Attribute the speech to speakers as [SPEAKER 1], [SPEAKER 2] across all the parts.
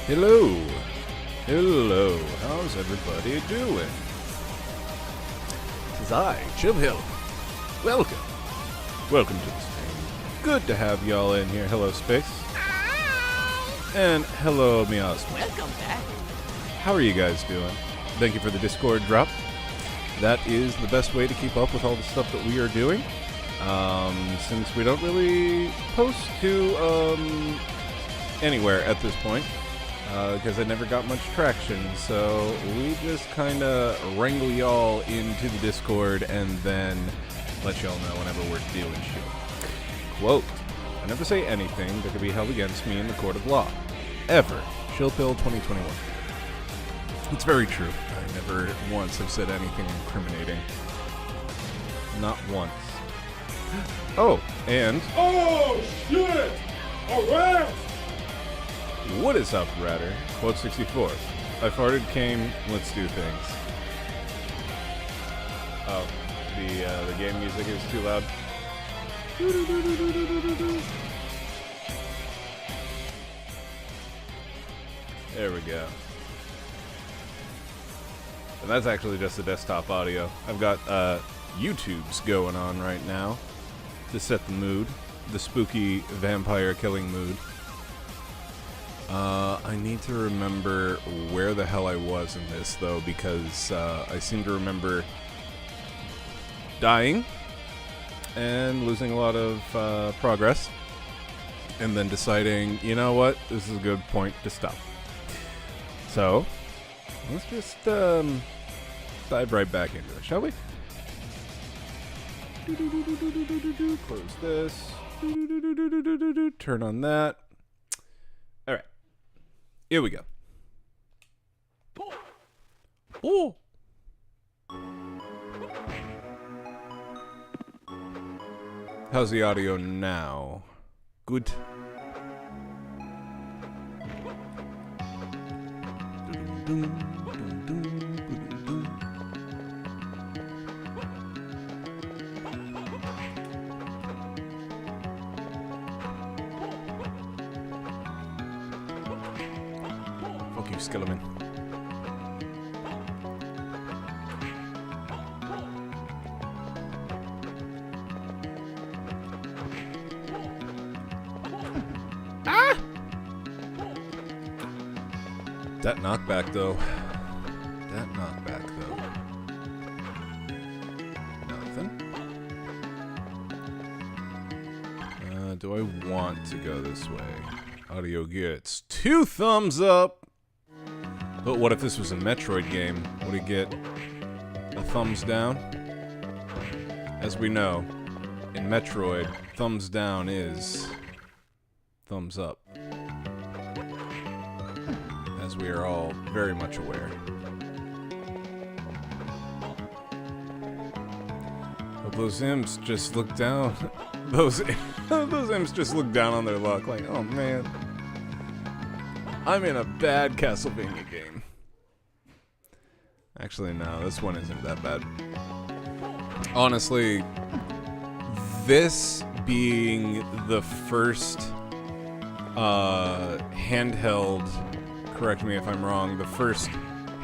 [SPEAKER 1] Hello. Hello. How's everybody doing? This is I, Chip Hill. Welcome. Welcome to the stream. Good to have y'all in here. Hello, Space.
[SPEAKER 2] Hi!
[SPEAKER 1] And hello, Mias.
[SPEAKER 2] Welcome back.
[SPEAKER 1] How are you guys doing? Thank you for the Discord drop. That is the best way to keep up with all the stuff that we are doing. Since we don't really post to anywhere at this point, because I never got much traction, so we just kind of wrangle y'all into the Discord and then let y'all know whenever we're doing shit. Quote, I never say anything that could be held against me in the court of law. Ever. Chillpill 2021. It's very true. I never once have said anything incriminating. Not once. Oh, and...
[SPEAKER 3] Oh, shit! Alright!
[SPEAKER 1] What is up, Ratter? Quote 64. I farted, came, let's do things. Oh, the game music is too loud. There we go. And that's actually just the desktop audio. I've got YouTube's going on right now to set the mood, the spooky vampire killing mood. I need to remember where the hell I was in this, though, because I seem to remember dying and losing a lot of progress, and then deciding, you know what, this is a good point to stop. So, let's just dive right back into it, shall we? Close this. Turn on that. Alright. Here we go. Oh! How's the audio now? Good. Fuck you, Skeleman. Ah! That knockback, though. That knockback, though. Nothing. Do I want to go this way? Audio gets 2 thumbs up. But what if this was a Metroid game? Would it get a thumbs down? As we know, in Metroid, thumbs down is thumbs up. As we are all very much aware. But those imps just look down. Those imps just look down on their luck like, oh man. I'm in a bad Castlevania game. Actually, no, this one isn't that bad. Honestly, this being the first handheld, correct me if I'm wrong, the first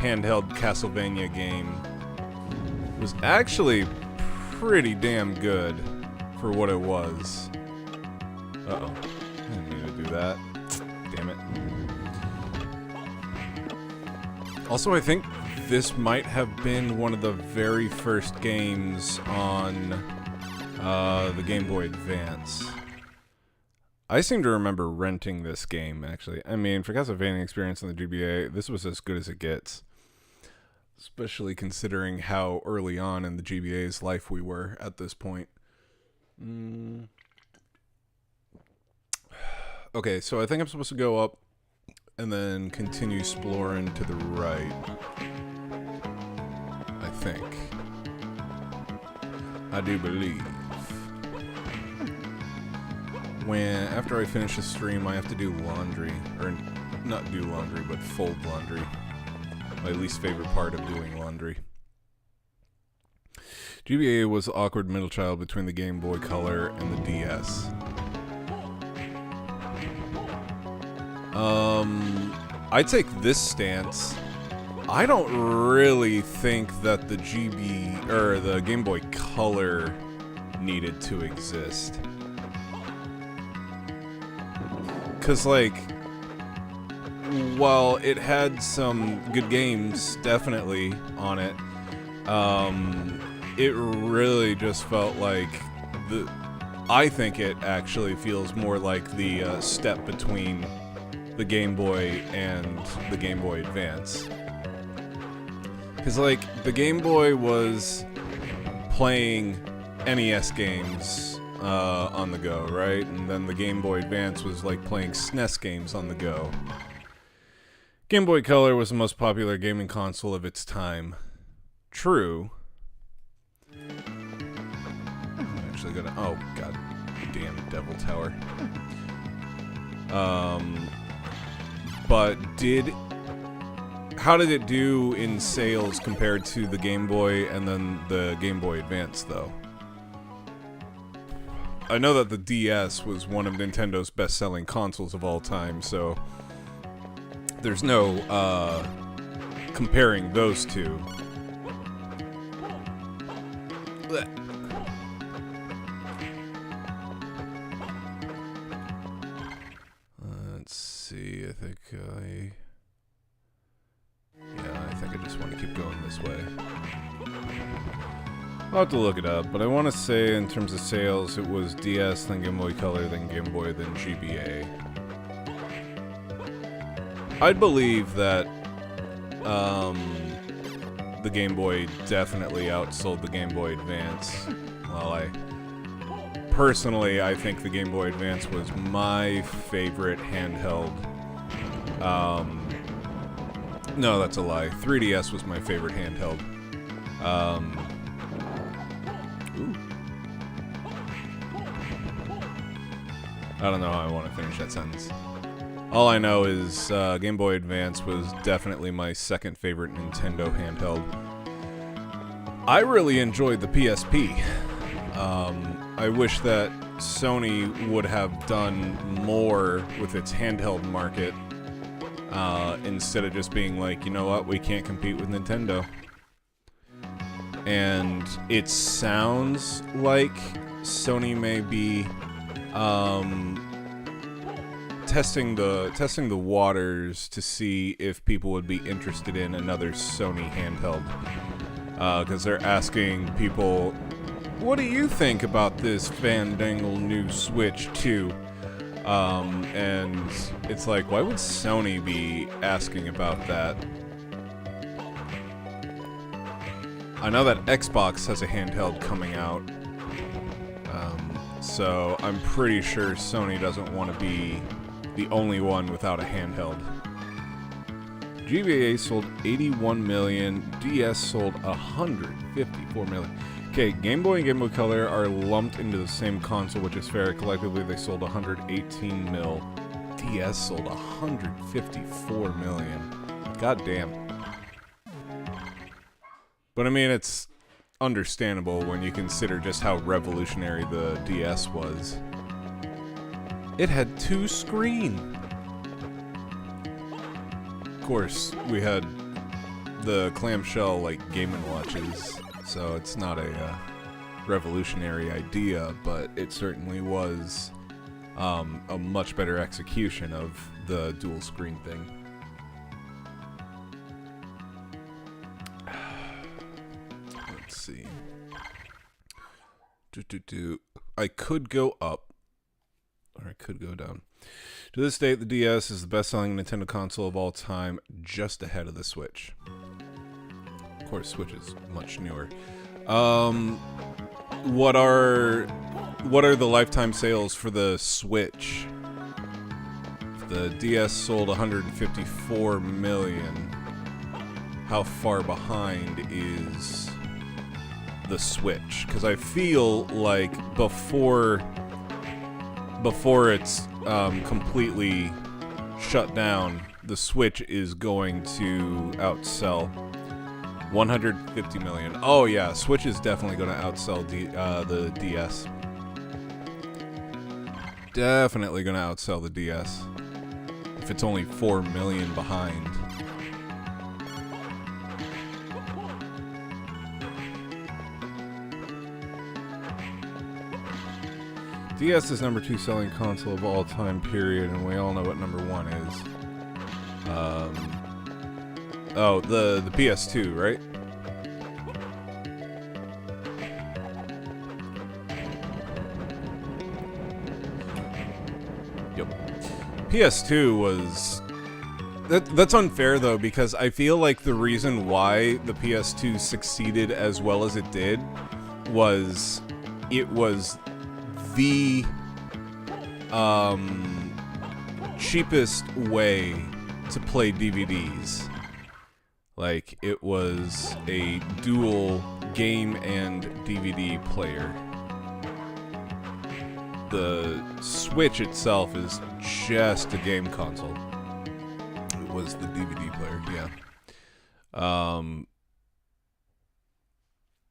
[SPEAKER 1] handheld Castlevania game was actually pretty damn good for what it was. Uh-oh. I didn't mean to do that. Damn it. Also, I think this might have been one of the very first games on the Game Boy Advance. I seem to remember renting this game, actually. I mean, for Castlevania experience on the GBA, this was as good as it gets. Especially considering how early on in the GBA's life we were at this point. Okay, so I think I'm supposed to go up and then continue exploring to the right. I think. I do believe. After I finish the stream, I have to do laundry. Or, not do laundry, but fold laundry. My least favorite part of doing laundry. GBA was the awkward middle child between the Game Boy Color and the DS. I take this stance. I don't really think that the the Game Boy Color needed to exist. 'Cause, like, while it had some good games, definitely, on it, it really just felt like I think it actually feels more like the step between the Game Boy and the Game Boy Advance. Because, like, the Game Boy was playing NES games on the go, right? And then the Game Boy Advance was, like, playing SNES games on the go. Game Boy Color was the most popular gaming console of its time. True. I'm actually gonna... Oh, god damn Devil Tower. But how did it do in sales compared to the Game Boy and then the Game Boy Advance, though? I know that the DS was one of Nintendo's best-selling consoles of all time, so there's no comparing those two. Blech. Let's see, I think I just want to keep going this way. I'll have to look it up, but I want to say in terms of sales, it was DS, then Game Boy Color, then Game Boy, then GBA. I'd believe that the Game Boy definitely outsold the Game Boy Advance. While I think the Game Boy Advance was my favorite handheld. No, that's a lie. 3DS was my favorite handheld. Ooh. I don't know how I want to finish that sentence. All I know is Game Boy Advance was definitely my second favorite Nintendo handheld. I really enjoyed the PSP. I wish that Sony would have done more with its handheld market instead of just being like, you know what, we can't compete with Nintendo. And it sounds like Sony may be testing the waters to see if people would be interested in another Sony handheld. Because they're asking people, what do you think about this fandangle new Switch 2? And it's like, why would Sony be asking about that? I know that Xbox has a handheld coming out, so I'm pretty sure Sony doesn't want to be the only one without a handheld. GBA sold 81 million, DS sold 154 million. Okay, Game Boy and Game Boy Color are lumped into the same console, which is fair. Collectively, they sold 118 mil. DS sold 154 million. God damn. But I mean, it's understandable when you consider just how revolutionary the DS was. It had 2 screens. Of course, we had the clamshell, like, Game & Watches, so it's not a revolutionary idea, but it certainly was a much better execution of the dual screen thing. Let's see. I could go up, or I could go down. To this date, the DS is the best-selling Nintendo console of all time, just ahead of the Switch. Of course, Switch is much newer. What are the lifetime sales for the Switch? The DS sold 154 million. How far behind is the Switch? Because I feel like before it's completely shut down, the Switch is going to outsell 150 million. Oh yeah, Switch is definitely going to outsell the DS. Definitely going to outsell the DS. if it's only 4 million behind. DS is number 2 selling console of all time, period, and we all know what number 1 is. Oh, the PS2, right? Yep. PS2 was... That's unfair, though, because I feel like the reason why the PS2 succeeded as well as it did was it was the cheapest way to play DVDs. Like, it was a dual game and DVD player. The Switch itself is just a game console. It was the DVD player, yeah.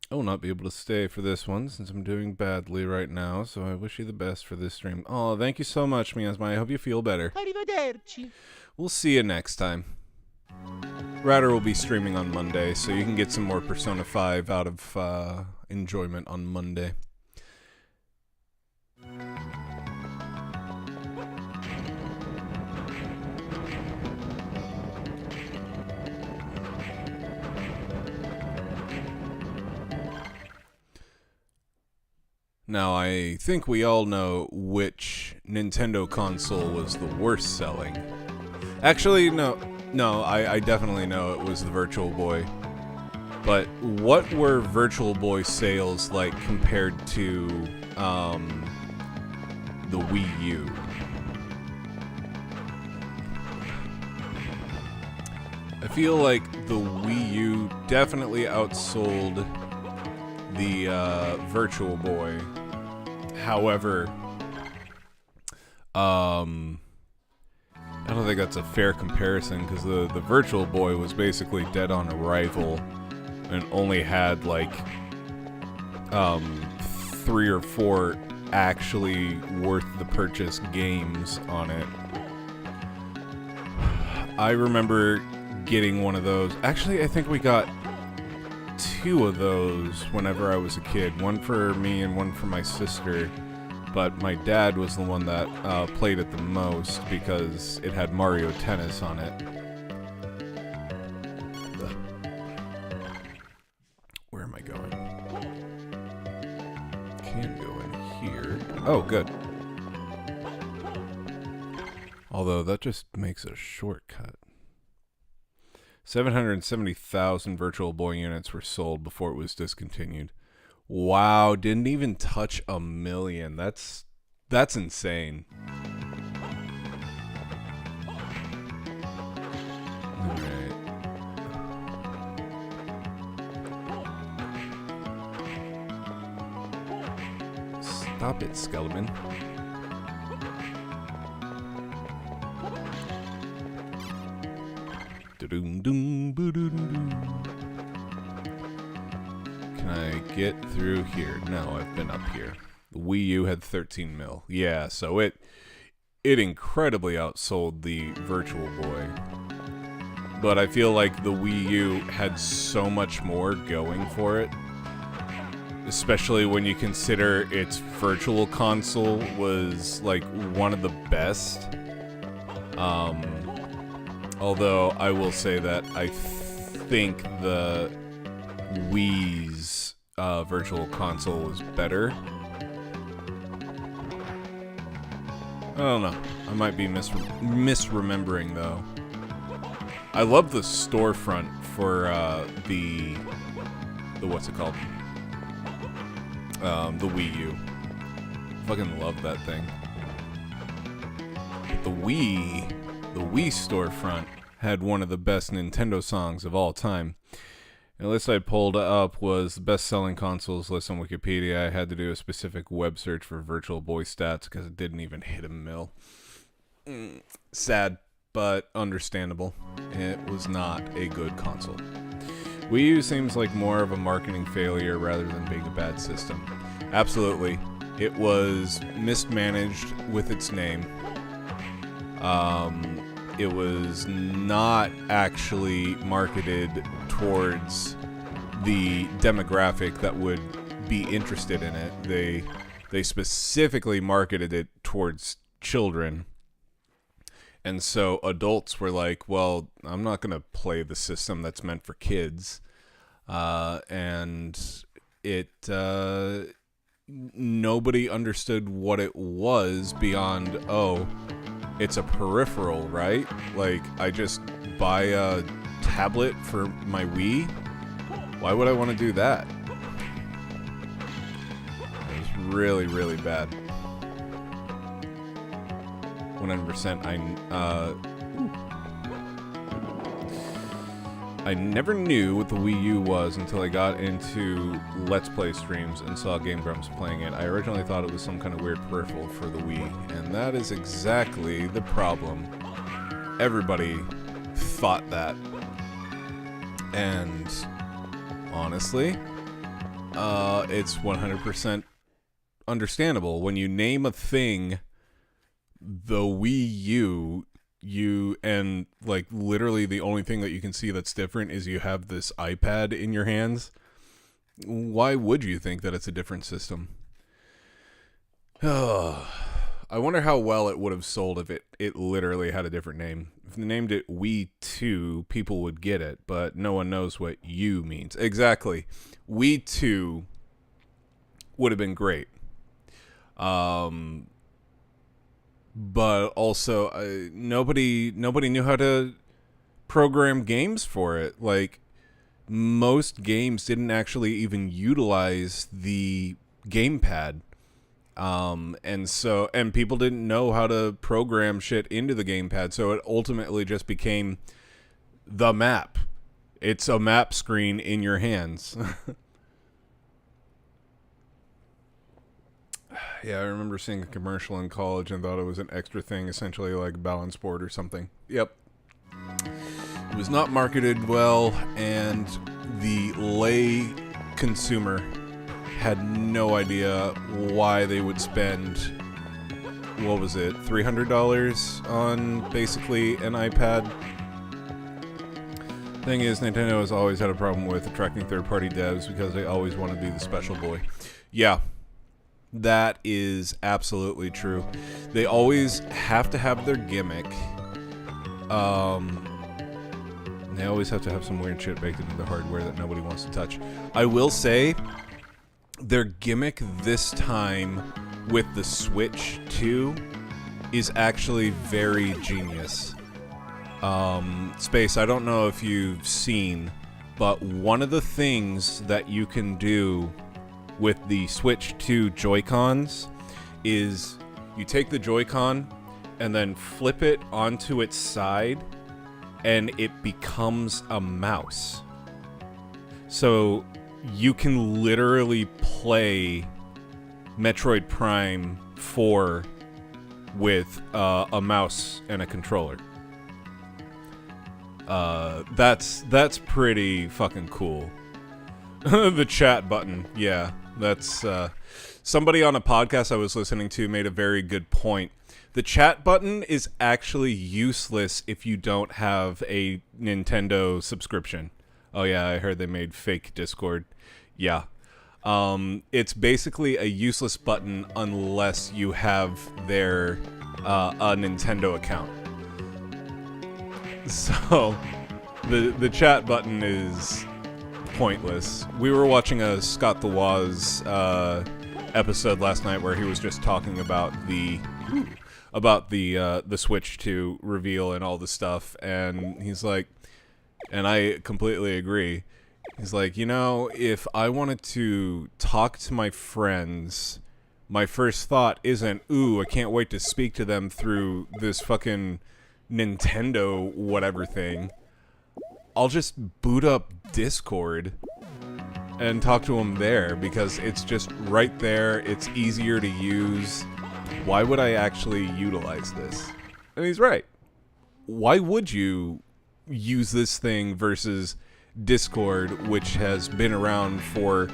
[SPEAKER 1] I will not be able to stay for this one since I'm doing badly right now, so I wish you the best for this stream. Oh, thank you so much, Miasma. I hope you feel better.
[SPEAKER 2] Arrivederci.
[SPEAKER 1] We'll see you next time. Router will be streaming on Monday, so you can get some more Persona 5 out of enjoyment on Monday. Now, I think we all know which Nintendo console was the worst selling. Actually, no, I definitely know it was the Virtual Boy. But what were Virtual Boy sales like compared to the Wii U? I feel like the Wii U definitely outsold the Virtual Boy. However, I don't think that's a fair comparison because the Virtual Boy was basically dead on arrival and only had like 3 or 4 actually worth the purchase games on it. I remember getting one of those. Actually, I think we got 2 of those whenever I was a kid. One for me and one for my sister. But my dad was the one that played it the most because it had Mario Tennis on it. Where am I going? Can't go in here. Oh, good. Although that just makes a shortcut. 770,000 Virtual Boy units were sold before it was discontinued. Wow, didn't even touch 1 million. That's insane. Alright. Stop it, Skeleton. Can I get through here? No, I've been up here. The Wii U had 13 mil. Yeah, so it incredibly outsold the Virtual Boy. But I feel like the Wii U had so much more going for it. Especially when you consider its Virtual Console was like one of the best. Although I will say that I think the Wii's Virtual Console was better. I don't know. I might be misremembering though. I love the storefront for the what's it called? The Wii U. Fucking love that thing. But the Wii storefront had one of the best Nintendo songs of all time. The list I pulled up was the best-selling consoles list on Wikipedia. I had to do a specific web search for Virtual Boy stats because it didn't even hit 1 mil. Sad, but understandable. It was not a good console. Wii U seems like more of a marketing failure rather than being a bad system. Absolutely. It was mismanaged with its name. it was not actually marketed towards the demographic that would be interested in it. They specifically marketed it towards children. And so adults were like, well, I'm not going to play the system that's meant for kids. And it nobody understood what it was beyond, oh, it's a peripheral, right? Like, I just buy a tablet for my Wii? Why would I want to do that? It was really, really bad. 100%. I never knew what the Wii U was until I got into Let's Play streams and saw Game Grumps playing it. I originally thought it was some kind of weird peripheral for the Wii, and that is exactly the problem. Everybody thought that. And honestly, it's 100% understandable. When you name a thing the Wii U, and like literally the only thing that you can see that's different is you have this iPad in your hands. Why would you think that it's a different system? I wonder how well it would have sold if it literally had a different name. If they named it Wii 2, people would get it, but no one knows what U means. Exactly. Wii 2 would have been great. But also, nobody knew how to program games for it. Like, most games didn't actually even utilize the gamepad. And people didn't know how to program shit into the gamepad, so it ultimately just became the map. It's a map screen in your hands. Yeah, I remember seeing a commercial in college and thought it was an extra thing, essentially like balance board or something. Yep. It was not marketed well, and the lay consumer had no idea why they would spend, what was it, $300 on basically an iPad. Thing is, Nintendo has always had a problem with attracting third-party devs because they always want to be the special boy. Yeah. That is absolutely true. They always have to have their gimmick. They always have to have some weird shit baked into the hardware that nobody wants to touch. I will say, their gimmick this time with the Switch 2 is actually very genius. Space, I don't know if you've seen, but one of the things that you can do with the Switch 2 Joy-Cons is you take the Joy-Con and then flip it onto its side and it becomes a mouse. So you can literally play Metroid Prime 4 with a mouse and a controller. That's pretty fucking cool. The chat button, yeah. That's somebody on a podcast I was listening to made a very good point. The chat button is actually useless if you don't have a Nintendo subscription. Oh yeah, I heard they made fake Discord. Yeah. It's basically a useless button unless you have their a Nintendo account. So the chat button is pointless. We were watching a Scott the Woz episode last night where he was just talking about the Switch 2 reveal and all the stuff, and he's like, and I completely agree. He's like, you know, if I wanted to talk to my friends, my first thought isn't, ooh, I can't wait to speak to them through this fucking Nintendo whatever thing. I'll just boot up Discord and talk to them there because it's just right there. It's easier to use. Why would I actually utilize this? And he's right. Why would you use this thing versus Discord, which has been around for,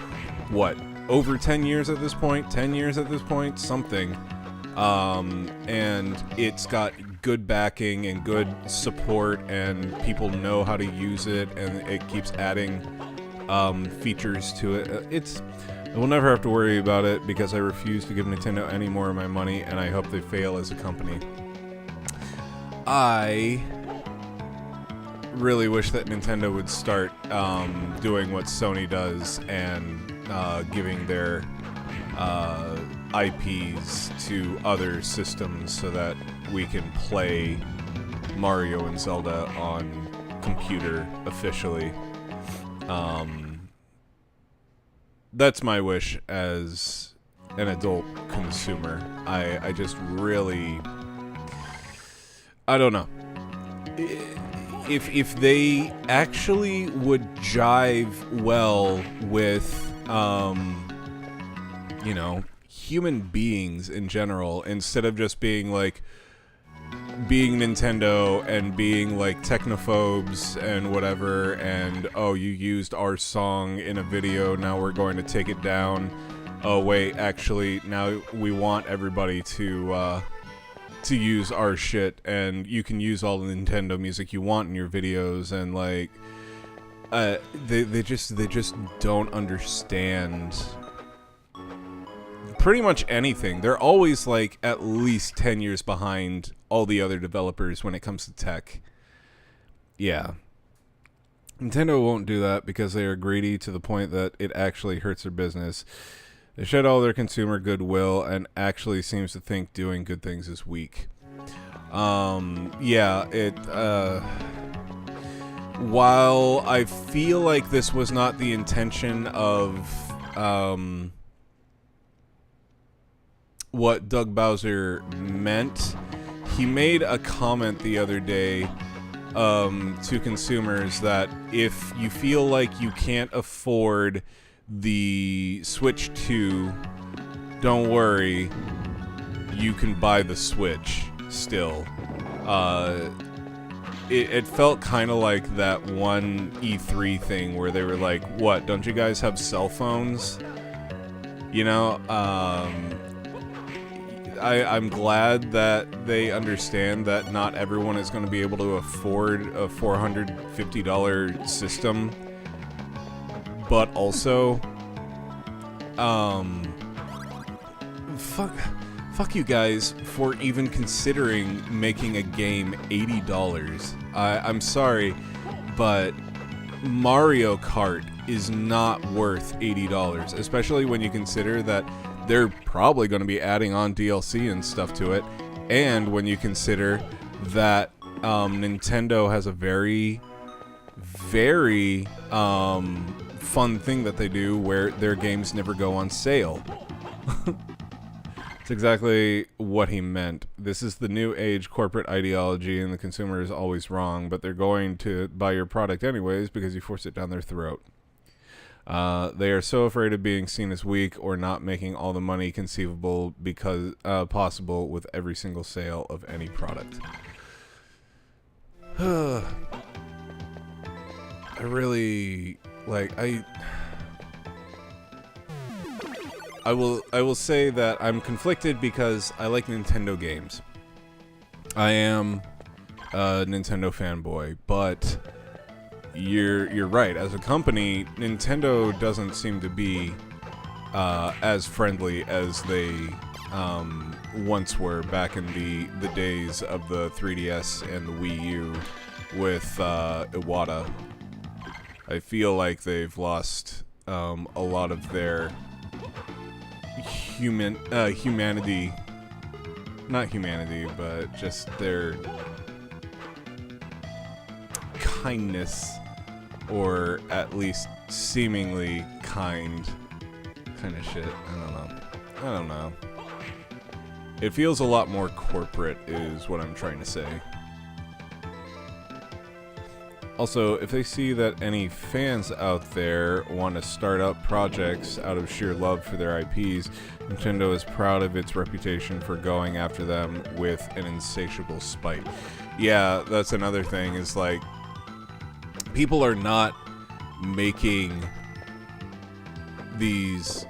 [SPEAKER 1] what, over 10 years at this point? 10 years at this point? Something. And it's got good backing and good support, and people know how to use it, and it keeps adding features to it. I will never have to worry about it because I refuse to give Nintendo any more of my money, and I hope they fail as a company. I really wish that Nintendo would start doing what Sony does and giving their IPs to other systems so that we can play Mario and Zelda on computer officially. That's my wish as an adult consumer. I just really... I don't know. If they actually would jive well with, you know, human beings in general, instead of just being Nintendo and being like technophobes and whatever, and oh, you used our song in a video, now we're going to take it down. Oh wait, actually now we want everybody to use our shit, and you can use all the Nintendo music you want in your videos, and like they just don't understand pretty much anything. They're always like at least 10 years behind all the other developers when it comes to tech. Yeah. Nintendo won't do that because they are greedy to the point that it actually hurts their business. They shed all their consumer goodwill and actually seems to think doing good things is weak. While I feel like this was not the intention of what Doug Bowser meant, he made a comment the other day to consumers that if you feel like you can't afford the Switch 2, don't worry, you can buy the Switch still. It felt kind of like that one E3 thing where they were like, what, don't you guys have cell phones? You know, I'm glad that they understand that not everyone is going to be able to afford a $450 system, but also, fuck you guys for even considering making a game $80. I'm sorry, but Mario Kart is not worth $80, especially when you consider that they're probably going to be adding on DLC and stuff to it, and when you consider that Nintendo has a very, very fun thing that they do where their games never go on sale. It's exactly what he meant. This is the new age corporate ideology, and the consumer is always wrong, but they're going to buy your product anyways because you force it down their throat. They are so afraid of being seen as weak or not making all the money conceivable because possible with every single sale of any product. I really I will say that I'm conflicted because I like Nintendo games. I am a Nintendo fanboy, but you're right. As a company, Nintendo doesn't seem to be as friendly as they once were back in the days of the 3DS and the Wii U with Iwata. I feel like they've lost a lot of their humanity, not humanity, but just their kindness, or at least seemingly kind of shit. I don't know. It feels a lot more corporate is what I'm trying to say. Also, if they see that any fans out there want to start up projects out of sheer love for their IPs, Nintendo is proud of its reputation for going after them with an insatiable spite. Yeah, that's another thing, is like, people are not making these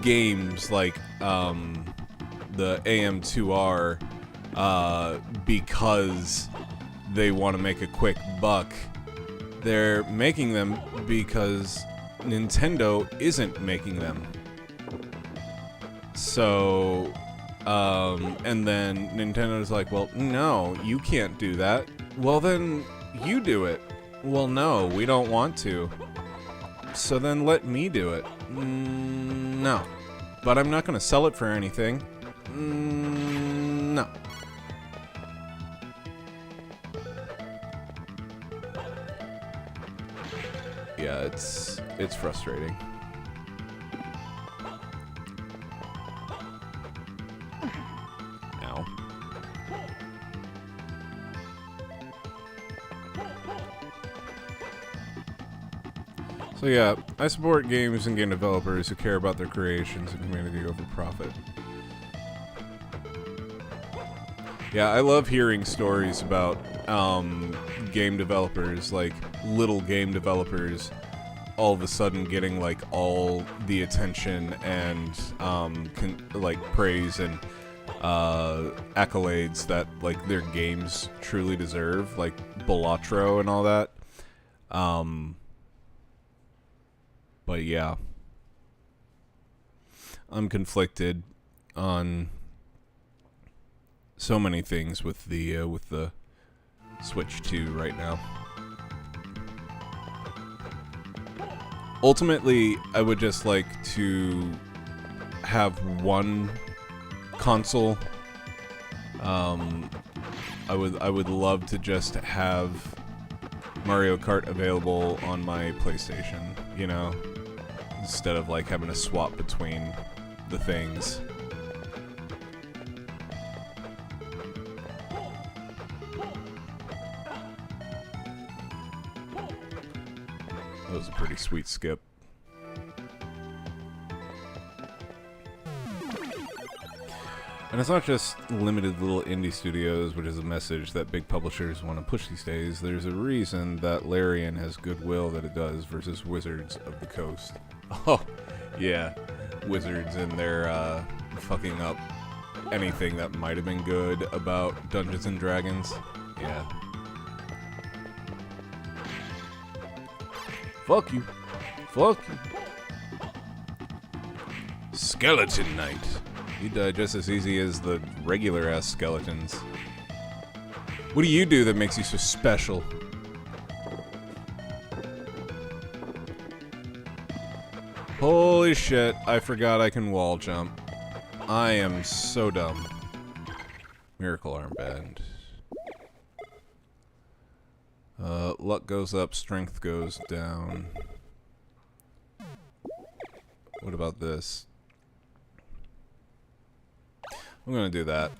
[SPEAKER 1] games like the AM2R because they want to make a quick buck. They're making them because Nintendo isn't making them. So, and then Nintendo's like, well, no, you can't do that. Well, then you do it. Well, no, we don't want to. So then let me do it. No. But I'm not going to sell it for anything. No. Yeah, it's frustrating. Ow. So yeah, I support games and game developers who care about their creations and community over profit. Yeah, I love hearing stories about game developers, like little game developers, all of a sudden getting like all the attention and like praise and accolades that like their games truly deserve, like Balatro and all that. But yeah, I'm conflicted on so many things with the Switch 2 right now. Ultimately, I would just like to have one console. I would love to just have Mario Kart available on my PlayStation, you know, instead of like having to swap between the things. That was a pretty sweet skip. And it's not just limited little indie studios, which is a message that big publishers want to push these days. There's a reason that Larian has goodwill that it does versus Wizards of the Coast. Oh, yeah. Wizards and their fucking up anything that might have been good about Dungeons and Dragons. Yeah. Fuck you. Fuck you. Skeleton Knight. You die just as easy as the regular-ass skeletons. What do you do that makes you so special? Holy shit, I forgot I can wall jump. I am so dumb. Miracle Armband. Luck goes up, strength goes down. What about this? I'm gonna do that.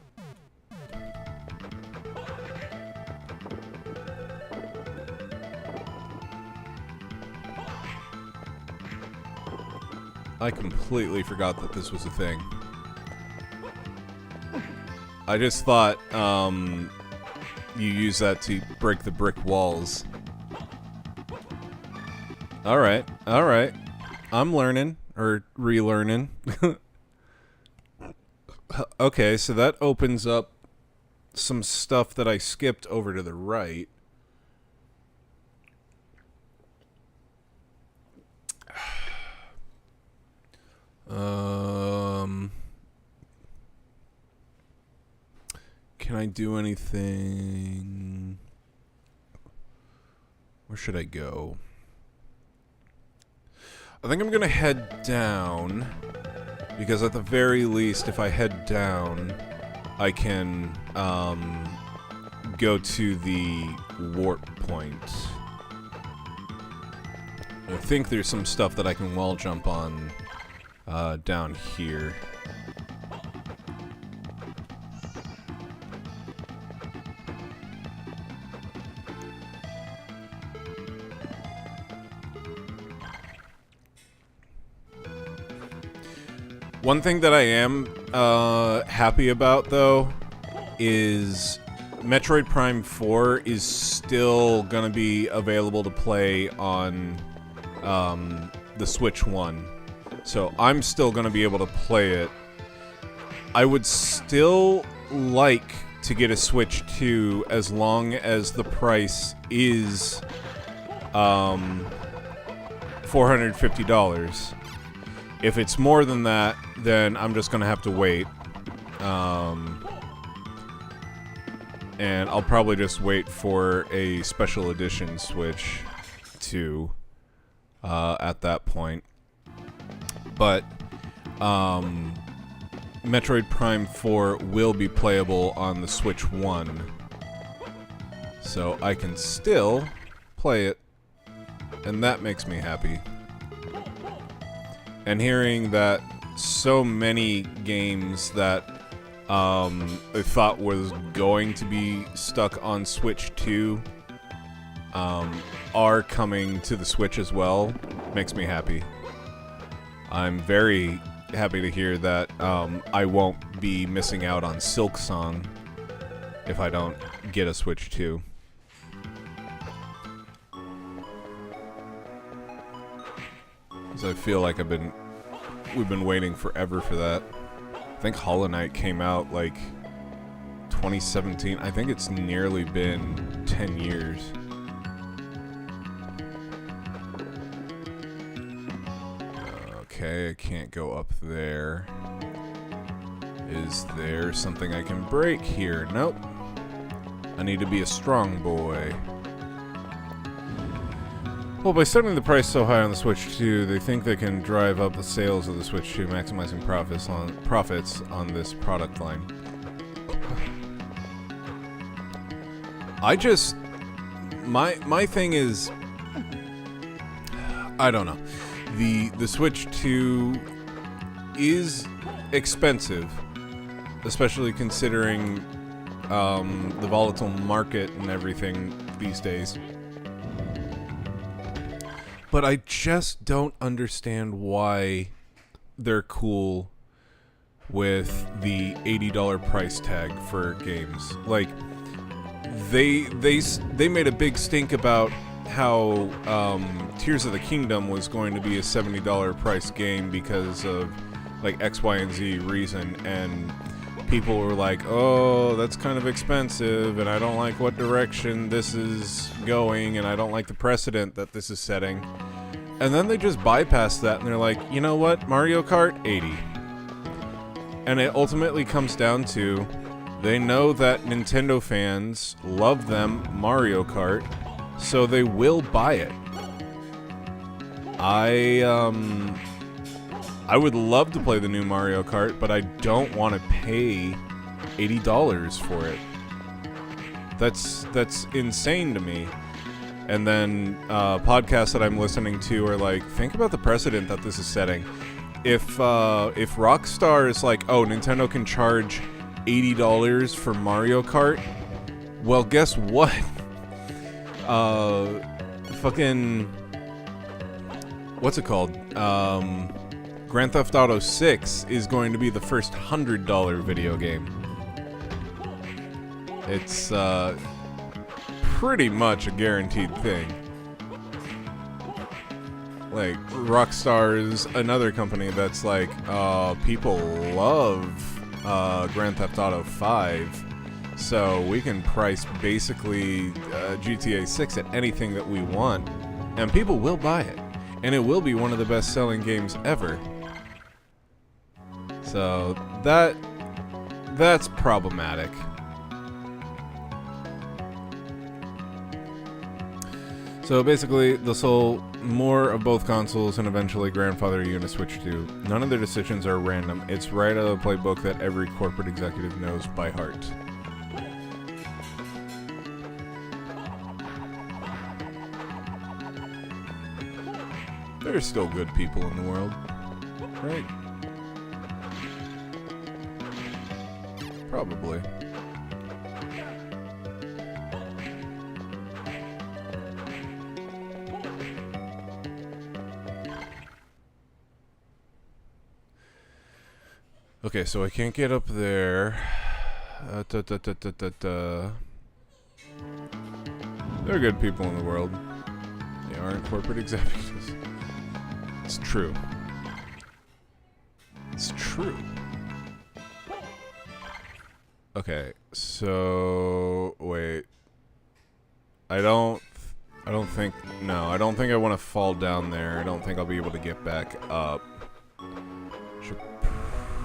[SPEAKER 1] I completely forgot that this was a thing. I just thought, you use that to break the brick walls. Alright, alright. I'm learning, or relearning. Okay, so that opens up some stuff that I skipped over to the right. Can I do anything? Where should I go? I think I'm gonna head down, because at the very least, if I head down, I can go to the warp point. I think there's some stuff that I can wall jump on down here. One thing that I am happy about, though, is Metroid Prime 4 is still going to be available to play on the Switch 1. So I'm still going to be able to play it. I would still like to get a Switch 2 as long as the price is $450. If it's more than that, then I'm just gonna have to wait. And I'll probably just wait for a special edition Switch 2 at that point. But Metroid Prime 4 will be playable on the Switch 1. So I can still play it, and that makes me happy. And hearing that so many games that I thought was going to be stuck on Switch 2 are coming to the Switch as well makes me happy. I'm very happy to hear that I won't be missing out on Silksong if I don't get a Switch 2. Because I feel like we've been waiting forever for that. I think Hollow Knight came out like 2017. I think it's nearly been 10 years. Okay, I can't go up there. Is there something I can break here? Nope. I need to be a strong boy. Well, by setting the price so high on the Switch 2, they think they can drive up the sales of the Switch 2, maximizing profits on this product line. My thing is, I don't know. The Switch 2 is expensive, especially considering the volatile market and everything these days. But I just don't understand why they're cool with the $80 price tag for games. Like, they made a big stink about how Tears of the Kingdom was going to be a $70 price game because of like X, Y, and Z reason, and people were like, oh, that's kind of expensive, and I don't like what direction this is going, and I don't like the precedent that this is setting. And then they just bypass that, and they're like, you know what, Mario Kart, 80. And it ultimately comes down to, they know that Nintendo fans love them Mario Kart, so they will buy it. I would love to play the new Mario Kart, but I don't want to pay $80 for it. That's insane to me. And then podcasts that I'm listening to are like, think about the precedent that this is setting. If Rockstar is like, oh, Nintendo can charge $80 for Mario Kart, well, guess what? Fucking, what's it called? Grand Theft Auto 6 is going to be the first $100 video game. It's pretty much a guaranteed thing. Like, Rockstar's another company that's like, people love Grand Theft Auto 5, so we can price basically GTA 6 at anything that we want, and people will buy it, and it will be one of the best-selling games ever. So that's problematic. So basically, they'll sell more of both consoles and eventually grandfather you into Switch 2. None of their decisions are random. It's right out of the playbook that every corporate executive knows by heart. There are still good people in the world, right? Probably. Okay, so I can't get up there. There are good people in the world. They aren't corporate executives. It's true. It's true. Okay, so wait. I don't think I don't think I want to fall down there. I don't think I'll be able to get back up. Should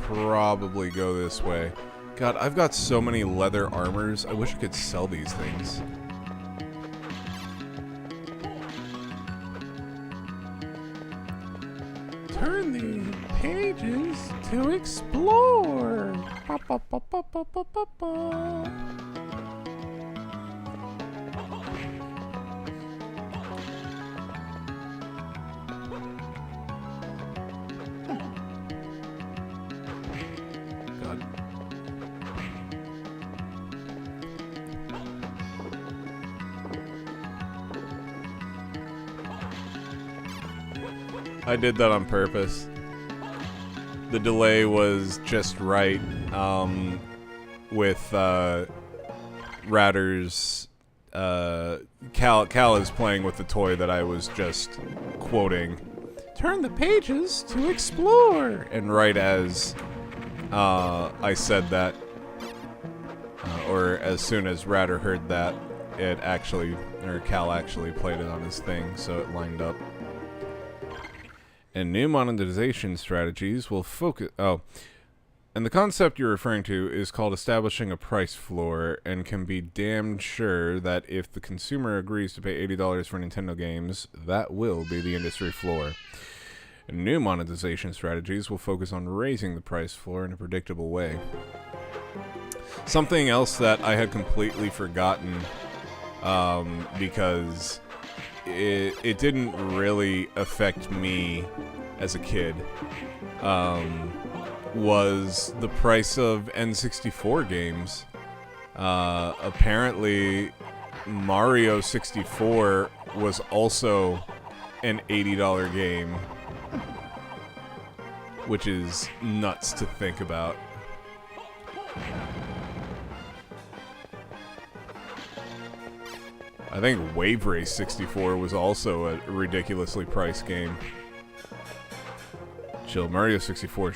[SPEAKER 1] probably go this way. God, I've got so many leather armors. I wish I could sell these things. Turn the pages to explore. Ba, ba, ba, ba, ba, ba, ba, ba. God. I did that on purpose. The delay was just right, with, Ratter's, Cal is playing with the toy that I was just quoting. Turn the pages to explore! And right as, I said that, or as soon as Ratter heard that, Cal actually played it on his thing, so it lined up. And new monetization strategies will focus... Oh. And the concept you're referring to is called establishing a price floor, and can be damned sure that if the consumer agrees to pay $80 for Nintendo games, that will be the industry floor. And new monetization strategies will focus on raising the price floor in a predictable way. Something else that I had completely forgotten, because it didn't really affect me as a kid, was the price of N64 games. Apparently Mario 64 was also an $80 game, which is nuts to think about. I think Wave Race 64 was also a ridiculously priced game. Chill, Mario 64.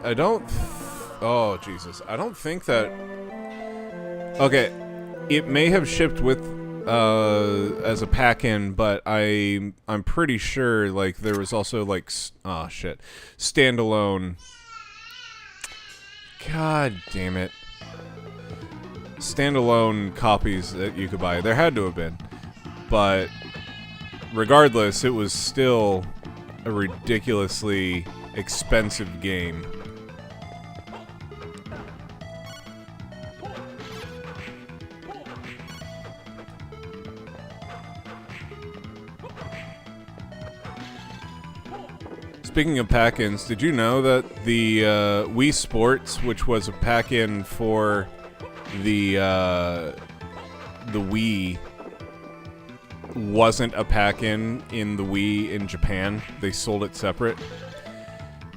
[SPEAKER 1] I don't. Oh Jesus! I don't think that. Okay, it may have shipped with as a pack-in, but I'm pretty sure like there was also like standalone. God damn it! Standalone copies that you could buy. There had to have been, but regardless, it was still a ridiculously expensive game. Speaking of pack-ins, did you know that the Wii Sports, which was a pack-in for the Wii, wasn't a pack-in in the Wii in Japan? They sold it separate.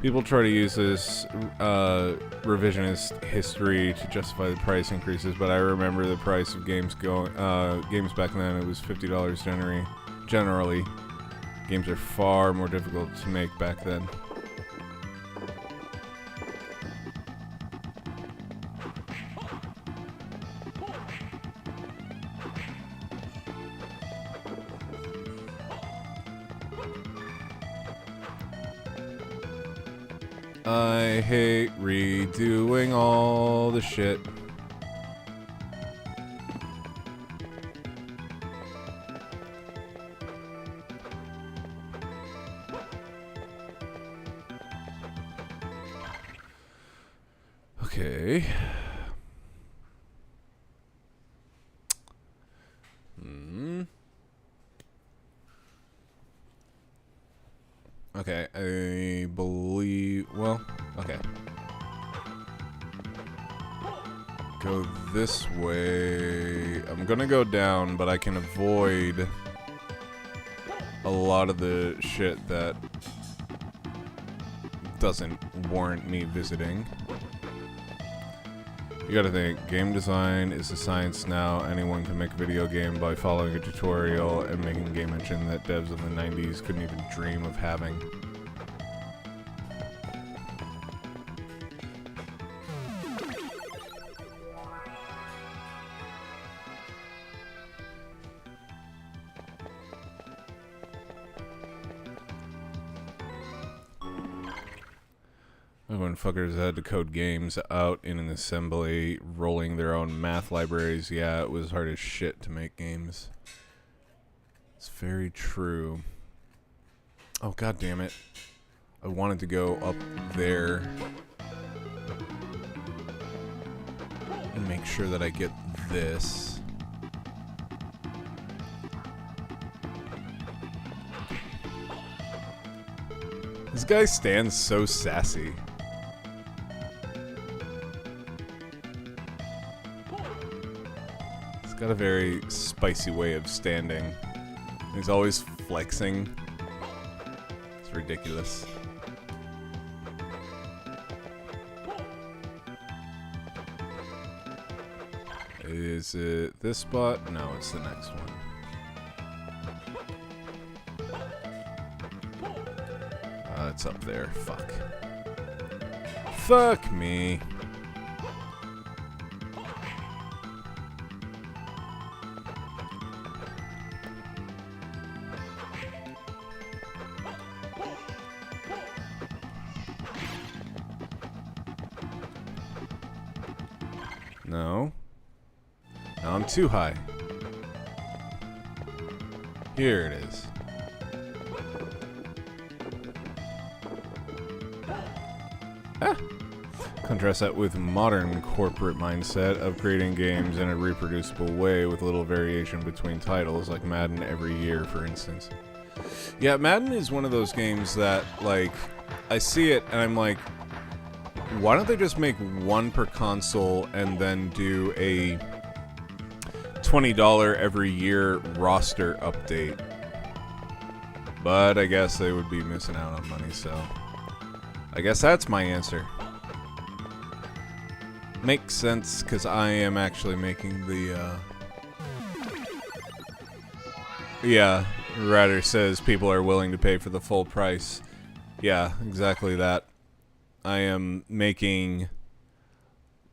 [SPEAKER 1] People try to use this revisionist history to justify the price increases, but I remember the price of games back then. It was $50 generally. Games are far more difficult to make back then. I hate redoing all the shit. Okay. Okay, I believe... Well, okay. Go this way. I'm gonna go down, but I can avoid a lot of the shit that doesn't warrant me visiting. You gotta think, game design is a science now. Anyone can make a video game by following a tutorial and making a game engine that devs in the 90s couldn't even dream of having. When fuckers had to code games out in an assembly, rolling their own math libraries, yeah, it was hard as shit to make games. It's very true. Oh, god damn it. I wanted to go up there and make sure that I get this. This guy stands so sassy. He's got a very spicy way of standing. He's always flexing. It's ridiculous. Is it this spot? No, it's the next one. It's up there. Fuck. Fuck me. No. No, I'm too high. Here it is. Contrast that with modern corporate mindset of creating games in a reproducible way with little variation between titles, like Madden every year, for instance. Yeah, Madden is one of those games that, like, I see it and I'm like, why don't they just make one per console and then do a $20 every year roster update? But I guess they would be missing out on money, so I guess that's my answer. Makes sense, because I am actually making the, Yeah, Ryder says people are willing to pay for the full price. Yeah, exactly that. I am making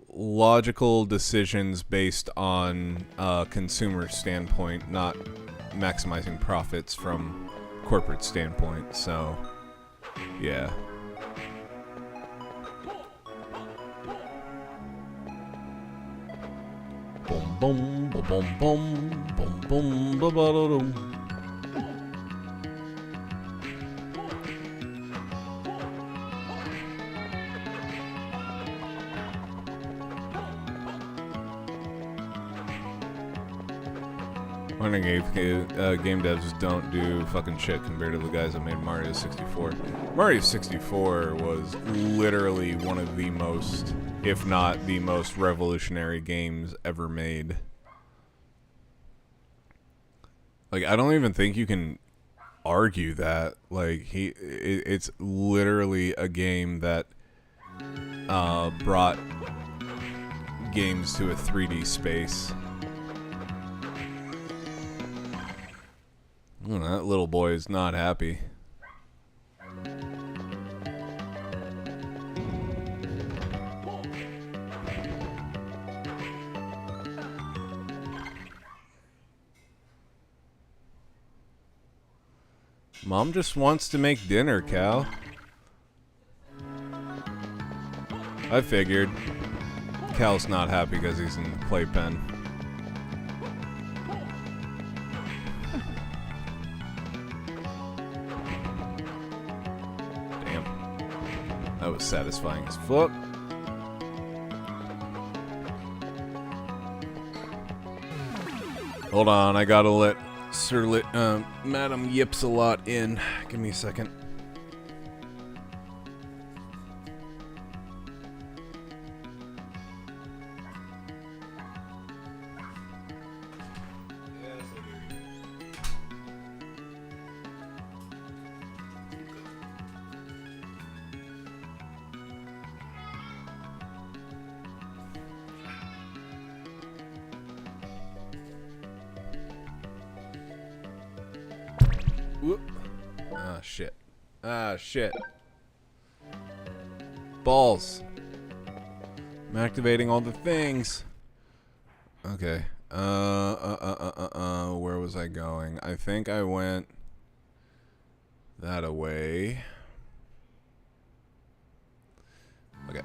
[SPEAKER 1] logical decisions based on a consumer standpoint, not maximizing profits from corporate standpoint, so, yeah. Boom, boom, boom, boom, boom, boom, boom, ba ba da dum. Wondering if game devs don't do fucking shit compared to the guys that made Mario 64. Mario 64 was literally one of the most, if not the most revolutionary games ever made. Like, I don't even think you can argue that. Like, it's literally a game that brought games to a 3D space. That little boy is not happy. Mom just wants to make dinner, Cal. I figured. Cal's not happy because he's in the playpen. That was satisfying as fuck. Hold on, I gotta let Madam Yips a lot in. Give me a second. Whoop. Ah, shit. Ah, shit. Balls. I'm activating all the things. Okay. Where was I going? I think I went that away. Okay.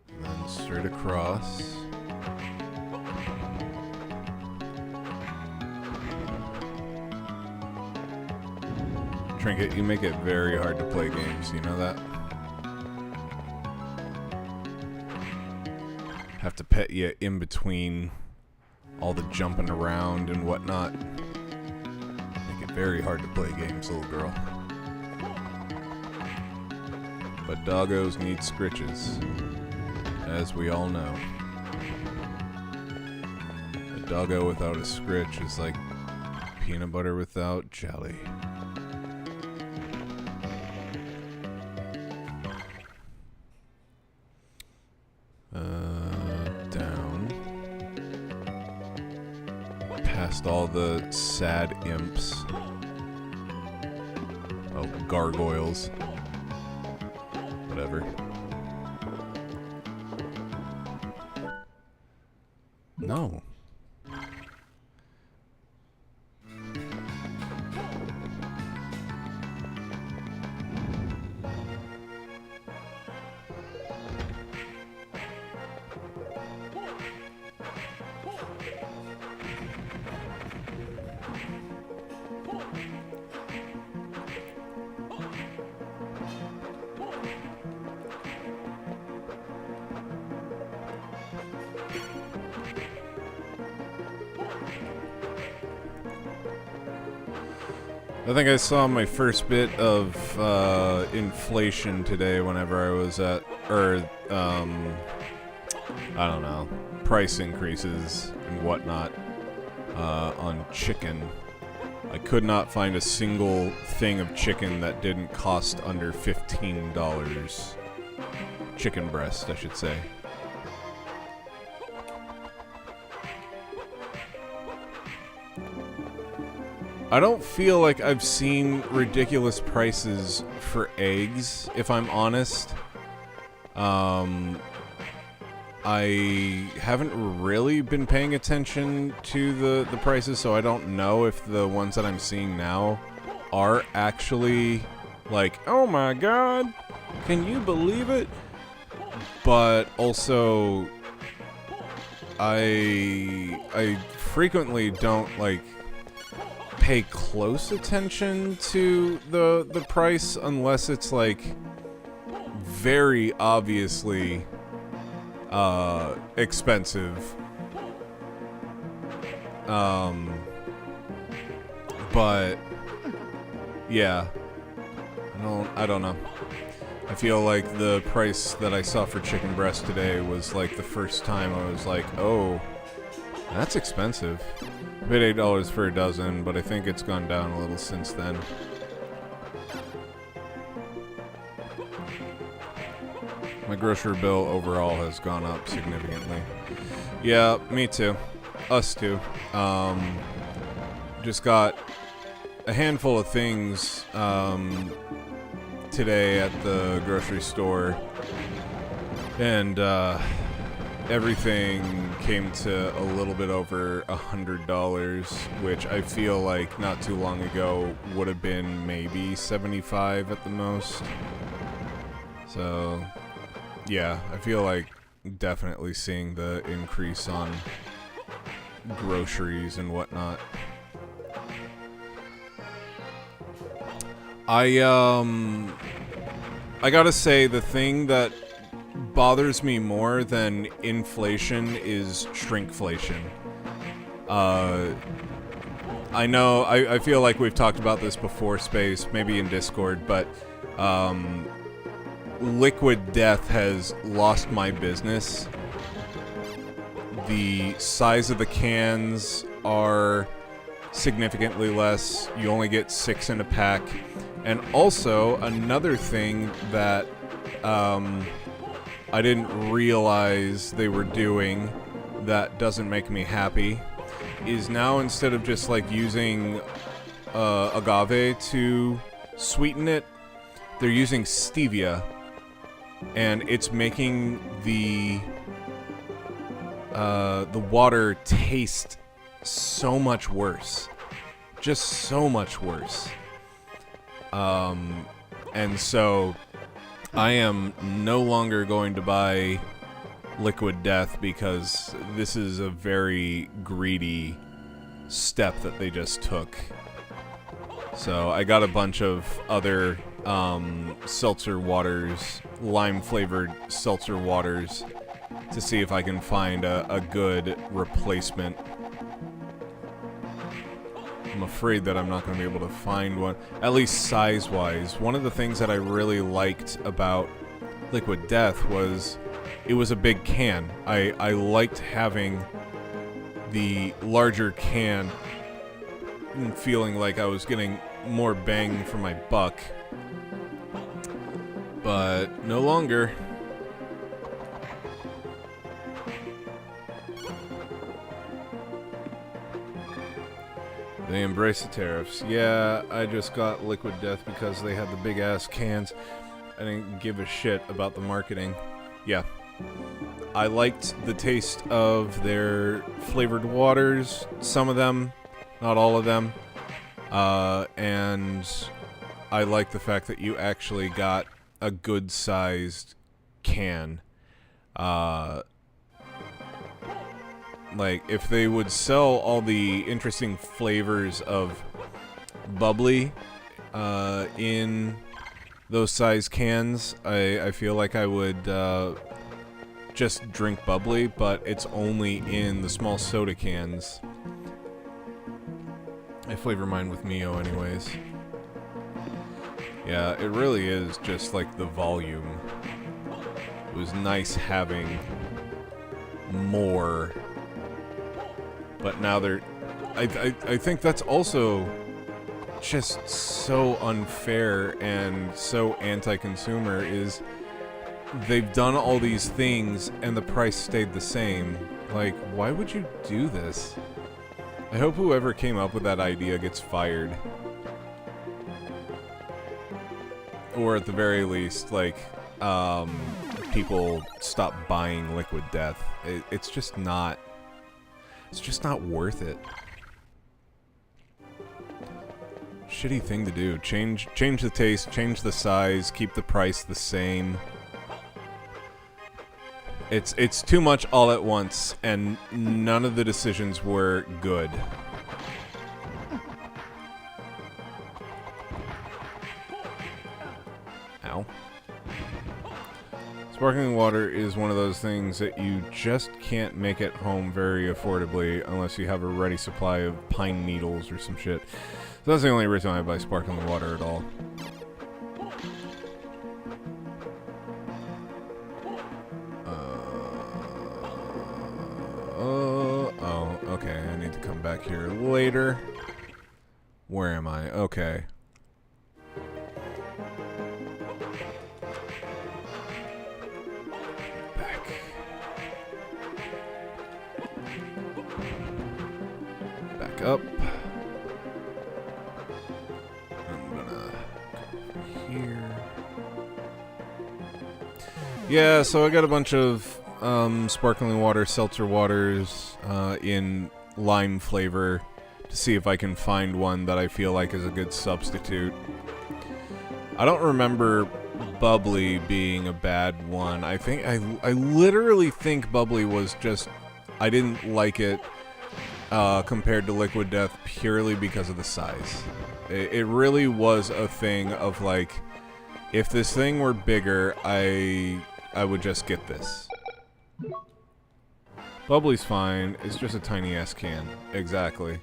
[SPEAKER 1] And then straight across. Trinket, you make it very hard to play games, you know that? Have to pet you in between all the jumping around and whatnot. Make it very hard to play games, little girl. But doggos need scritches, as we all know. A doggo without a scritch is like peanut butter without jelly. Down. Past all the sad imps. Oh, gargoyles. Whatever. No. I think I saw my first bit of inflation today whenever I was at, I don't know, price increases and whatnot on chicken. I could not find a single thing of chicken that didn't cost under $15. Chicken breast, I should say. I don't feel like I've seen ridiculous prices for eggs, if I'm honest. I haven't really been paying attention to the prices, so I don't know if the ones that I'm seeing now are actually like, oh my god, can you believe it? But also, I frequently don't like pay close attention to the price unless it's like very obviously expensive. But yeah, I don't know. I feel like the price that I saw for chicken breast today was like the first time I was like, oh, that's expensive. I paid $8 for a dozen, but I think it's gone down a little since then. My grocery bill overall has gone up significantly. Yeah, me too. Us too. Just got a handful of things today at the grocery store, and everything came to a little bit over $100, which I feel like not too long ago would have been maybe $75 at the most. So yeah, I feel like definitely seeing the increase on groceries and whatnot. I gotta say, the thing that bothers me more than inflation is shrinkflation. I know, I feel like we've talked about this before, Space, maybe in Discord, but Liquid Death has lost my business. The size of the cans are significantly less. You only get 6 in a pack. And also, another thing that I didn't realize they were doing that doesn't make me happy is now instead of just like using agave to sweeten it, they're using stevia, and it's making the water taste so much worse. Just so much worse. And so I am no longer going to buy Liquid Death because this is a very greedy step that they just took. So I got a bunch of other seltzer waters, lime-flavored seltzer waters, to see if I can find a good replacement. I'm afraid that I'm not going to be able to find one, at least size-wise. One of the things that I really liked about Liquid Death was it was a big can. I liked having the larger can and feeling like I was getting more bang for my buck. But no longer. They embrace the tariffs. Yeah, I just got Liquid Death because they had the big-ass cans. I didn't give a shit about the marketing. Yeah. I liked the taste of their flavored waters. Some of them, not all of them. And I like the fact that you actually got a good-sized can. Like, if they would sell all the interesting flavors of bubbly in those size cans, I feel like I would just drink bubbly, but it's only in the small soda cans. I flavor mine with Mio anyways. Yeah, it really is just like the volume. It was nice having more. But now they're... I think that's also just so unfair and so anti-consumer is they've done all these things and the price stayed the same. Like, why would you do this? I hope whoever came up with that idea gets fired. Or at the very least, like, people stop buying Liquid Death. It's just not... It's just not worth it. Shitty thing to do. Change the taste, change the size, keep the price the same. It's too much all at once, and none of the decisions were good. Ow. Sparkling water is one of those things that you just can't make at home very affordably unless you have a ready supply of pine needles or some shit. So that's the only reason I buy sparkling water at all. Oh, okay. I need to come back here later. Where am I? Okay. Up. I'm gonna go here. Yeah, so I got a bunch of sparkling water, seltzer waters in lime flavor to see if I can find one that I feel like is a good substitute. I don't remember bubbly being a bad one. I think I literally think bubbly was just I didn't like it. Compared to Liquid Death purely because of the size. It really was a thing of like, if this thing were bigger, I would just get this. Bubbly's fine, it's just a tiny ass can. Exactly.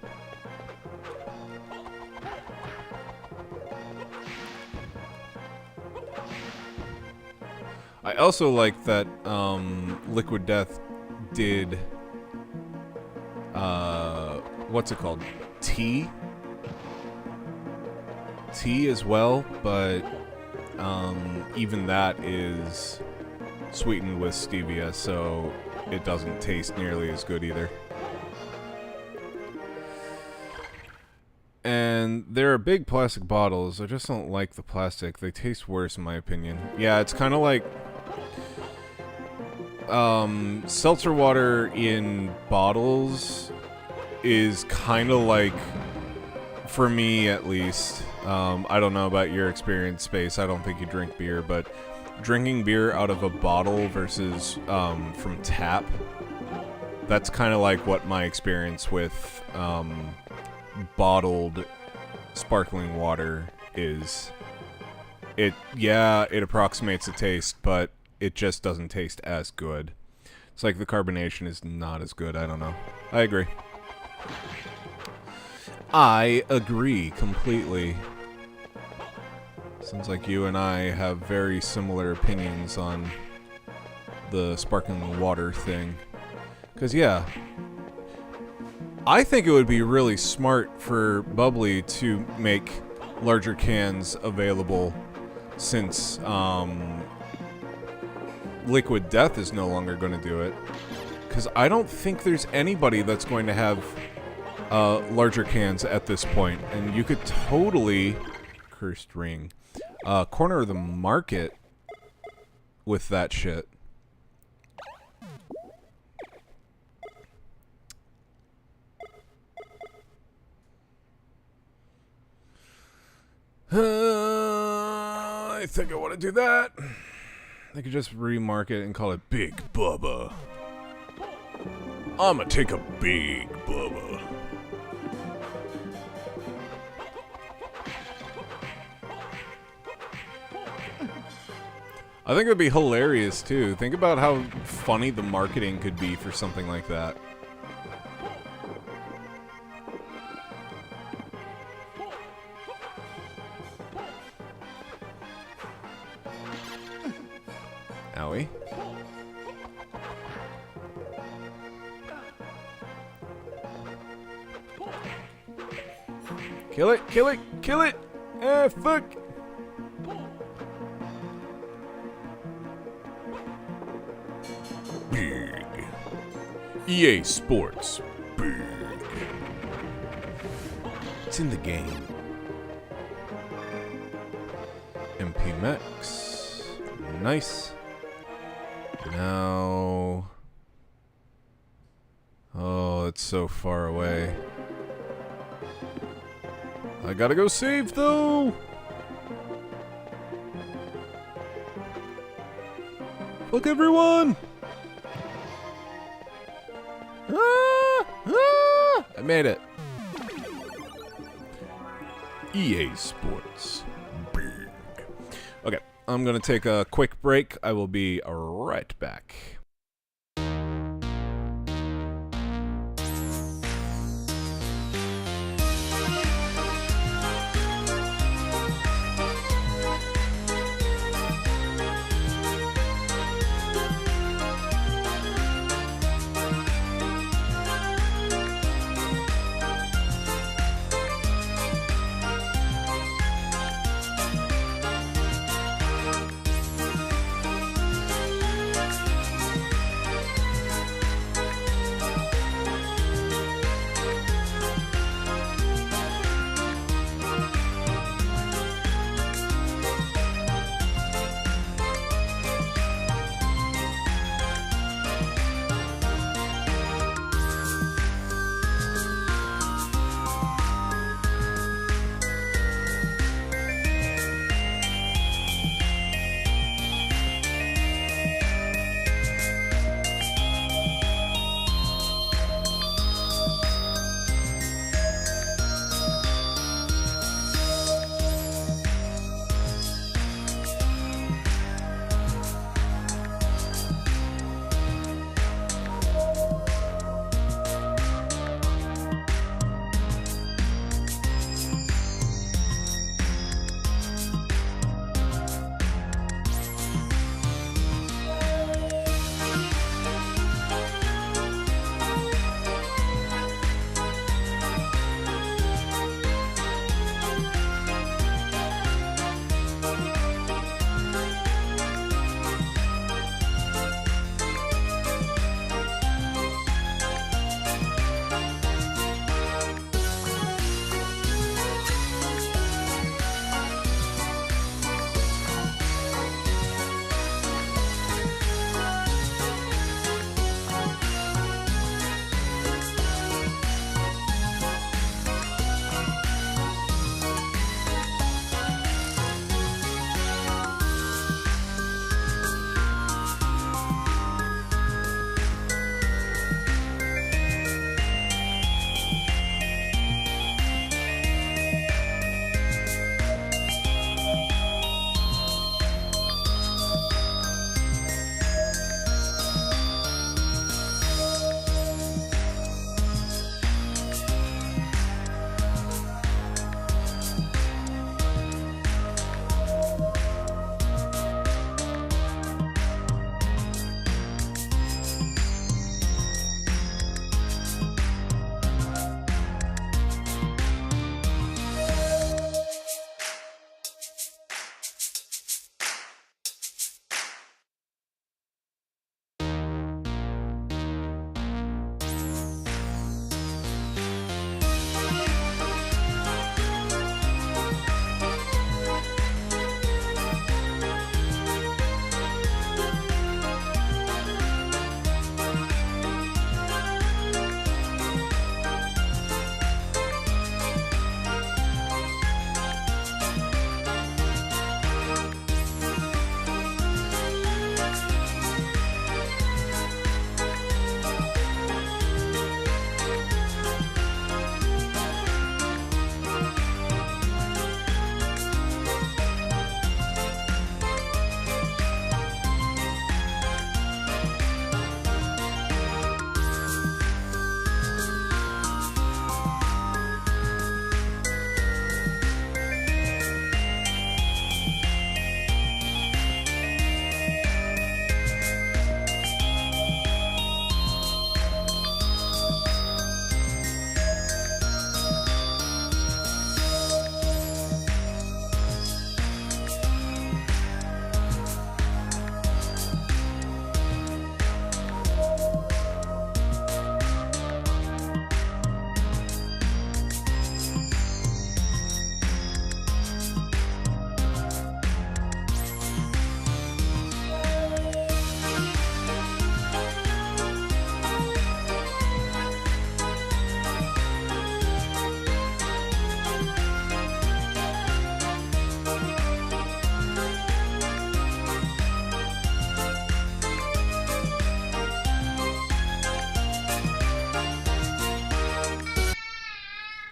[SPEAKER 1] I also like that Liquid Death did what's it called? Tea as well, but even that is sweetened with stevia, so it doesn't taste nearly as good either. And there are big plastic bottles. I just don't like the plastic. They taste worse in my opinion. Yeah, it's kind of like seltzer water in bottles is kind of like, for me at least, I don't know about your experience, Space. I don't think you drink beer, but drinking beer out of a bottle versus from tap, that's kind of like what my experience with bottled sparkling water is. It approximates the taste, but it just doesn't taste as good. It's like the carbonation is not as good. I don't know. I agree. I agree completely. Sounds like you and I have very similar opinions on the sparkling water thing. 'Cause yeah, I think it would be really smart for Bubbly to make larger cans available, since Liquid Death is no longer going to do it. Because I don't think there's anybody that's going to have larger cans at this point. And you could totally, cursed ring, corner the market with that shit. I think I want to do that. I could just remark it and call it Big Bubba. I'ma take a Big Bubba. I think it would be hilarious too. Think about how funny the marketing could be for something like that. Owie. Kill it, kill it, kill it! Ah, fuck! Big. EA Sports. Big. It's in the game. MP Max. Nice. Now... Oh, it's so far away. I gotta go save, though! Look, everyone! Ah! Ah! I made it. EA Sports. Big. Okay, I'm gonna take a quick break. I will be right back.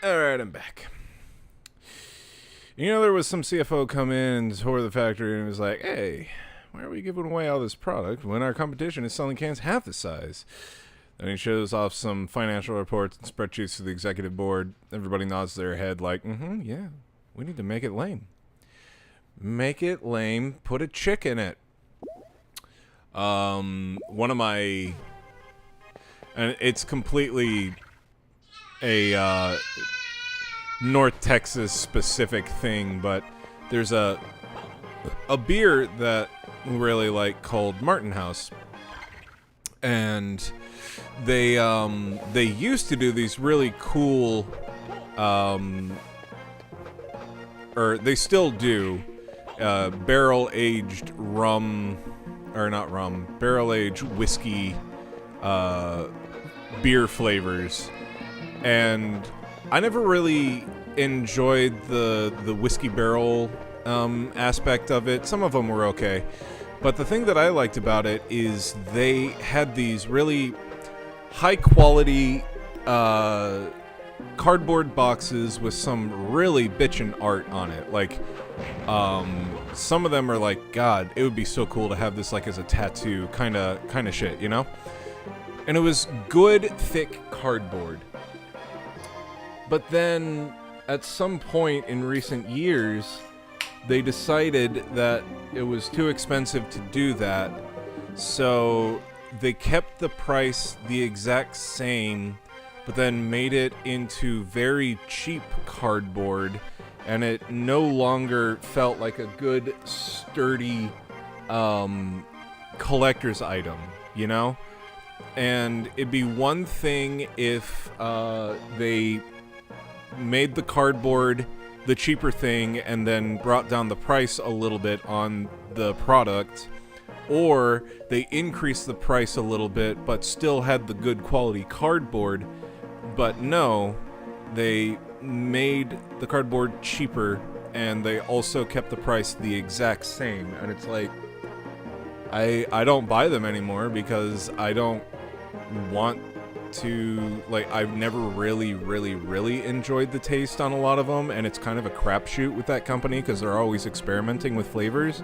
[SPEAKER 1] Alright, I'm back. You know, there was some CFO come in and tore the factory and was like, hey, why are we giving away all this product when our competition is selling cans half the size? Then he shows off some financial reports and spreadsheets to the executive board. Everybody nods their head like, yeah, we need to make it lame. Make it lame, put a chick in it. One of my... And it's completely a North Texas specific thing, but there's a beer that we really like called Martin House. And they used to do these really cool, or they still do, barrel-aged rum, or not rum, barrel-aged whiskey beer flavors. And I never really enjoyed the whiskey barrel aspect of it. Some of them were okay. But the thing that I liked about it is they had these really high-quality cardboard boxes with some really bitchin' art on it. Like, some of them are like, God, it would be so cool to have this like as a tattoo kind of shit, you know? And it was good, thick cardboard. But then, at some point in recent years, they decided that it was too expensive to do that, so they kept the price the exact same, but then made it into very cheap cardboard, and it no longer felt like a good, sturdy collector's item, you know? And it'd be one thing if they made the cardboard the cheaper thing and then brought down the price a little bit on the product, or they increased the price a little bit but still had the good quality cardboard. But no, they made the cardboard cheaper and they also kept the price the exact same. And it's like, I don't buy them anymore because I don't want to, like, I've never really enjoyed the taste on a lot of them, and it's kind of a crapshoot with that company because they're always experimenting with flavors.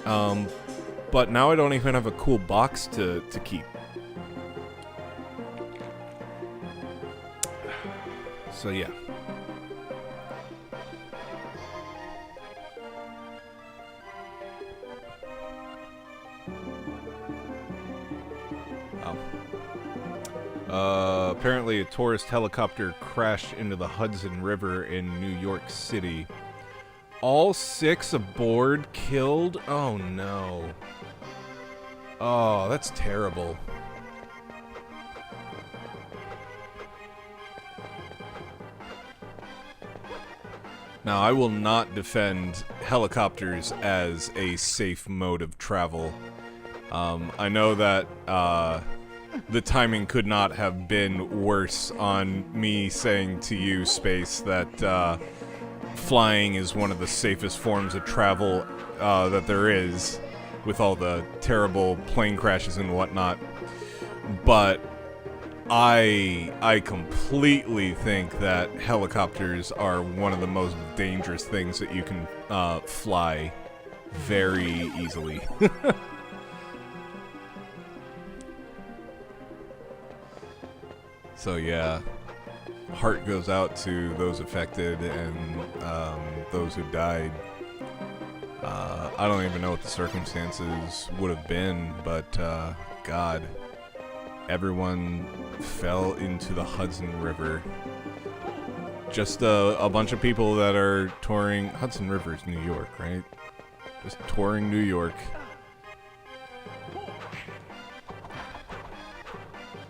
[SPEAKER 1] But now I don't even have a cool box to keep. So yeah. Apparently a tourist helicopter crashed into the Hudson River in New York City. All 6 aboard killed? Oh no. Oh, that's terrible. Now, I will not defend helicopters as a safe mode of travel. I know that, the timing could not have been worse on me saying to you, Space, that flying is one of the safest forms of travel that there is, with all the terrible plane crashes and whatnot. But I completely think that helicopters are one of the most dangerous things that you can fly very easily. So yeah, heart goes out to those affected and those who died. I don't even know what the circumstances would have been, but God, everyone fell into the Hudson River. Just a bunch of people that are touring. Hudson River's New York, right? Just touring New York.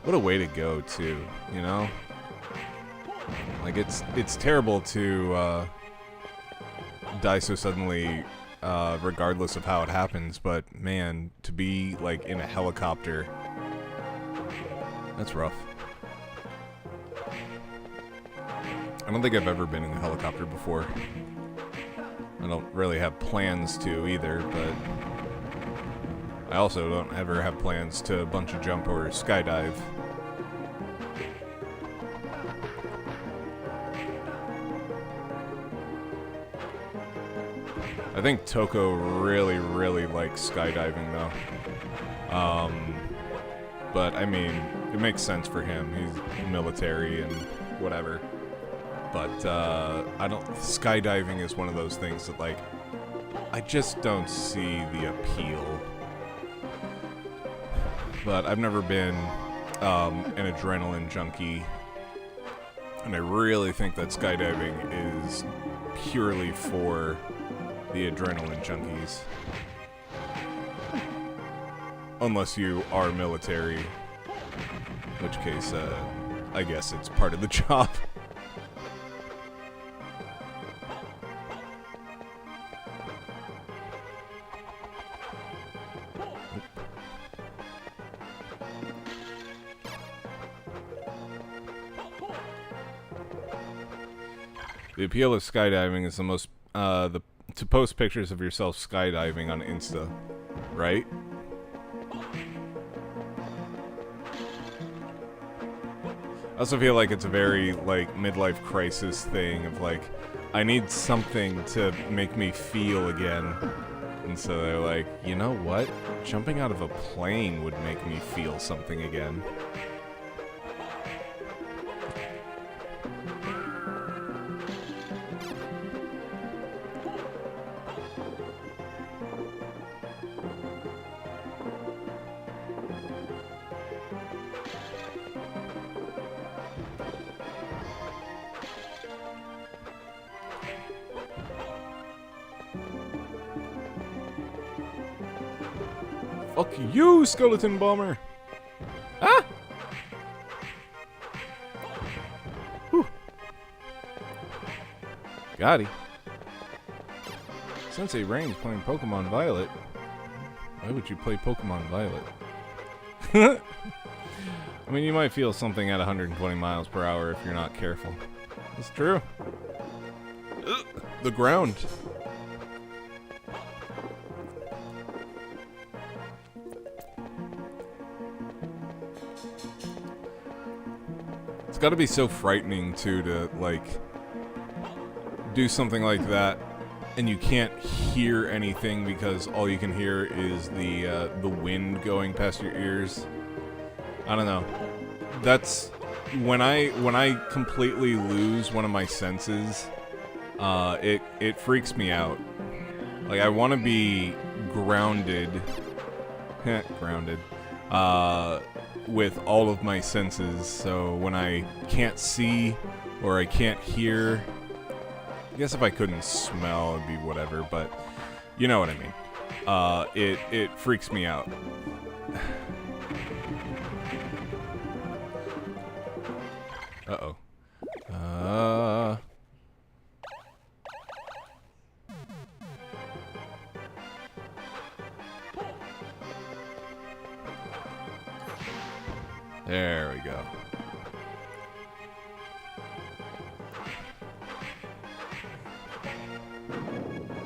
[SPEAKER 1] What a way to go, too, you know? Like, it's terrible to die so suddenly, regardless of how it happens, but man, to be, like, in a helicopter, that's rough. I don't think I've ever been in a helicopter before. I don't really have plans to either, but I also don't ever have plans to bungee jump or skydive. I think Toko really, really likes skydiving, though. But, I mean, it makes sense for him. He's military and whatever. But, skydiving is one of those things that, like, I just don't see the appeal. But I've never been an adrenaline junkie. And I really think that skydiving is purely for the adrenaline junkies. Unless you are military. In which case, I guess it's part of the job. The appeal of skydiving is the most, to post pictures of yourself skydiving on Insta, right? I also feel like it's a very, like, midlife crisis thing of, like, I need something to make me feel again. And so they're like, you know what? Jumping out of a plane would make me feel something again. Fuck you, skeleton bomber! Ah! Whew. Got he. Sensei Rain's playing Pokemon Violet. Why would you play Pokemon Violet? I mean, you might feel something at 120 miles per hour if you're not careful. That's true. Ugh, the ground. It's got to be so frightening, too, to, like, do something like that, and you can't hear anything because all you can hear is the wind going past your ears. I don't know. That's when I completely lose one of my senses. It freaks me out. Like, I want to be grounded, grounded. With all of my senses, so when I can't see or I can't hear, I guess if I couldn't smell it'd be whatever, but you know what I mean. It freaks me out. Uh-oh. There we go.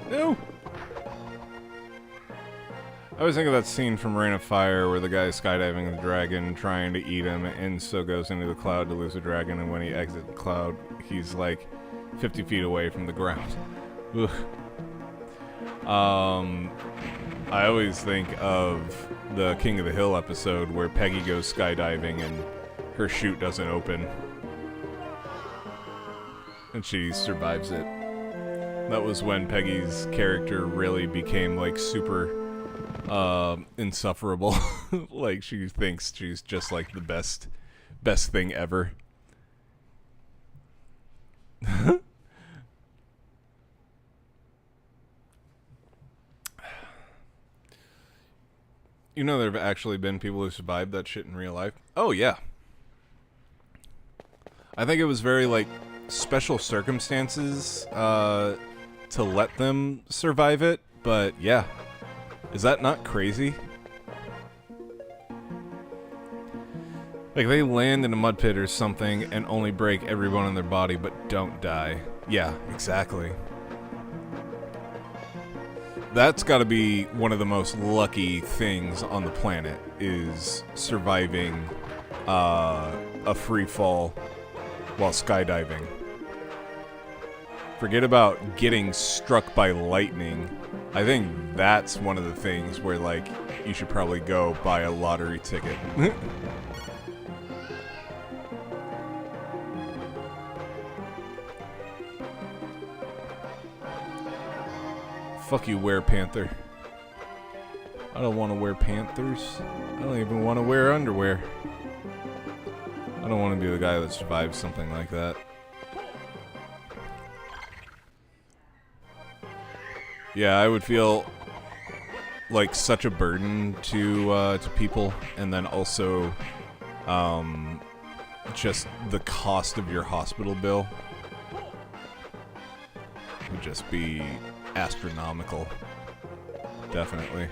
[SPEAKER 1] No! I always think of that scene from Reign of Fire where the guy is skydiving the dragon trying to eat him and so goes into the cloud to lose the dragon, and when he exits the cloud he's like 50 feet away from the ground. Ugh. I always think of the King of the Hill episode where Peggy goes skydiving and her chute doesn't open. And she survives it. That was when Peggy's character really became, like, super, insufferable. Like, she thinks she's just, like, the best thing ever. You know there have actually been people who survived that shit in real life? Oh, yeah. I think it was very, like, special circumstances, to let them survive it, but yeah. Is that not crazy? Like, they land in a mud pit or something and only break every bone in their body, but don't die. Yeah, exactly. That's gotta be one of the most lucky things on the planet, is surviving a free fall while skydiving. Forget about getting struck by lightning. I think that's one of the things where, like, you should probably go buy a lottery ticket. Fuck you, Wear Panther. I don't want to wear panthers. I don't even want to wear underwear. I don't want to be the guy that survives something like that. Yeah, I would feel like such a burden to people, and then also just the cost of your hospital bill would just be astronomical. Definitely.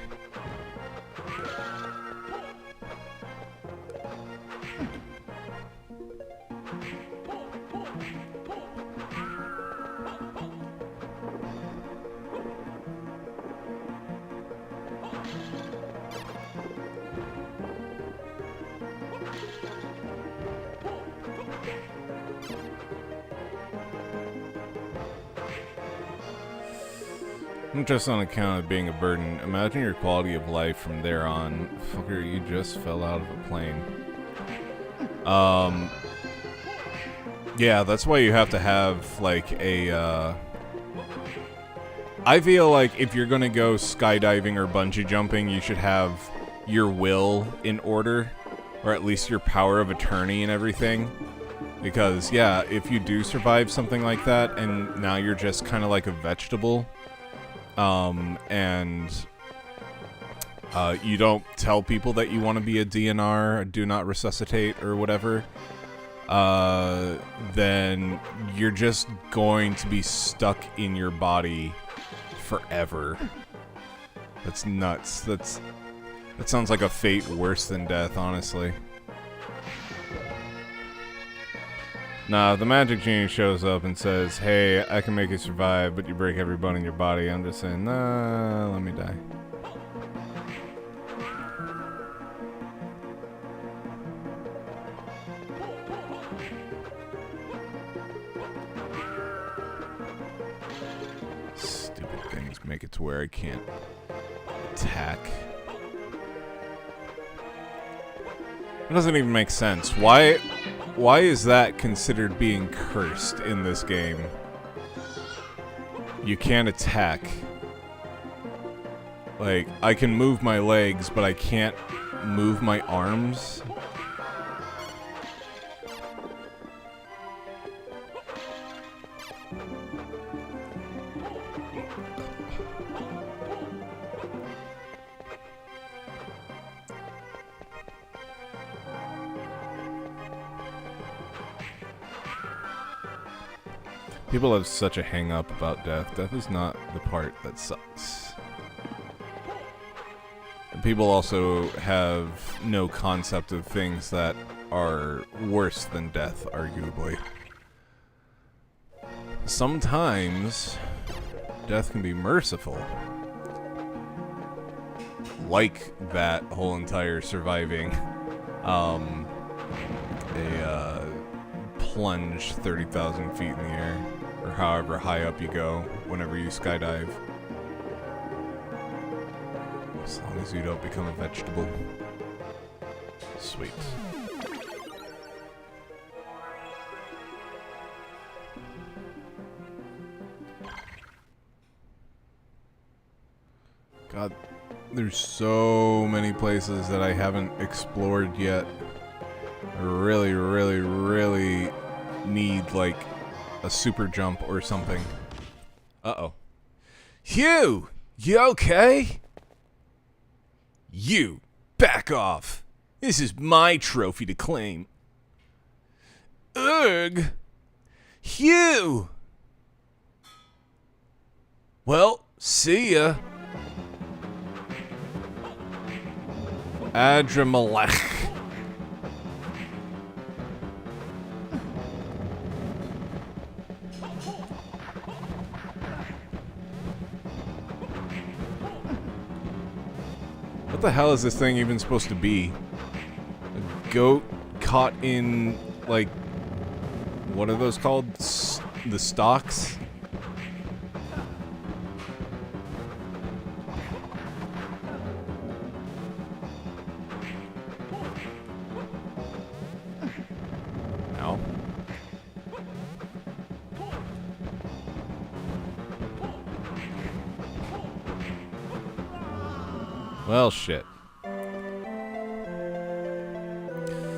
[SPEAKER 1] Just on account of being a burden, imagine your quality of life from there on. Fucker, you just fell out of a plane. Yeah, that's why you have to have, like, a, I feel like if you're gonna go skydiving or bungee jumping, you should have your will in order, or at least your power of attorney and everything. Because, yeah, if you do survive something like that, and now you're just kind of like a vegetable, you don't tell people that you want to be a DNR, a do not resuscitate, or whatever, then you're just going to be stuck in your body forever. That's nuts. That sounds like a fate worse than death, honestly. Nah, the magic genie shows up and says, hey, I can make you survive, but you break every bone in your body. I'm just saying, nah, let me die. Stupid things make it to where I can't attack. It doesn't even make sense. Why is that considered being cursed in this game? You can't attack. Like, I can move my legs, but I can't move my arms. People have such a hang-up about death. Death is not the part that sucks. And people also have no concept of things that are worse than death, arguably. Sometimes, death can be merciful. Like that whole entire surviving, plunge 30,000 feet in the air. Or however high up you go whenever you skydive. As long as you don't become a vegetable. Sweet. God, there's so many places that I haven't explored yet. I really, really, really need, like, a super jump or something. Uh-oh. Hugh! You okay? You! Back off! This is my trophy to claim. Ugh! Hugh! Well, see ya. Adramalech. What the hell is this thing even supposed to be? A goat caught in, like, what are those called? The stalks? Well, shit.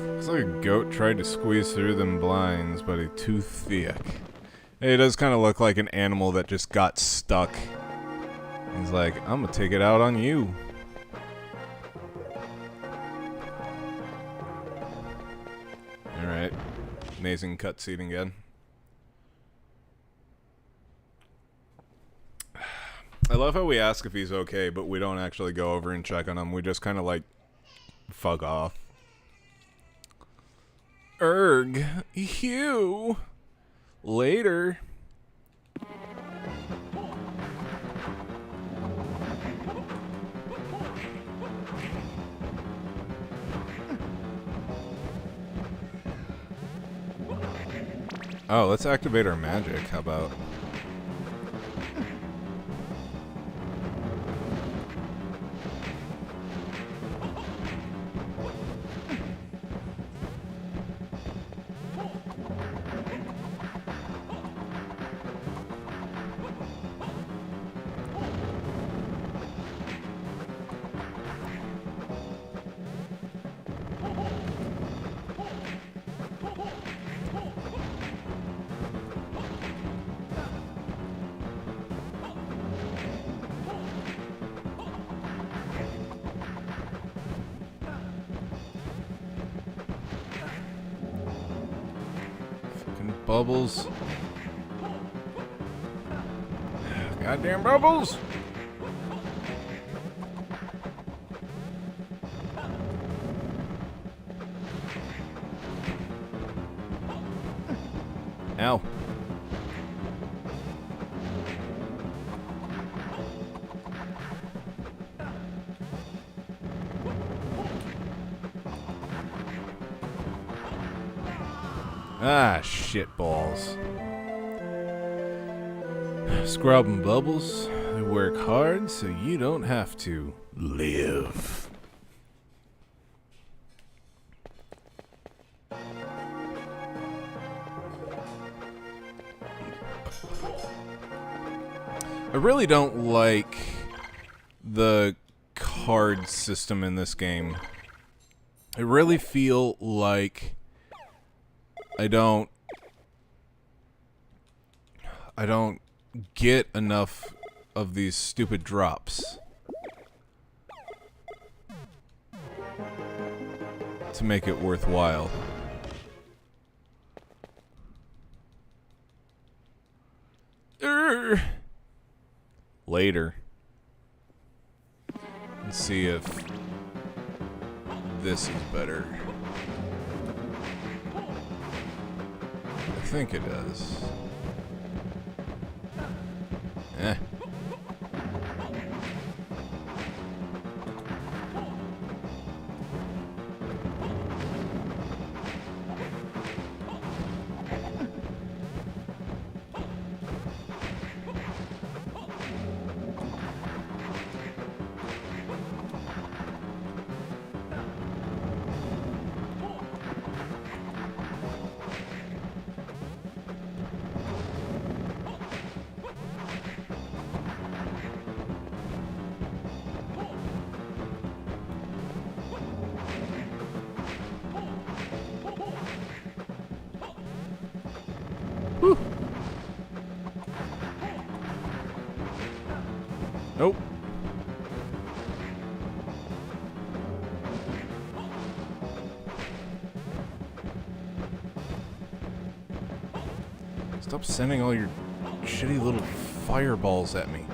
[SPEAKER 1] Looks like a goat tried to squeeze through them blinds, but it's too thick. It does kind of look like an animal that just got stuck. He's like, I'm gonna take it out on you. Alright. Amazing cutscene again. I love how we ask if he's okay, but we don't actually go over and check on him. We just kind of like, fuck off. Erg. Hugh. Later. Oh, let's activate our magic. How about... Bubbles. Goddamn bubbles! Ow. Ah, shit balls. Scrub and Bubbles, they work hard so you don't have to live. I really don't like the card system in this game. I really feel like I don't get enough of these stupid drops to make it worthwhile. Later. Let's see if this is better. I think it does. Eh. Whew. Nope. Stop sending all your shitty little fireballs at me.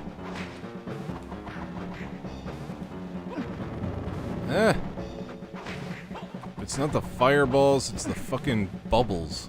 [SPEAKER 1] Eh. It's not the fireballs, it's the fucking bubbles.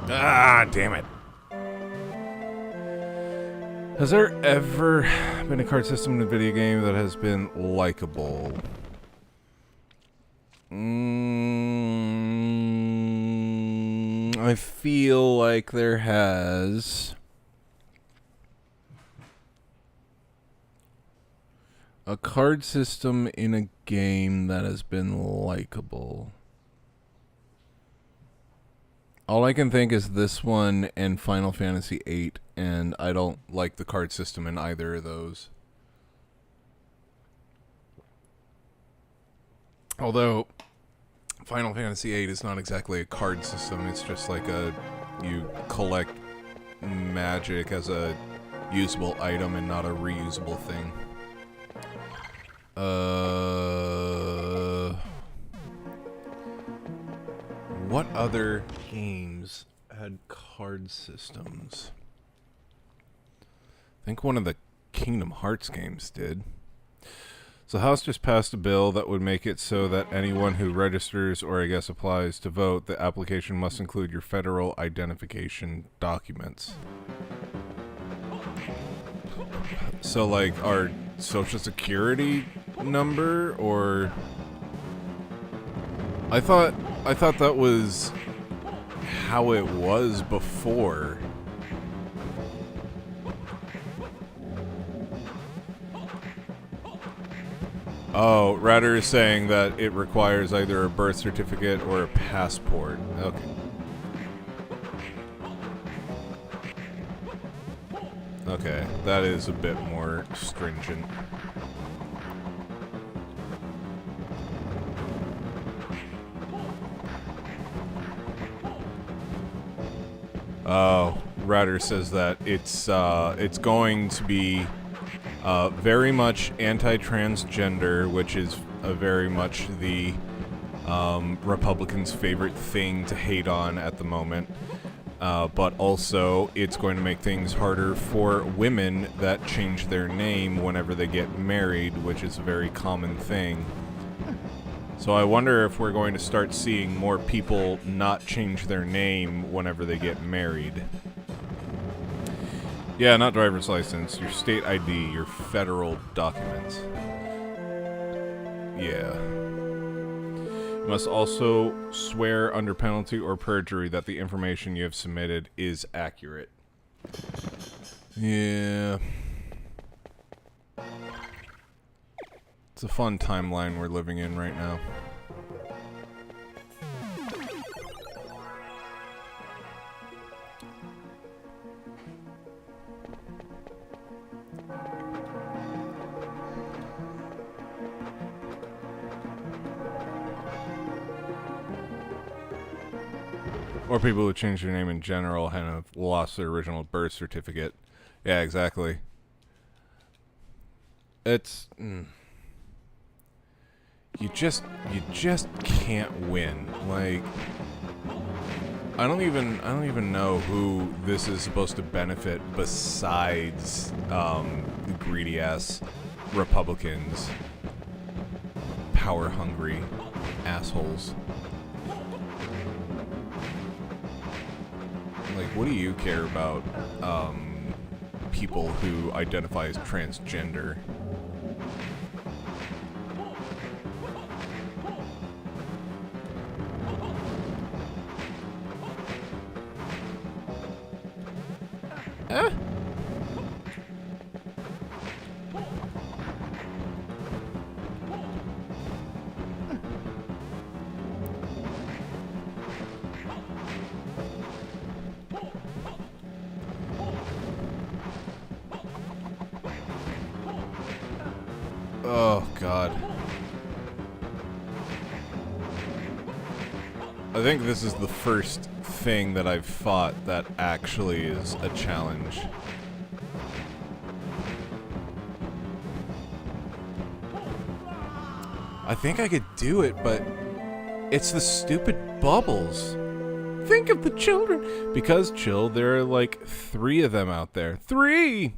[SPEAKER 1] Ah, damn it. Has there ever been a card system in a video game that has been likable? I feel like there has. A card system in a game that has been likable. All I can think is this one and Final Fantasy VIII, and I don't like the card system in either of those. Although, Final Fantasy VIII is not exactly a card system, it's just like you collect magic as a usable item and not a reusable thing. What other games had card systems? I think one of the Kingdom Hearts games did. So House just passed a bill that would make it so that anyone who registers or I guess applies to vote, the application must include your federal identification documents. So like our social security number, or I thought that was how it was before. Oh, Ratter is saying that it requires either a birth certificate or a passport. Okay. Okay, that is a bit more stringent. Oh, Ratter says that it's going to be very much anti-transgender, which is very much the Republicans' favorite thing to hate on at the moment. But also, it's going to make things harder for women that change their name whenever they get married, which is a very common thing. So I wonder if we're going to start seeing more people not change their name whenever they get married. Yeah, not driver's license, your state ID, your federal documents. Yeah. You must also swear under penalty or perjury that the information you have submitted is accurate. Yeah. It's a fun timeline we're living in right now. Or people who change their name in general and have lost their original birth certificate. Yeah, exactly. It's... You just can't win. Like, I don't even know who this is supposed to benefit besides greedy ass Republicans, power hungry assholes. Like, what do you care about people who identify as transgender? Oh, God. I think this is the first thing that I've fought that actually is a challenge. I think I could do it, but it's the stupid bubbles. Think of the children. Because, chill, there are like 3 of them out there. 3!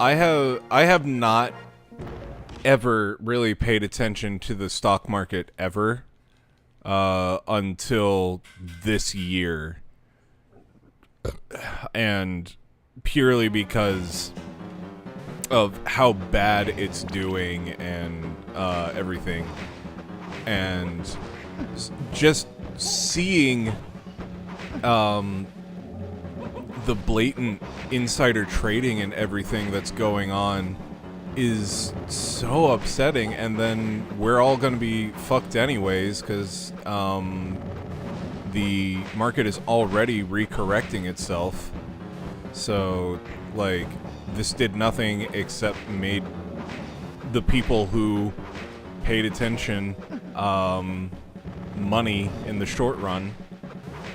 [SPEAKER 1] I have not ever really paid attention to the stock market ever until this year, and purely because of how bad it's doing and everything, and just seeing the blatant insider trading and everything that's going on is so upsetting. And then we're all going to be fucked anyways, because the market is already recorrecting itself. So, like, this did nothing except made the people who paid attention money in the short run,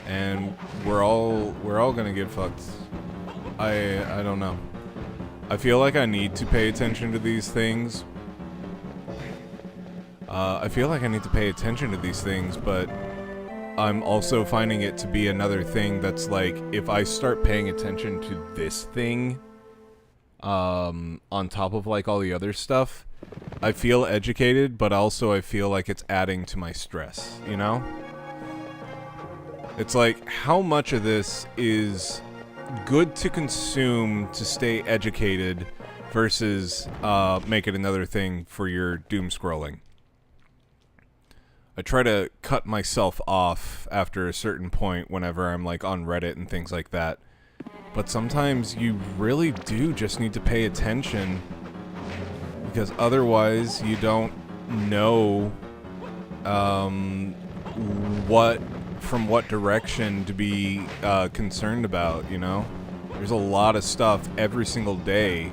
[SPEAKER 1] and we're all gonna get fucked. I don't know. I feel like I need to pay attention to these things. But I'm also finding it to be another thing that's like, if I start paying attention to this thing, on top of like all the other stuff, I feel educated, but also I feel like it's adding to my stress, you know? It's like, how much of this is good to consume to stay educated versus make it another thing for your doom scrolling? I try to cut myself off after a certain point whenever I'm like on Reddit and things like that. But sometimes you really do just need to pay attention, because otherwise you don't know what direction to be concerned about, you know? There's a lot of stuff every single day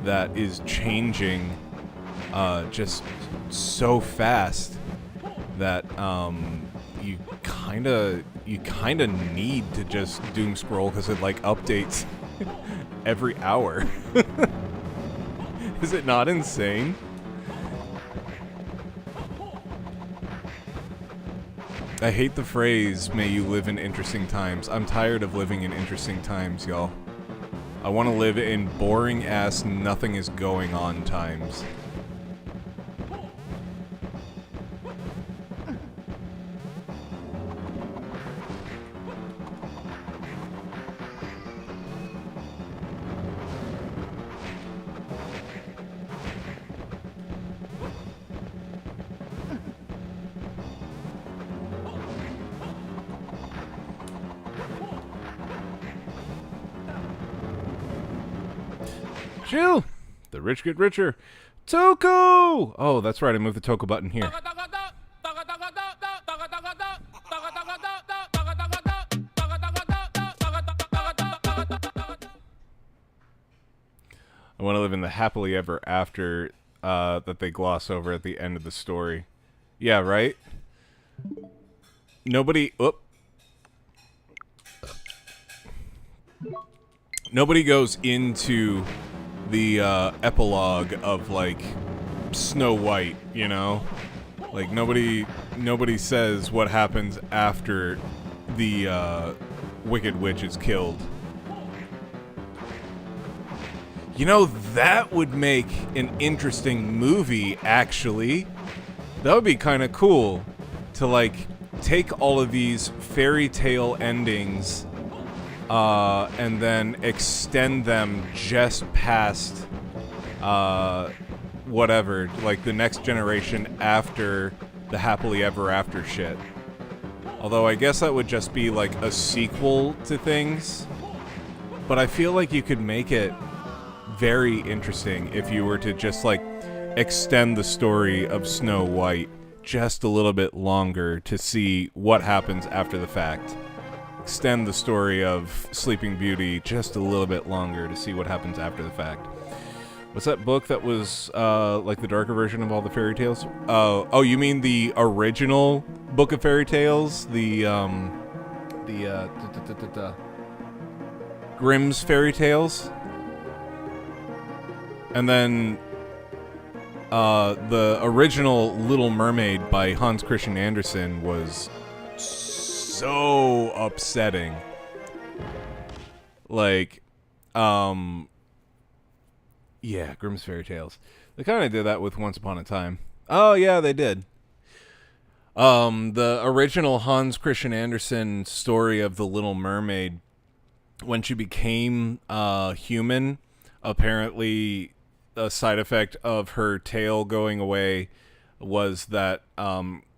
[SPEAKER 1] that is changing just so fast that you kind of need to just doom scroll, because it like updates every hour. Is it not insane? I hate the phrase, "May you live in interesting times." I'm tired of living in interesting times, y'all. I want to live in boring ass nothing is going on times. Chill. The rich get richer. Toko! Oh, that's right. I moved the Toko button here. I want to live in the happily ever after that they gloss over at the end of the story. Yeah, right? Nobody goes into the epilogue of like Snow White, you know? Like nobody says what happens after the Wicked Witch is killed. You know, that would make an interesting movie, actually. That would be kind of cool to like take all of these fairy tale endings and then extend them just past whatever, like the next generation after the happily ever after shit. Although I guess that would just be like a sequel to things. But I feel like you could make it very interesting if you were to just like extend the story of Snow White just a little bit longer to see what happens after the fact. Extend the story of Sleeping Beauty just a little bit longer to see what happens after the fact. What's that book that was like the darker version of all the fairy tales? Oh, you mean the original book of fairy tales? The Grimm's fairy tales? And then the original Little Mermaid by Hans Christian Andersen was so upsetting. Like, Yeah, Grimm's Fairy Tales. They kind of did that with Once Upon a Time. Oh, yeah, they did. The original Hans Christian Andersen story of The Little Mermaid, when she became human, apparently a side effect of her tail going away was that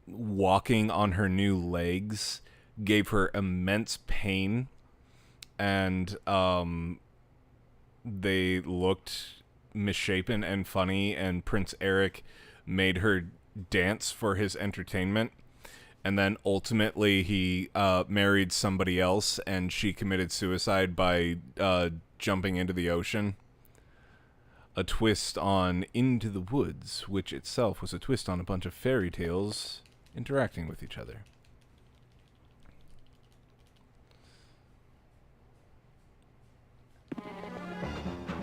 [SPEAKER 1] walking on her new legs gave her immense pain, and they looked misshapen and funny, and Prince Eric made her dance for his entertainment. And then ultimately he married somebody else, and she committed suicide by jumping into the ocean. A twist on Into the Woods, which itself was a twist on a bunch of fairy tales interacting with each other.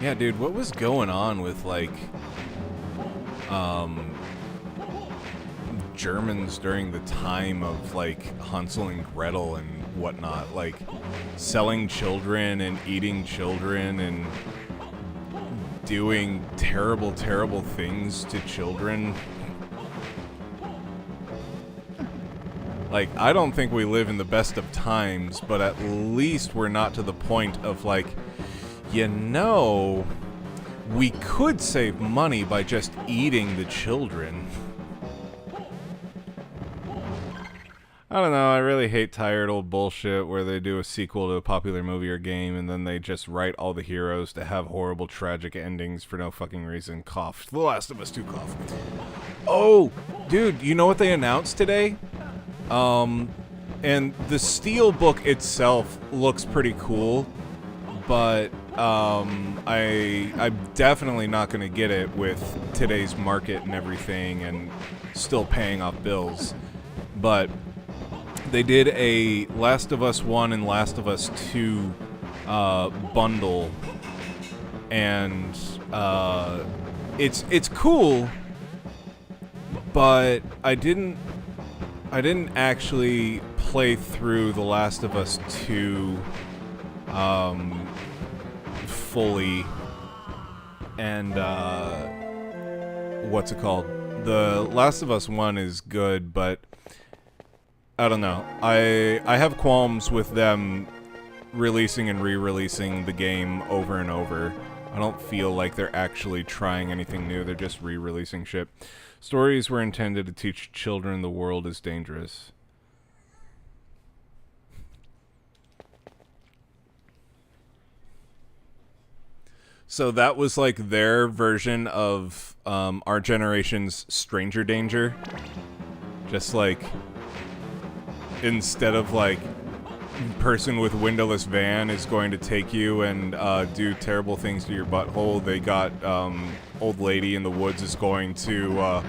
[SPEAKER 1] Yeah, dude, what was going on with, like, Germans during the time of, like, Hansel and Gretel and whatnot? Like, selling children and eating children and doing terrible, terrible things to children. Like, I don't think we live in the best of times, but at least we're not to the point of, like, you know, we could save money by just eating the children. I don't know, I really hate tired old bullshit where they do a sequel to a popular movie or game and then they just write all the heroes to have horrible, tragic endings for no fucking reason. Cough. The Last of Us 2 cough. Oh, dude, you know what they announced today? And the Steelbook itself looks pretty cool, but I'm definitely not going to get it with today's market and everything and still paying off bills. But they did a Last of Us 1 and Last of Us 2 bundle, and it's cool, but I didn't actually play through The Last of Us 2 fully, and what's it called? The Last of Us 1 is good, but I don't know. I have qualms with them releasing and re-releasing the game over and over. I don't feel like they're actually trying anything new. They're just re-releasing shit. Stories were intended to teach children the world is dangerous. So that was like their version of our generation's Stranger Danger. Just like, instead of like person with windowless van is going to take you and do terrible things to your butthole, they got old lady in the woods is going to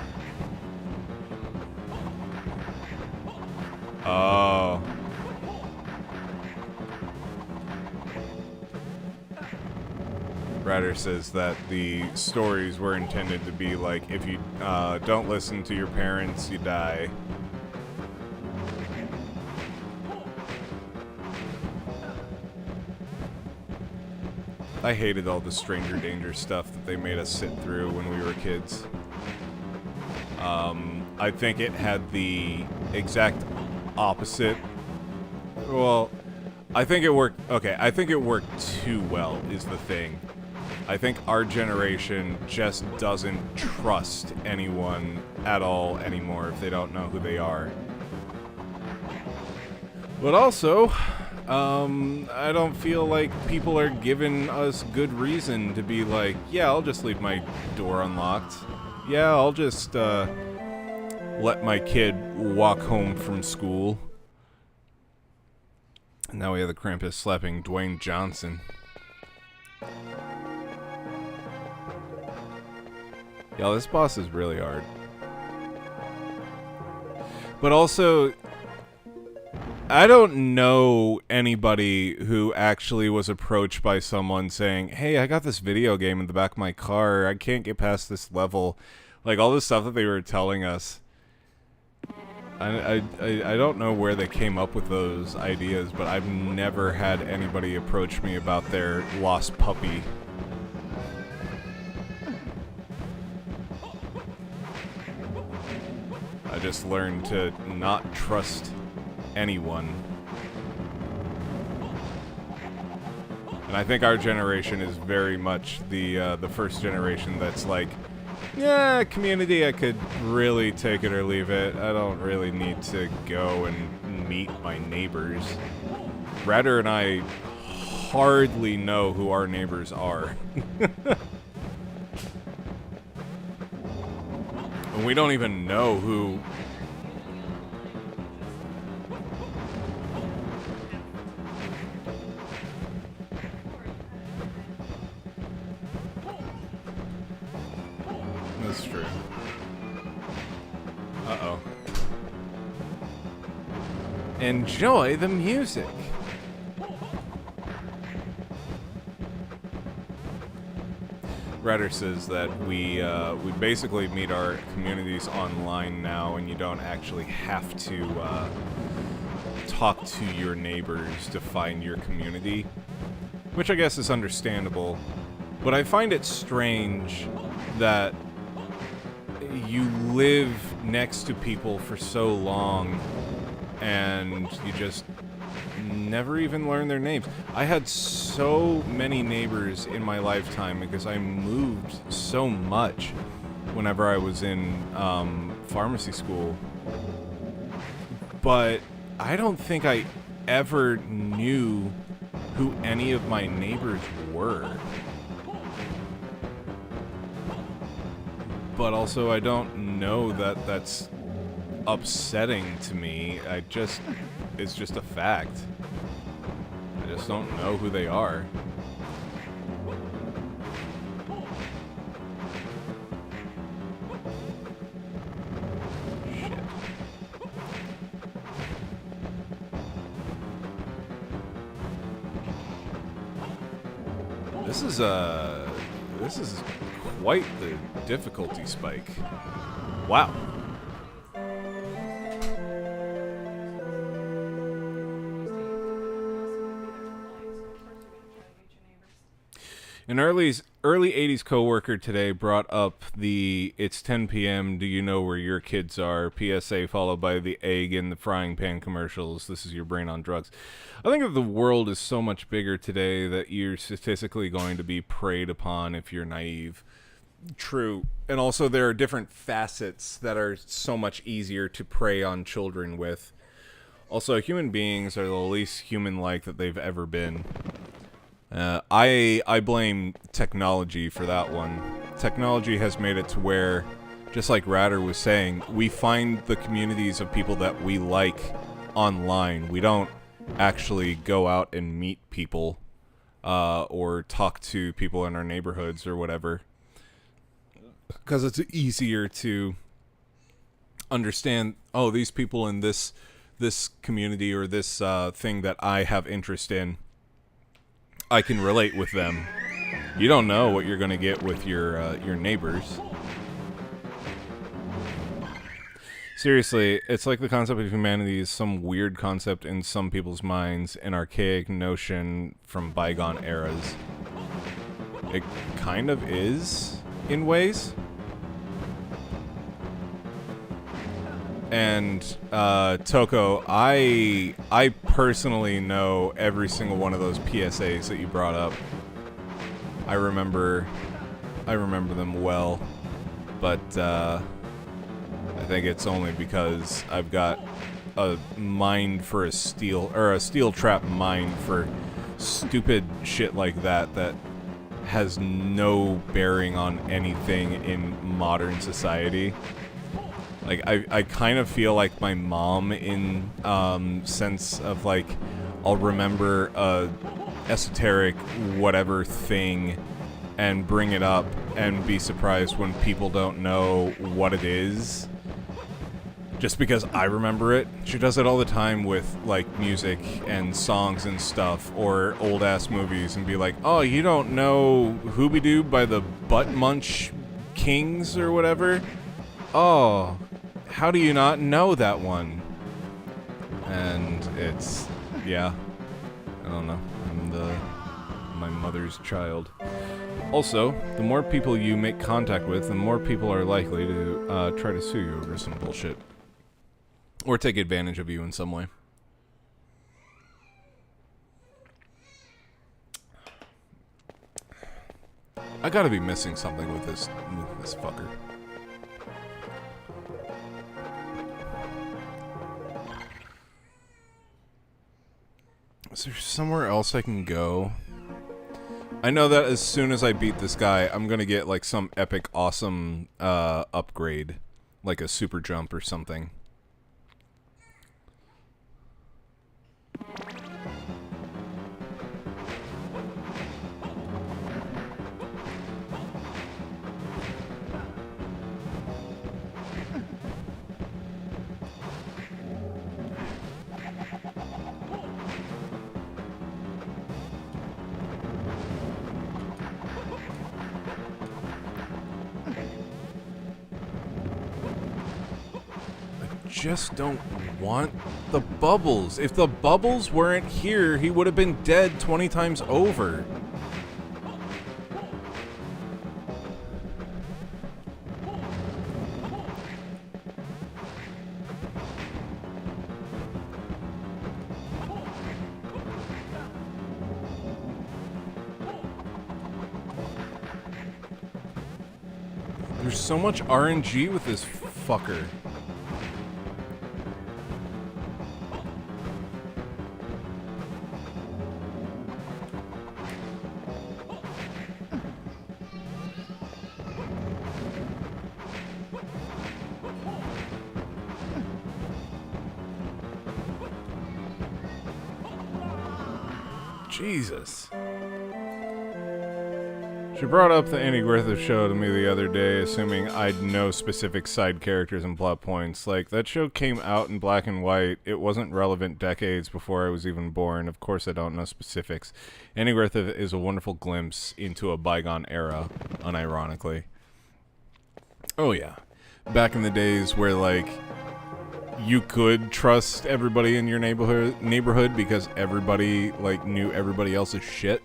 [SPEAKER 1] Ryder says that the stories were intended to be like, if you don't listen to your parents, you die. I hated all the Stranger Danger stuff that they made us sit through when we were kids. I think it had the exact opposite. Well, I think it worked. Okay, I think it worked too well, is the thing. I think our generation just doesn't trust anyone at all anymore if they don't know who they are. But also, I don't feel like people are giving us good reason to be like, yeah, I'll just leave my door unlocked. Yeah, I'll just let my kid walk home from school. And now we have the Krampus slapping Dwayne Johnson. Yo, this boss is really hard. But also, I don't know anybody who actually was approached by someone saying, hey, I got this video game in the back of my car, I can't get past this level. Like, all the stuff that they were telling us. I don't know where they came up with those ideas, but I've never had anybody approach me about their lost puppy. just learn to not trust anyone. And I think our generation is very much the first generation that's like, yeah, community, I could really take it or leave it. I don't really need to go and meet my neighbors. Radder and I hardly know who our neighbors are. And we don't even know who... That's true. Uh-oh. Enjoy the music. Redder says that we basically meet our communities online now, and you don't actually have to talk to your neighbors to find your community, which I guess is understandable. But I find it strange that you live next to people for so long and you just never even learn their names. I had so many neighbors in my lifetime because I moved so much whenever I was in pharmacy school. But I don't think I ever knew who any of my neighbors were. But also I don't know that that's upsetting to me. It's just a fact. I just don't know who they are. Shit. This is quite the difficulty spike. Wow. An early 80s coworker today brought up the "It's 10 p.m. Do you know where your kids are?" PSA followed by the egg in the frying pan commercials. This is your brain on drugs. I think that the world is so much bigger today that you're statistically going to be preyed upon if you're naive. True. And also there are different facets that are so much easier to prey on children with. Also, human beings are the least human-like that they've ever been. I blame technology for that one. Technology has made it to where, just like Radder was saying, we find the communities of people that we like online. We don't actually go out and meet people or talk to people in our neighborhoods or whatever, because it's easier to understand, oh, these people in this community or this thing that I have interest in, I can relate with them. You don't know what you're going to get with your neighbors. Seriously, it's like the concept of humanity is some weird concept in some people's minds, an archaic notion from bygone eras. It kind of is, in ways. And Toko, I personally know every single one of those PSAs that you brought up. I remember them well, but I think it's only because I've got a mind for a steel trap mind for stupid shit like that has no bearing on anything in modern society. Like, I kind of feel like my mom in sense of, like, I'll remember a esoteric whatever thing and bring it up and be surprised when people don't know what it is. Just because I remember it. She does it all the time with, like, music and songs and stuff, or old-ass movies, and be like, oh, you don't know Hoobie-Doo by the Butt Munch Kings or whatever? Oh, how do you not know that one? And it's, yeah, I don't know. I'm my mother's child. Also, the more people you make contact with, the more people are likely to try to sue you over some bullshit. Or take advantage of you in some way. I gotta be missing something with this fucker. Is there somewhere else I can go? I know that as soon as I beat this guy, I'm gonna get like some epic awesome upgrade. Like a super jump or something. Just don't want the bubbles. If the bubbles weren't here, he would have been dead 20 times over. There's so much RNG with this fucker. Jesus. She brought up the Andy Griffith show to me the other day, assuming I'd know specific side characters and plot points. Like, that show came out in black and white. It wasn't relevant decades before I was even born. Of course I don't know specifics. Andy Griffith is a wonderful glimpse into a bygone era, unironically. Oh yeah. Back in the days where, like, you could trust everybody in your neighborhood because everybody, like, knew everybody else's shit.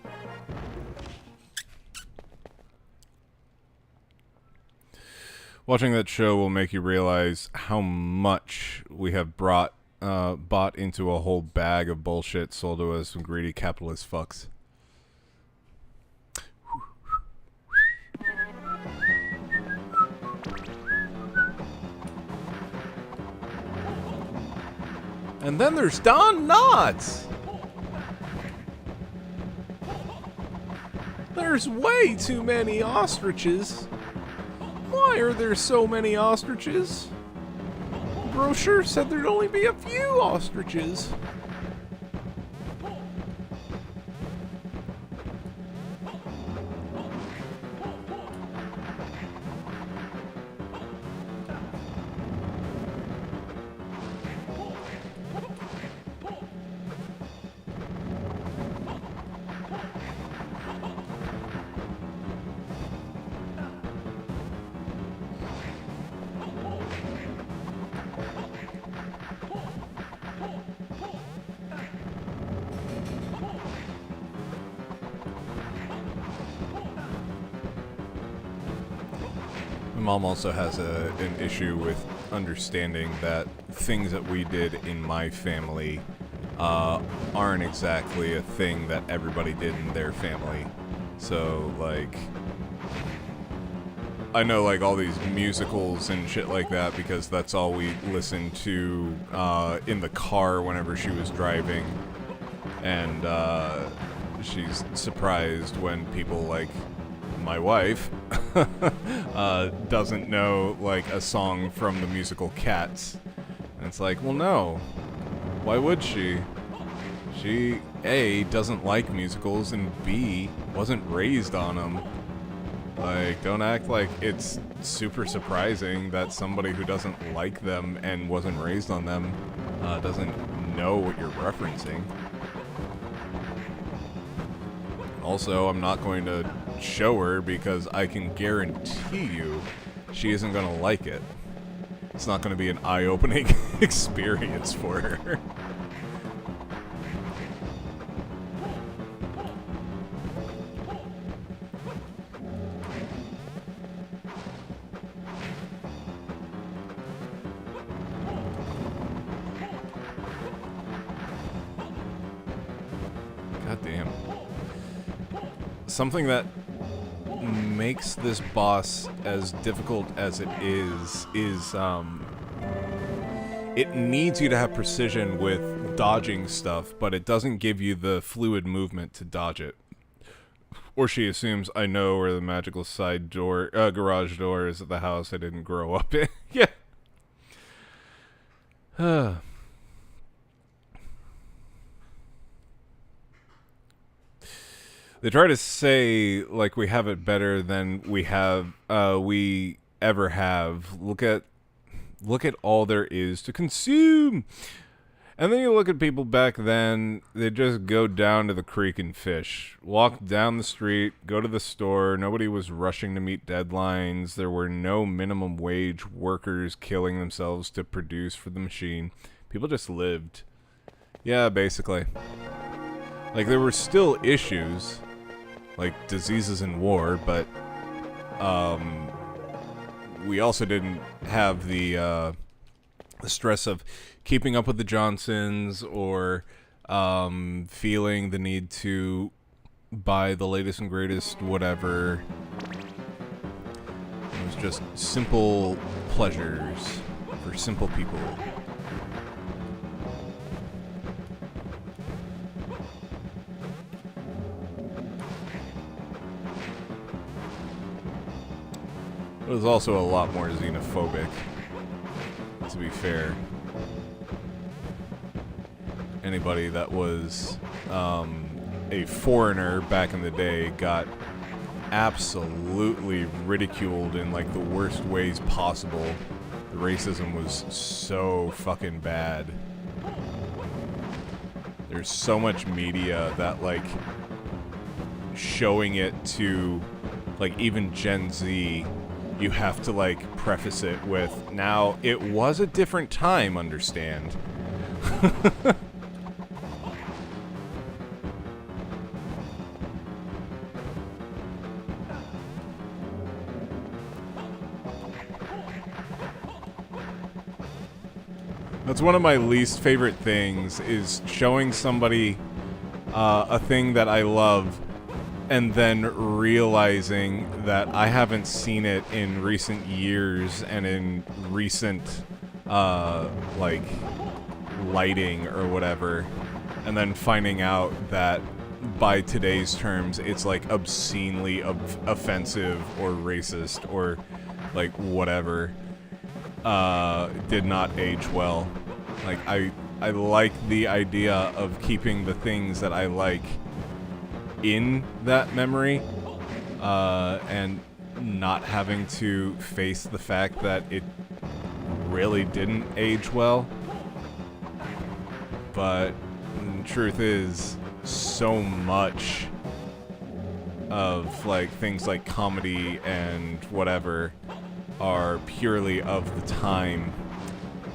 [SPEAKER 1] Watching that show will make you realize how much we have bought into a whole bag of bullshit sold to us from greedy capitalist fucks. And then there's Don Knotts. There's way too many ostriches. Why are there so many ostriches? The brochure said there'd only be a few ostriches. Mom also has an issue with understanding that things that we did in my family aren't exactly a thing that everybody did in their family. So, like, I know, like, all these musicals and shit like that because that's all we listened to in the car whenever she was driving. And she's surprised when people like my wife doesn't know, like, a song from the musical Cats. And it's like, well, no. Why would she? She, A, doesn't like musicals, and B, wasn't raised on them. Like, don't act like it's super surprising that somebody who doesn't like them and wasn't raised on them doesn't know what you're referencing. Also, I'm not going to show her because I can guarantee you she isn't going to like it. It's not going to be an eye-opening experience for her. something that makes this boss as difficult as it is it needs you to have precision with dodging stuff, but it doesn't give you the fluid movement to dodge it. Or she assumes I know where the magical side door, garage door is at the house I didn't grow up in. Yeah. They try to say like we have it better than we ever have. Look at all there is to consume. And then you look at people back then, they just go down to the creek and fish. Walk down the street, go to the store. Nobody was rushing to meet deadlines. There were no minimum wage workers killing themselves to produce for the machine. People just lived. Yeah, basically. Like, there were still issues, like diseases and war, but we also didn't have the stress of keeping up with the Johnsons or feeling the need to buy the latest and greatest whatever. It was just simple pleasures for simple people. It was also a lot more xenophobic, to be fair. Anybody that was a foreigner back in the day got absolutely ridiculed in like the worst ways possible. The racism was so fucking bad. There's so much media that like showing it to like even Gen Z, you have to like preface it with, now it was a different time, understand? That's one of my least favorite things, is showing somebody a thing that I love and then realizing that I haven't seen it in recent years and in recent like lighting or whatever, and then finding out that by today's terms it's like obscenely offensive or racist or like whatever. Did not age well. Like I like the idea of keeping the things that I like in that memory, and not having to face the fact that it really didn't age well. But the truth is, so much of like things like comedy and whatever are purely of the time,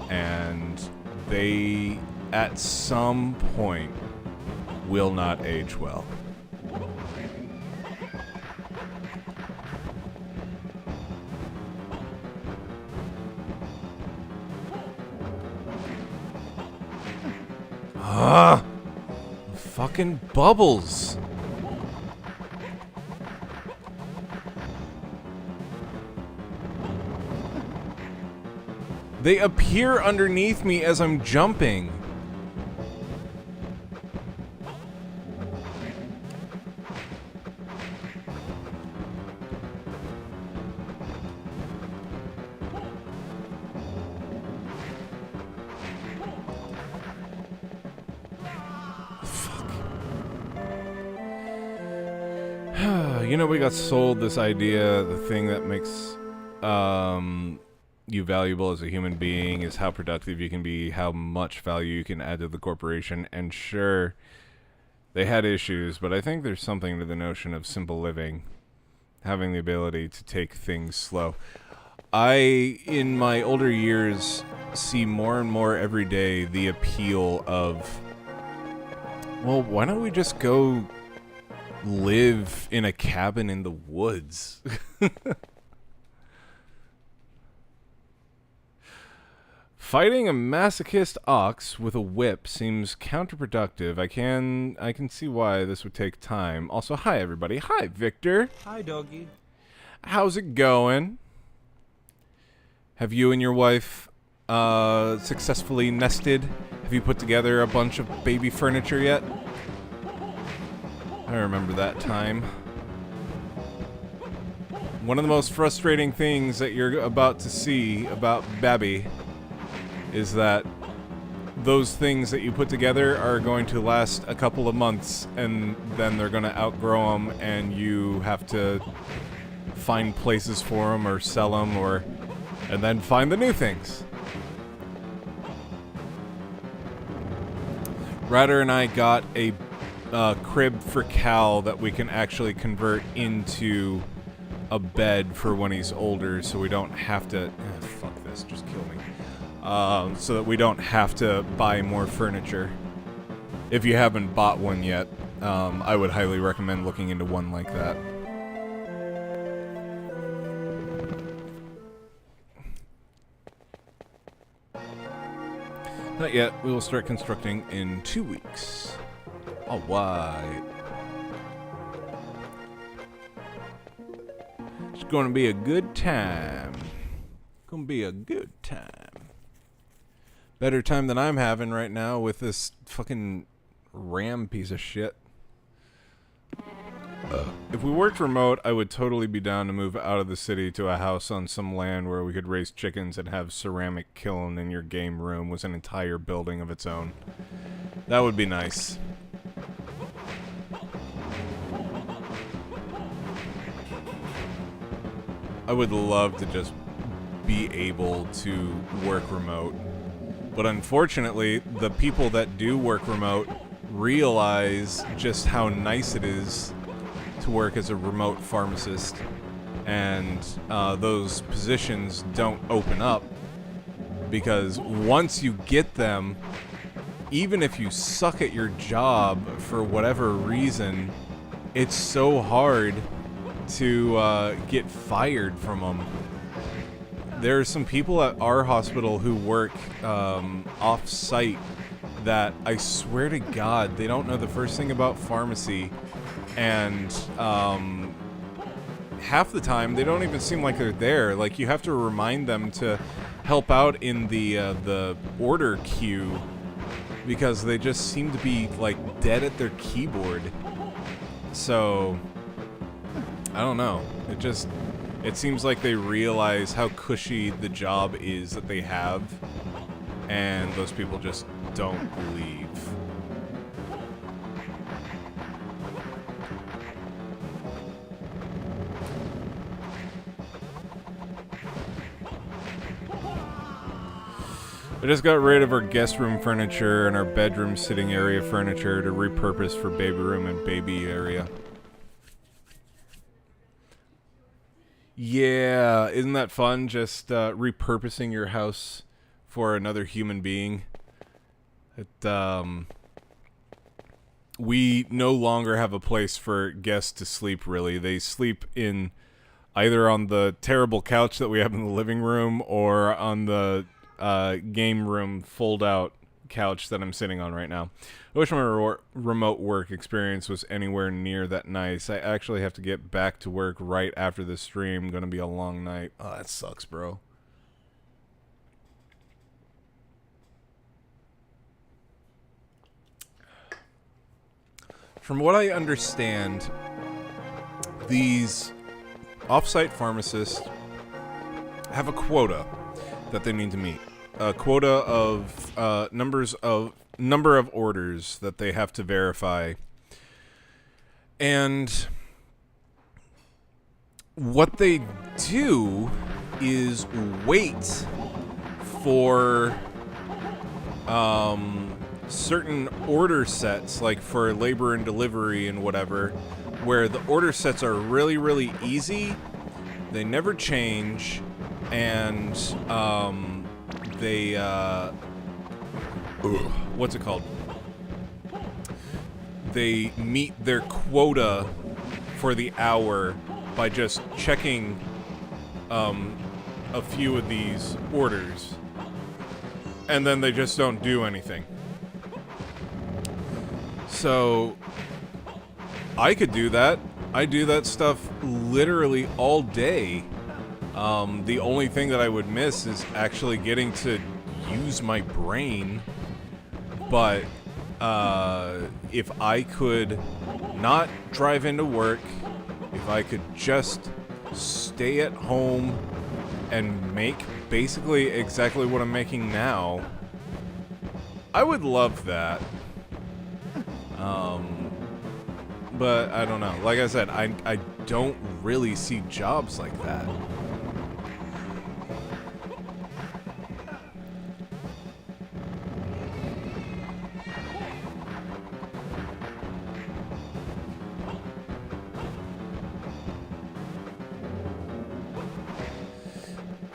[SPEAKER 1] and they at some point will not age well. Fucking bubbles. They appear underneath me as I'm jumping. You know, we got sold this idea, the thing that makes you valuable as a human being is how productive you can be, how much value you can add to the corporation. And sure, they had issues, but I think there's something to the notion of simple living, having the ability to take things slow. I, in my older years, see more and more every day the appeal of, well, why don't we just go live in a cabin in the woods? Fighting a masochist ox with a whip seems counterproductive. I can see why this would take time. Also, hi everybody. Hi, Victor.
[SPEAKER 4] Hi, doggy.
[SPEAKER 1] How's it going? Have you and your wife successfully nested? Have you put together a bunch of baby furniture yet? I remember that time. One of the most frustrating things that you're about to see about Babby is that those things that you put together are going to last a couple of months, and then they're going to outgrow them, and you have to find places for them or sell them, and then find the new things. Ryder and I got a crib for Cal that we can actually convert into a bed for when he's older, so we don't have to... fuck this, just kill me. So that we don't have to buy more furniture. If you haven't bought one yet, I would highly recommend looking into one like that. Not yet. We will start constructing in 2 weeks. Alright. It's gonna be a good time. Gonna be a good time. Better time than I'm having right now with this fucking RAM piece of shit. If we worked remote, I would totally be down to move out of the city to a house on some land where we could raise chickens and have ceramic kiln in your game room with an entire building of its own. That would be nice. I would love to just be able to work remote. But unfortunately, the people that do work remote realize just how nice it is to work as a remote pharmacist, and those positions don't open up, because once you get them, even if you suck at your job for whatever reason, it's so hard to get fired from them. There are some people at our hospital who work off-site that I swear to God, they don't know the first thing about pharmacy, and half the time they don't even seem like they're there. Like, you have to remind them to help out in the order queue, because they just seem to be like dead at their keyboard. So I don't know. It seems like they realize how cushy the job is that they have, and those people just don't leave. I just got rid of our guest room furniture and our bedroom sitting area furniture to repurpose for baby room and baby area. Yeah, isn't that fun? Just repurposing your house for another human being. We no longer have a place for guests to sleep, really. They sleep in either on the terrible couch that we have in the living room, or on the game room fold-out couch that I'm sitting on right now. I wish my remote work experience was anywhere near that nice. I actually have to get back to work right after this stream. Gonna be a long night. Oh, that sucks, bro. From what I understand, these off-site pharmacists have a quota that they need to meet. A quota of number of orders that they have to verify. And what they do is wait for certain order sets, like for labor and delivery and whatever, where the order sets are really, really easy. They never change, and they what's it called? They meet their quota for the hour by just checking a few of these orders. and then they just don't do anything. So I could do that. I do that stuff literally all day. The only thing that I would miss is actually getting to use my brain. But if I could not drive into work, if I could just stay at home and make basically exactly what I'm making now, I would love that. But I don't know. Like I said, I don't really see jobs like that.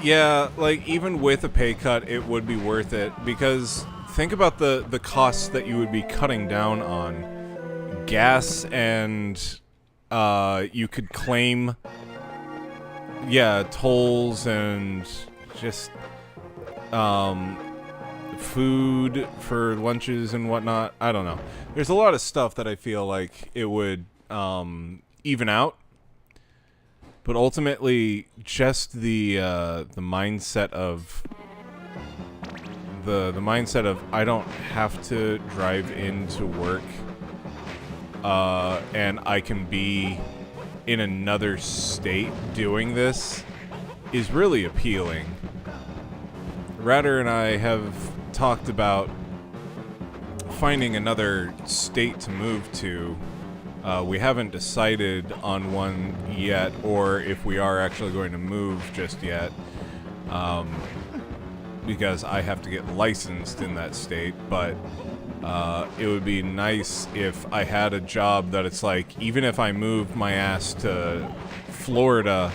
[SPEAKER 1] Yeah, like, even with a pay cut, it would be worth it, because think about the costs that you would be cutting down on. Gas, and you could claim, tolls, and just food for lunches and whatnot. I don't know. There's a lot of stuff that I feel like it would even out. But ultimately, just the mindset of the mindset of I don't have to drive into work, and I can be in another state doing this is really appealing. Ratter and I have talked about finding another state to move to. We haven't decided on one yet, or if we are actually going to move just yet, because I have to get licensed in that state, but it would be nice if I had a job that it's like, even if I move my ass to Florida,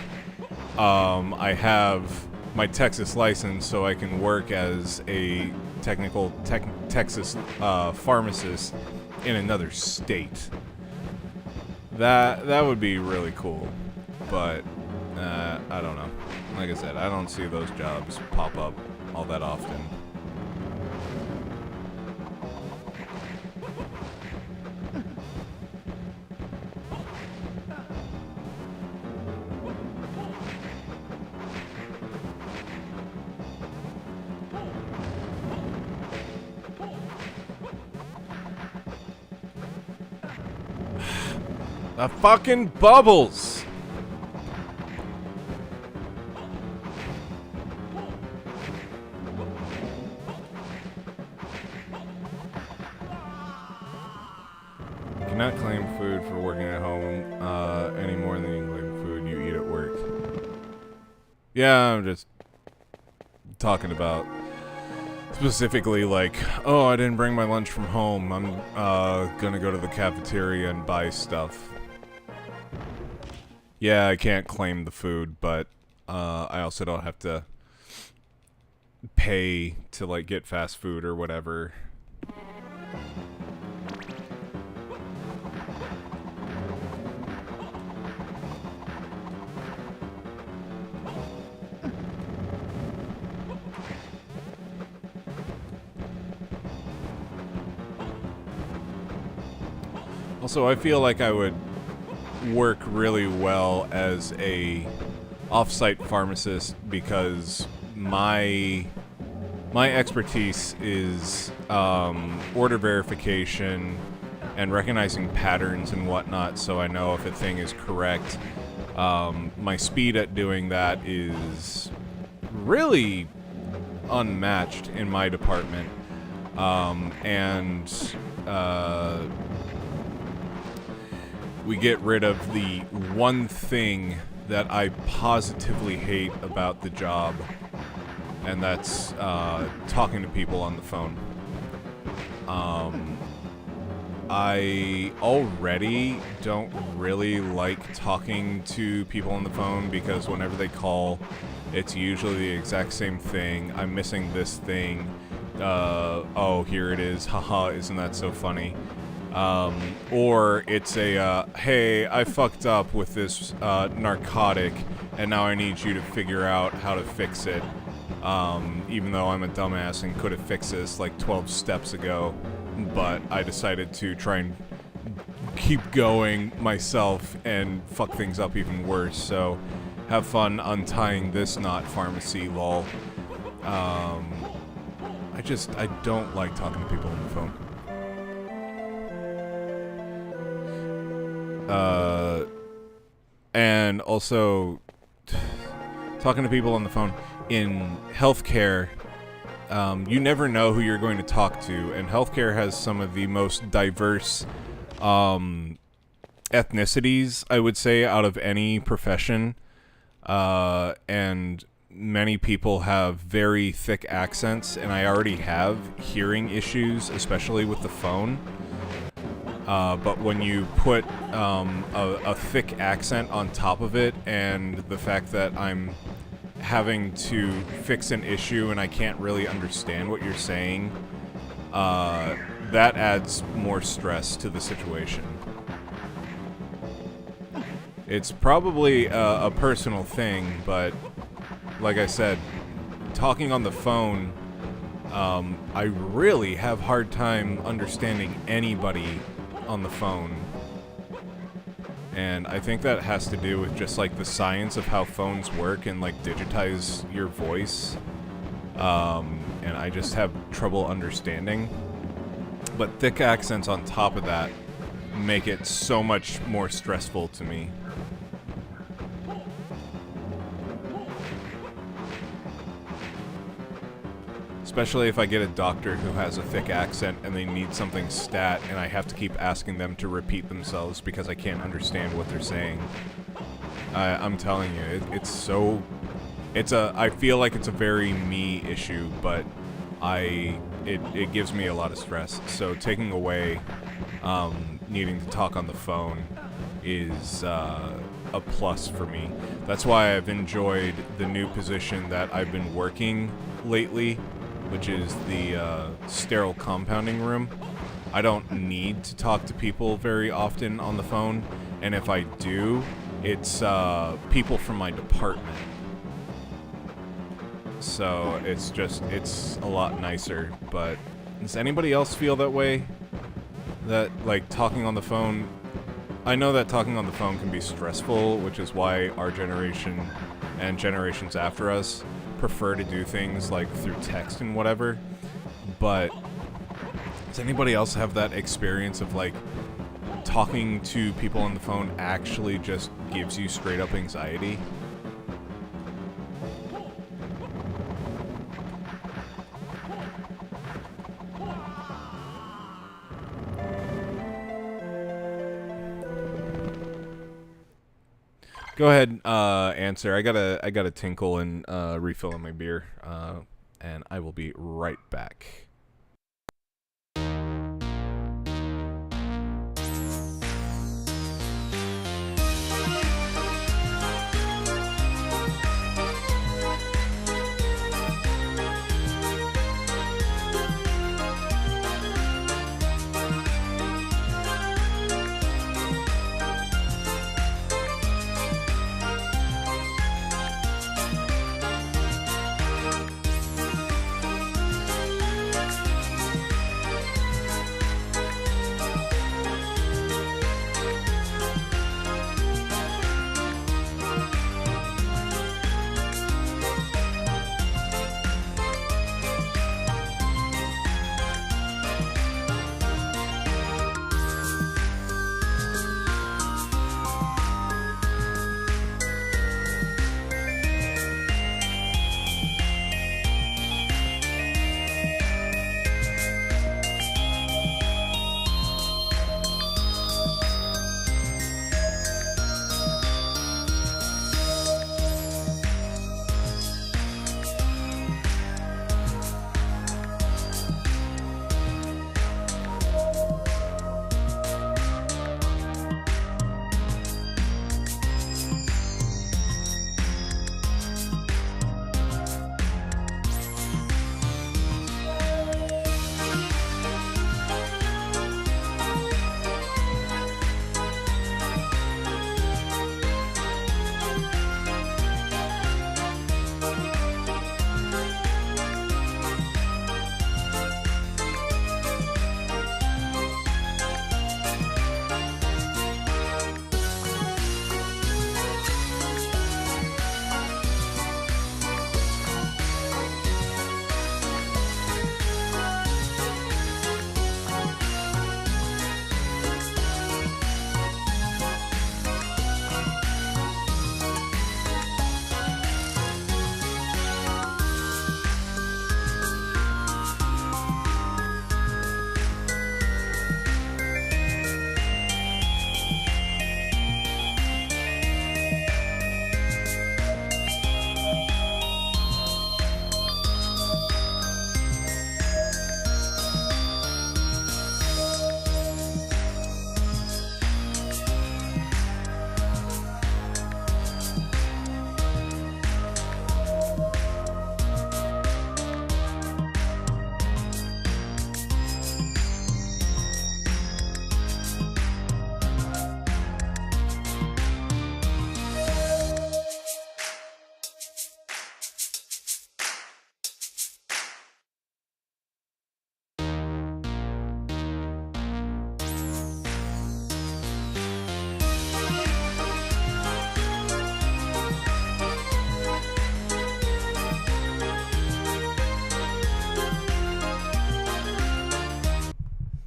[SPEAKER 1] I have my Texas license, so I can work as a Texas pharmacist in another state. That would be really cool, but I don't know. Like I said, I don't see those jobs pop up all that often. The fucking bubbles! You cannot claim food for working at home any more than you can claim food you eat at work. Yeah, I'm just talking about specifically like, oh, I didn't bring my lunch from home. I'm gonna go to the cafeteria and buy stuff. Yeah, I can't claim the food, but I also don't have to pay to, like, get fast food or whatever. Also, I feel like I would work really well as a off-site pharmacist because my expertise is order verification and recognizing patterns and whatnot, so I know if a thing is correct. My speed at doing that is really unmatched in my department, and we get rid of the one thing that I positively hate about the job, and that's talking to people on the phone. I already don't really like talking to people on the phone because whenever they call, it's usually the exact same thing. I'm missing this thing. Oh, here it is. Haha, isn't that so funny? Or it's a, hey, I fucked up with this narcotic, and now I need you to figure out how to fix it. even though I'm a dumbass and could have fixed this like 12 steps ago, but I decided to try and keep going myself and fuck things up even worse. So have fun untying this knot, pharmacy, lol. I don't like talking to people on the phone. And also talking to people on the phone in healthcare, you never know who you're going to talk to, and healthcare has some of the most diverse ethnicities, I would say, out of any profession, and many people have very thick accents, and I already have hearing issues, especially with the phone. But when you put a thick accent on top of it, and the fact that I'm having to fix an issue and I can't really understand what you're saying, that adds more stress to the situation. It's probably a personal thing, but like I said, talking on the phone, I really have a hard time understanding anybody on the phone. And I think that has to do with just like the science of how phones work and like digitize your voice. And I just have trouble understanding. But thick accents on top of that make it so much more stressful to me. Especially if I get a doctor who has a thick accent and they need something stat and I have to keep asking them to repeat themselves because I can't understand what they're saying. I'm telling you, I feel like it's a very me issue, but it gives me a lot of stress. So taking away needing to talk on the phone is a plus for me. That's why I've enjoyed the new position that I've been working lately, which is the sterile compounding room. I don't need to talk to people very often on the phone, and if I do, it's people from my department. So it's a lot nicer. But does anybody else feel that way? That like talking on the phone, I know that talking on the phone can be stressful, which is why our generation and generations after us prefer to do things like through text and whatever. But does anybody else have that experience of like talking to people on the phone actually just gives you straight up anxiety? Go ahead, answer. I gotta tinkle and refill on my beer, and I will be right back.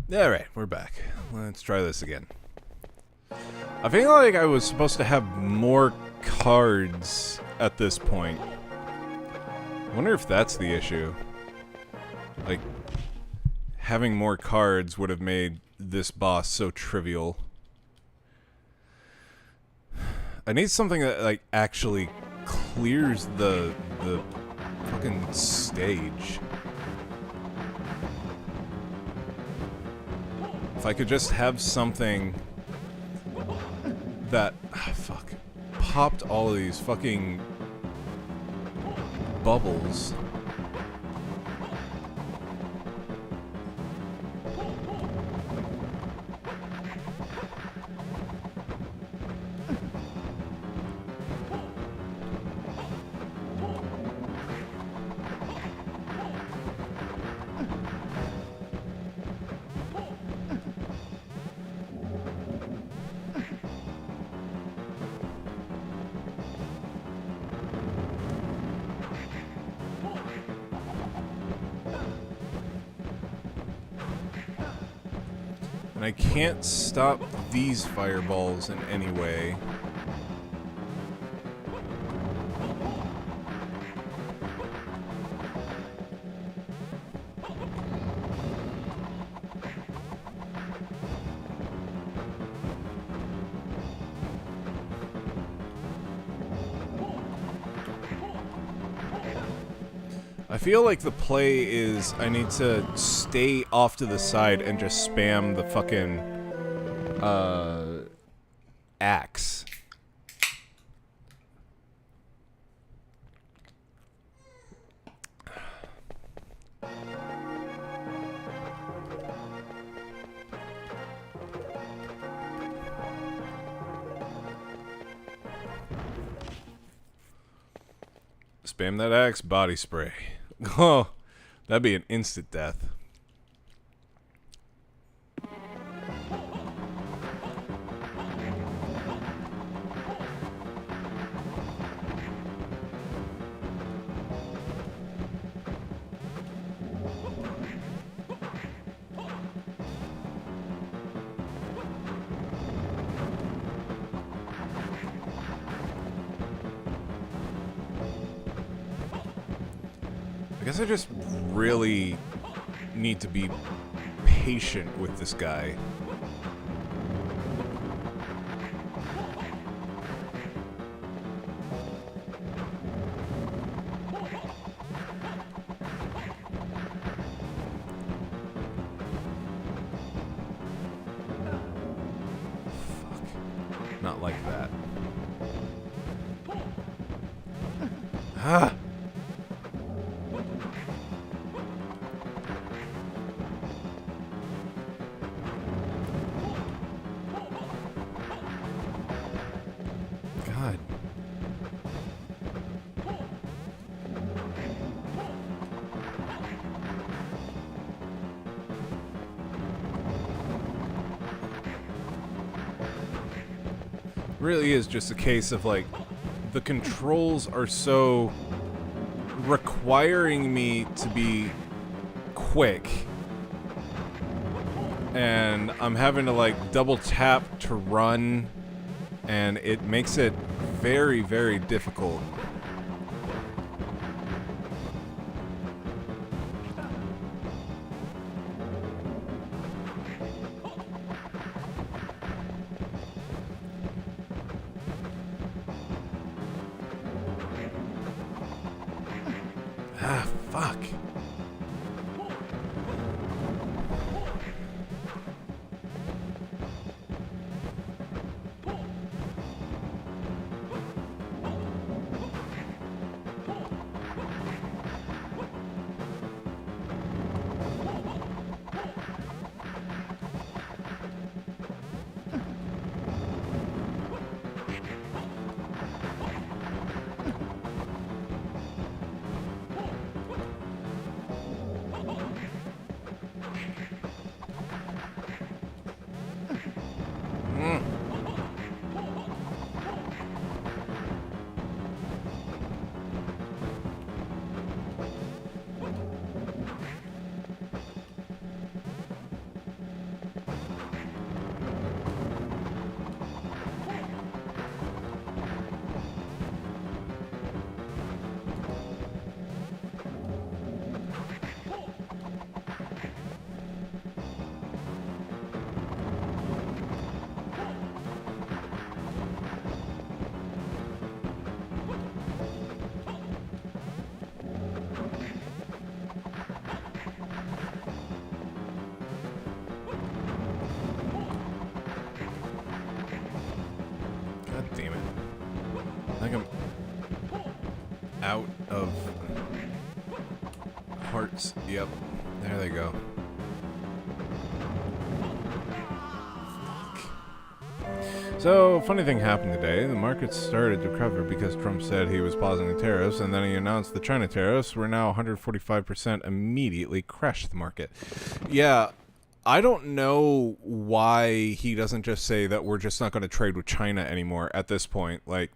[SPEAKER 1] Alright, we're back. Let's try this again. I feel like I was supposed to have more cards at this point. I wonder if that's the issue. Like, having more cards would have made this boss so trivial. I need something that, like, actually clears the fucking stage. If I could just have something that, fuck, popped all of these fucking bubbles. And I can't stop these fireballs in any way. I feel like the play is I need to stay off to the side and just spam the fucking axe. Spam that axe, body spray. Oh, that'd be an instant death. I guess I just really need to be patient with this guy. Fuck. Not like that. Ah! God. Really is just a case of, like, the controls are so requiring me to be quick, and I'm having to, like, double tap to run, and it makes it very, very difficult. Ah, fuck. out of hearts. Yep, there they go. So, funny thing happened today. The market started to recover because Trump said he was pausing the tariffs, and then he announced the China tariffs were now 145%, immediately crashed the market. Yeah, I don't know why he doesn't just say that we're just not going to trade with China anymore at this point. Like,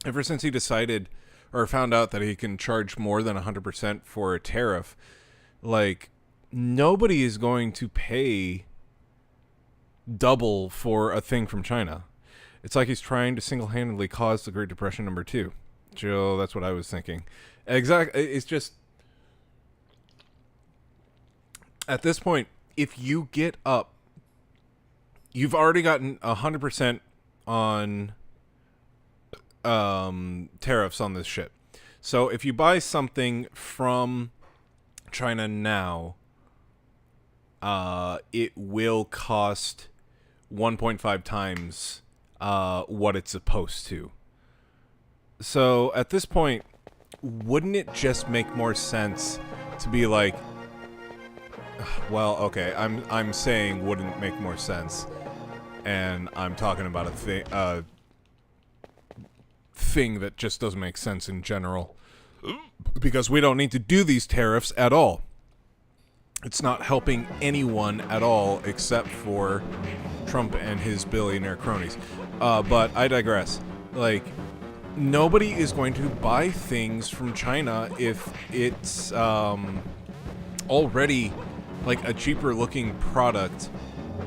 [SPEAKER 1] ever since he decided or found out that he can charge more than 100% for a tariff, like, nobody is going to pay double for a thing from China. It's like he's trying to single-handedly cause the Great Depression #2. Joe, that's what I was thinking. Exactly. It's just, at this point, if you get up, you've already gotten 100% on tariffs on this shit. So if you buy something from China now, it will cost 1.5 times what it's supposed to. So at this point, wouldn't it just make more sense to be like, well, okay, I'm saying wouldn't make more sense, and I'm talking about a thing that just doesn't make sense in general, because we don't need to do these tariffs at all. It's not helping anyone at all except for Trump and his billionaire cronies. But I digress. Like, nobody is going to buy things from China if it's already like a cheaper looking product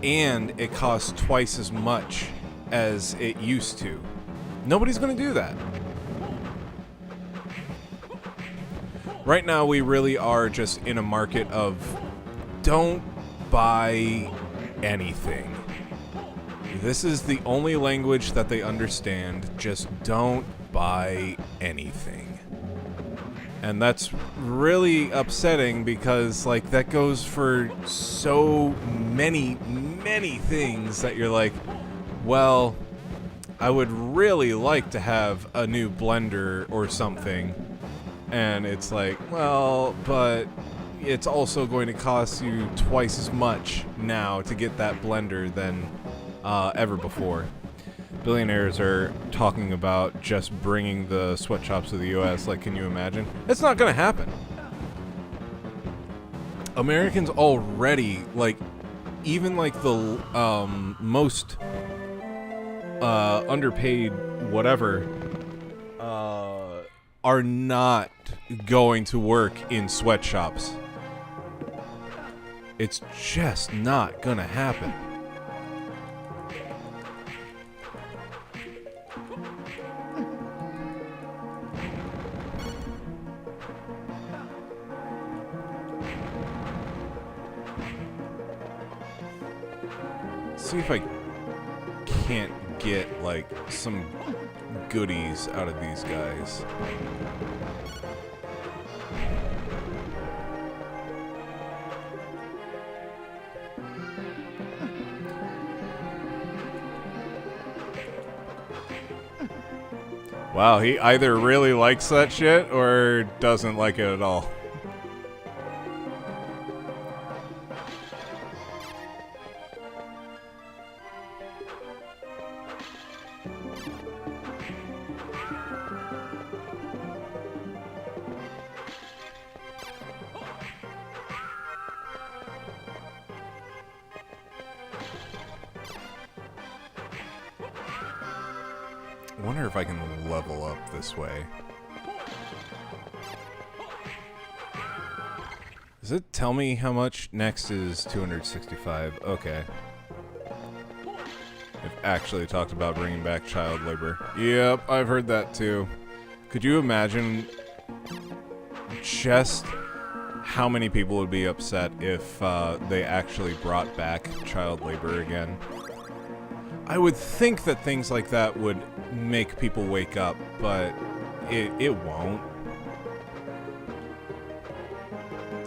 [SPEAKER 1] and it costs twice as much as it used to. Nobody's going to do that. Right now, we really are just in a market of don't buy anything. This is the only language that they understand. Just don't buy anything. And that's really upsetting because, like, that goes for so many, many things that you're like, well, I would really like to have a new blender or something. And it's like, well, but it's also going to cost you twice as much now to get that blender than ever before. Billionaires are talking about just bringing the sweatshops to the U.S. Like, can you imagine? It's not going to happen. Americans already, like, even like the most underpaid whatever are not going to work in sweatshops. It's just not gonna happen. See if I can't get like some goodies out of these guys. Wow, he either really likes that shit or doesn't like it at all. I wonder if I can level up this way. Does it tell me how much? Next is 265. Okay. They've actually talked about bringing back child labor. Yep, I've heard that too. Could you imagine just how many people would be upset if they actually brought back child labor again? I would think that things like that would make people wake up, but it won't.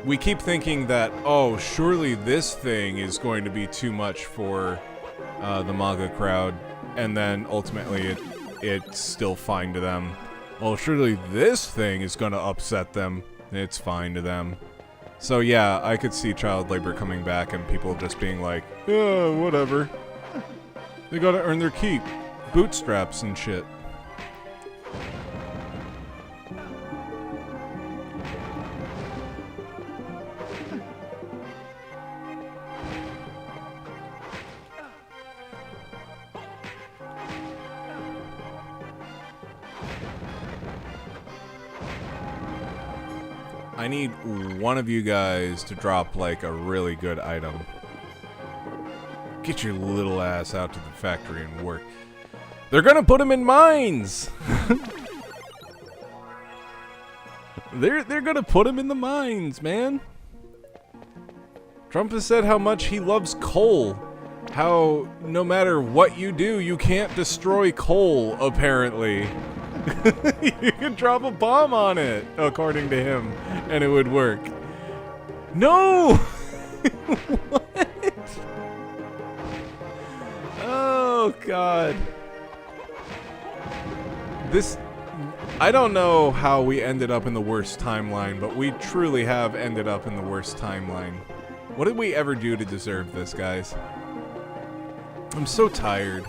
[SPEAKER 1] We keep thinking that, oh, surely this thing is going to be too much for the MAGA crowd, and then ultimately it's still fine to them. well, surely this thing is gonna upset them. It's fine to them. So yeah, I could see child labor coming back and people just being like, yeah, whatever. They gotta earn their keep. Bootstraps and shit. I need one of you guys to drop, like, a really good item. Get your little ass out to the factory and work. They're gonna put him in mines! They're gonna put him in the mines, man. Trump has said how much he loves coal. How no matter what you do, you can't destroy coal, apparently. You could drop a bomb on it, according to him, and it would work. No! What? Oh, God. This... I don't know how we ended up in the worst timeline, but we truly have ended up in the worst timeline. What did we ever do to deserve this, guys? I'm so tired.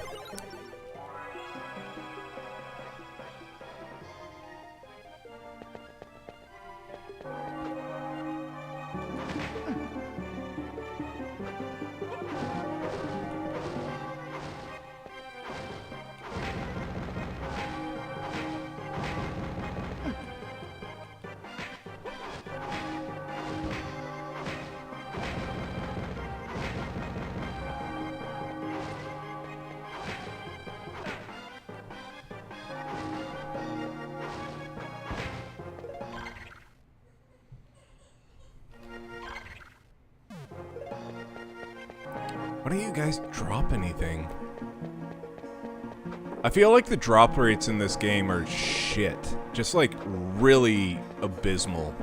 [SPEAKER 1] Why don't you guys drop anything? I feel like the drop rates in this game are shit. Just like really abysmal.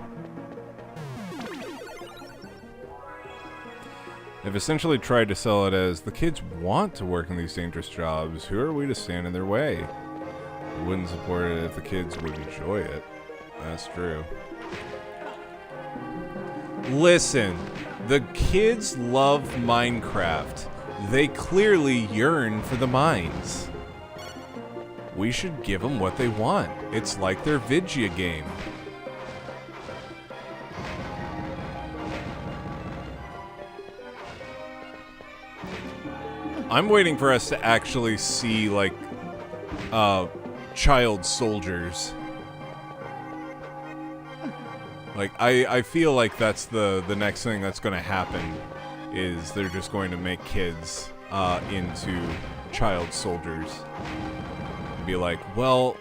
[SPEAKER 1] They've essentially tried to sell it as the kids want to work in these dangerous jobs. Who are we to stand in their way? We wouldn't support it if the kids would enjoy it. That's true. Listen, the kids love Minecraft. They clearly yearn for the mines. We should give them what they want. It's like their Vidya game. I'm waiting for us to actually see, like, child soldiers. Like, I feel like that's the next thing that's going to happen, is they're just going to make kids into child soldiers. And be like, well,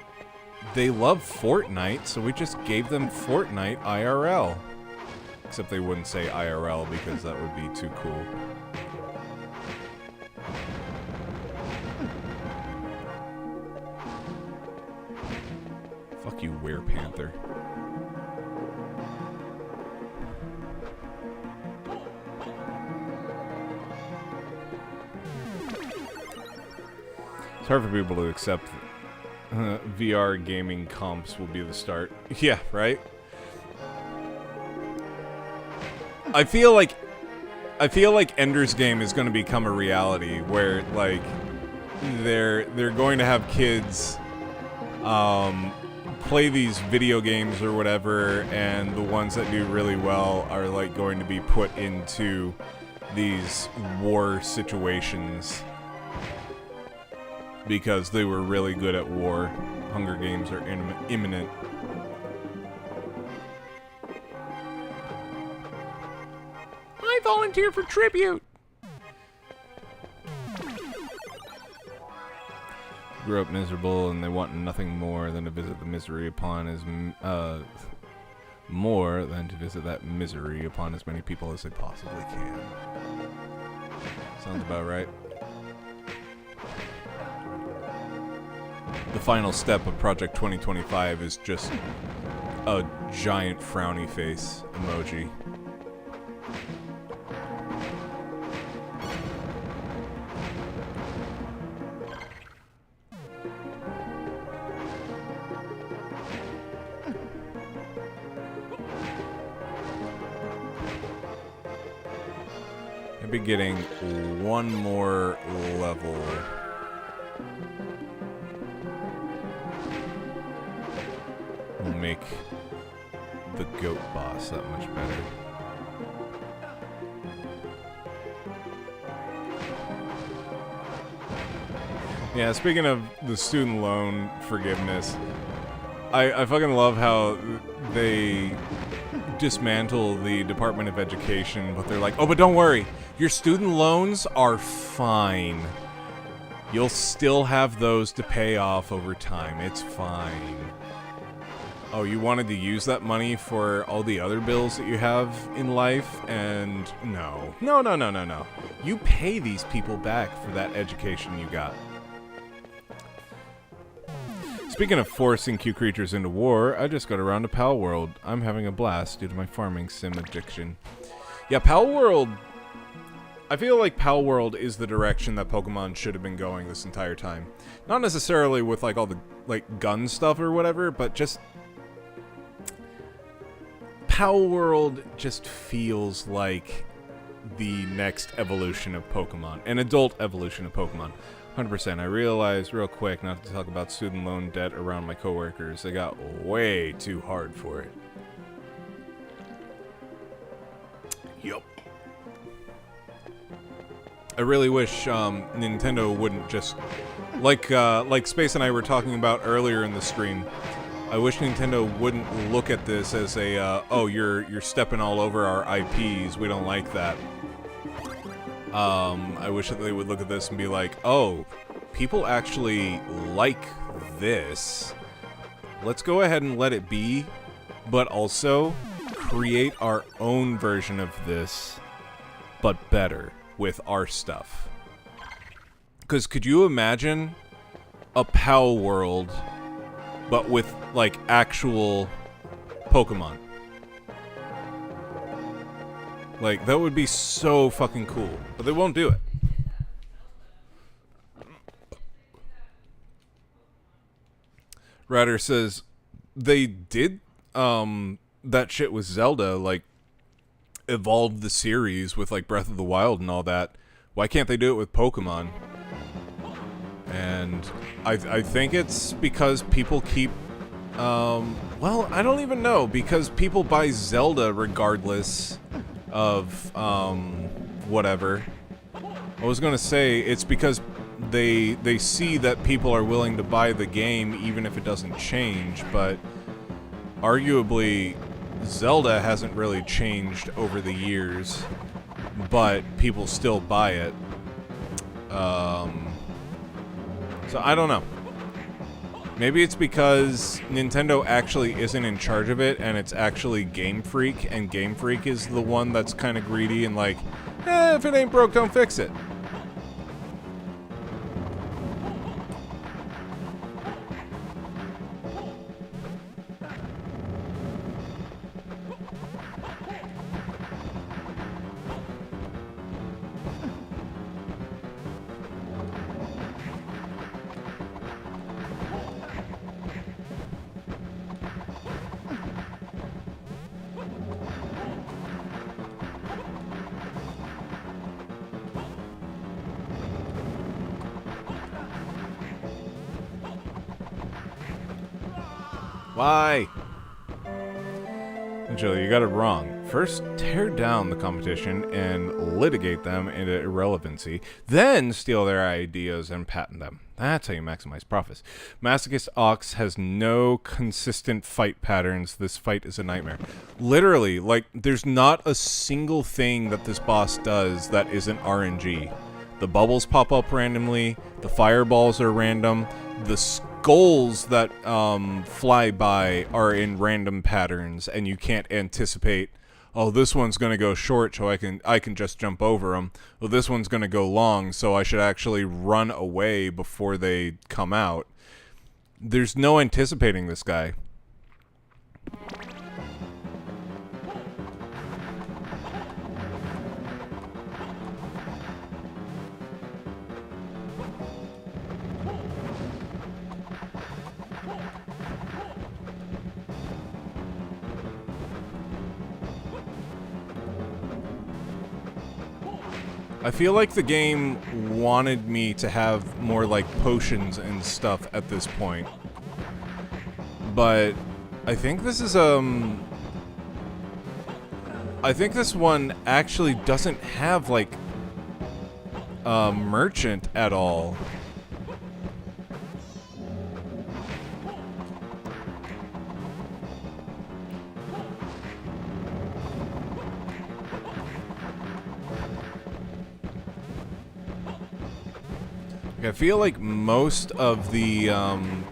[SPEAKER 1] they love Fortnite, so we just gave them Fortnite IRL. Except they wouldn't say IRL because that would be too cool. Fuck you, Werepanther. It's hard for people to accept VR gaming comps will be the start. Yeah, right? I feel like Ender's Game is going to become a reality where, like, they're going to have kids play these video games or whatever, and the ones that do really well are, like, going to be put into these war situations because they were really good at war. Hunger Games are imminent. I volunteer for tribute. Grew up miserable, and they want nothing more than to visit the misery upon as more than to visit that misery upon as many people as they possibly can. Sounds about right. The final step of Project 2025 is just a giant frowny face emoji. be getting one more level. We'll make the goat boss that much better. Yeah, speaking of the student loan forgiveness, I fucking love how they dismantle the Department of Education, but they're like, oh, but don't worry, your student loans are fine. You'll still have those to pay off over time. It's fine. Oh, you wanted to use that money for all the other bills that you have in life? And no. No, no, no, no, no. You pay these people back for that education you got. Speaking of forcing cute creatures into war, I just got around to Pal World. I'm having a blast due to my farming sim addiction. Yeah, Pal World... I feel like Pal World is the direction that Pokemon should have been going this entire time. Not necessarily with, like, all the, like, gun stuff or whatever, but just... Pal World just feels like the next evolution of Pokemon. An adult evolution of Pokemon. 100%. I realized real quick not to talk about student loan debt around my coworkers. They got way too hard for it. Yup. I really wish Nintendo wouldn't just like Space and I were talking about earlier in the stream. I wish Nintendo wouldn't look at this as a oh, you're stepping all over our IPs. We don't like that. I wish that they would look at this and be like, oh, people actually like this. Let's go ahead and let it be, but also create our own version of this, but better with our stuff. Because could you imagine a Pal World, but with, like, actual Pokemon? Like, that would be so fucking cool. But they won't do it. Ryder says, they did, that shit with Zelda, like, evolve the series with, like, Breath of the Wild and all that. Why can't they do it with Pokemon? And I think it's because people keep, well, I don't even know, because people buy Zelda regardless of, whatever. I was gonna say, it's because they see that people are willing to buy the game even if it doesn't change, but arguably Zelda hasn't really changed over the years, but people still buy it. So I don't know. Maybe it's because Nintendo actually isn't in charge of it, and it's actually Game Freak, and Game Freak is the one that's kind of greedy and like, if it ain't broke, don't fix it. Why? Jill, you got it wrong. First, tear down the competition and litigate them into irrelevancy. Then steal their ideas and patent them. That's how you maximize profits. Masochist Ox has no consistent fight patterns. This fight is a nightmare. Literally, like, there's not a single thing that this boss does that isn't RNG. The bubbles pop up randomly. The fireballs are random. The skulls that fly by are in random patterns, and you can't anticipate, oh, this one's going to go short, so I can just jump over them. Well, this one's going to go long, so I should actually run away before they come out. There's no anticipating this guy. I feel like the game wanted me to have more, like, potions and stuff at this point. But I think this is, I think this one actually doesn't have, like, a merchant at all. I feel like most of the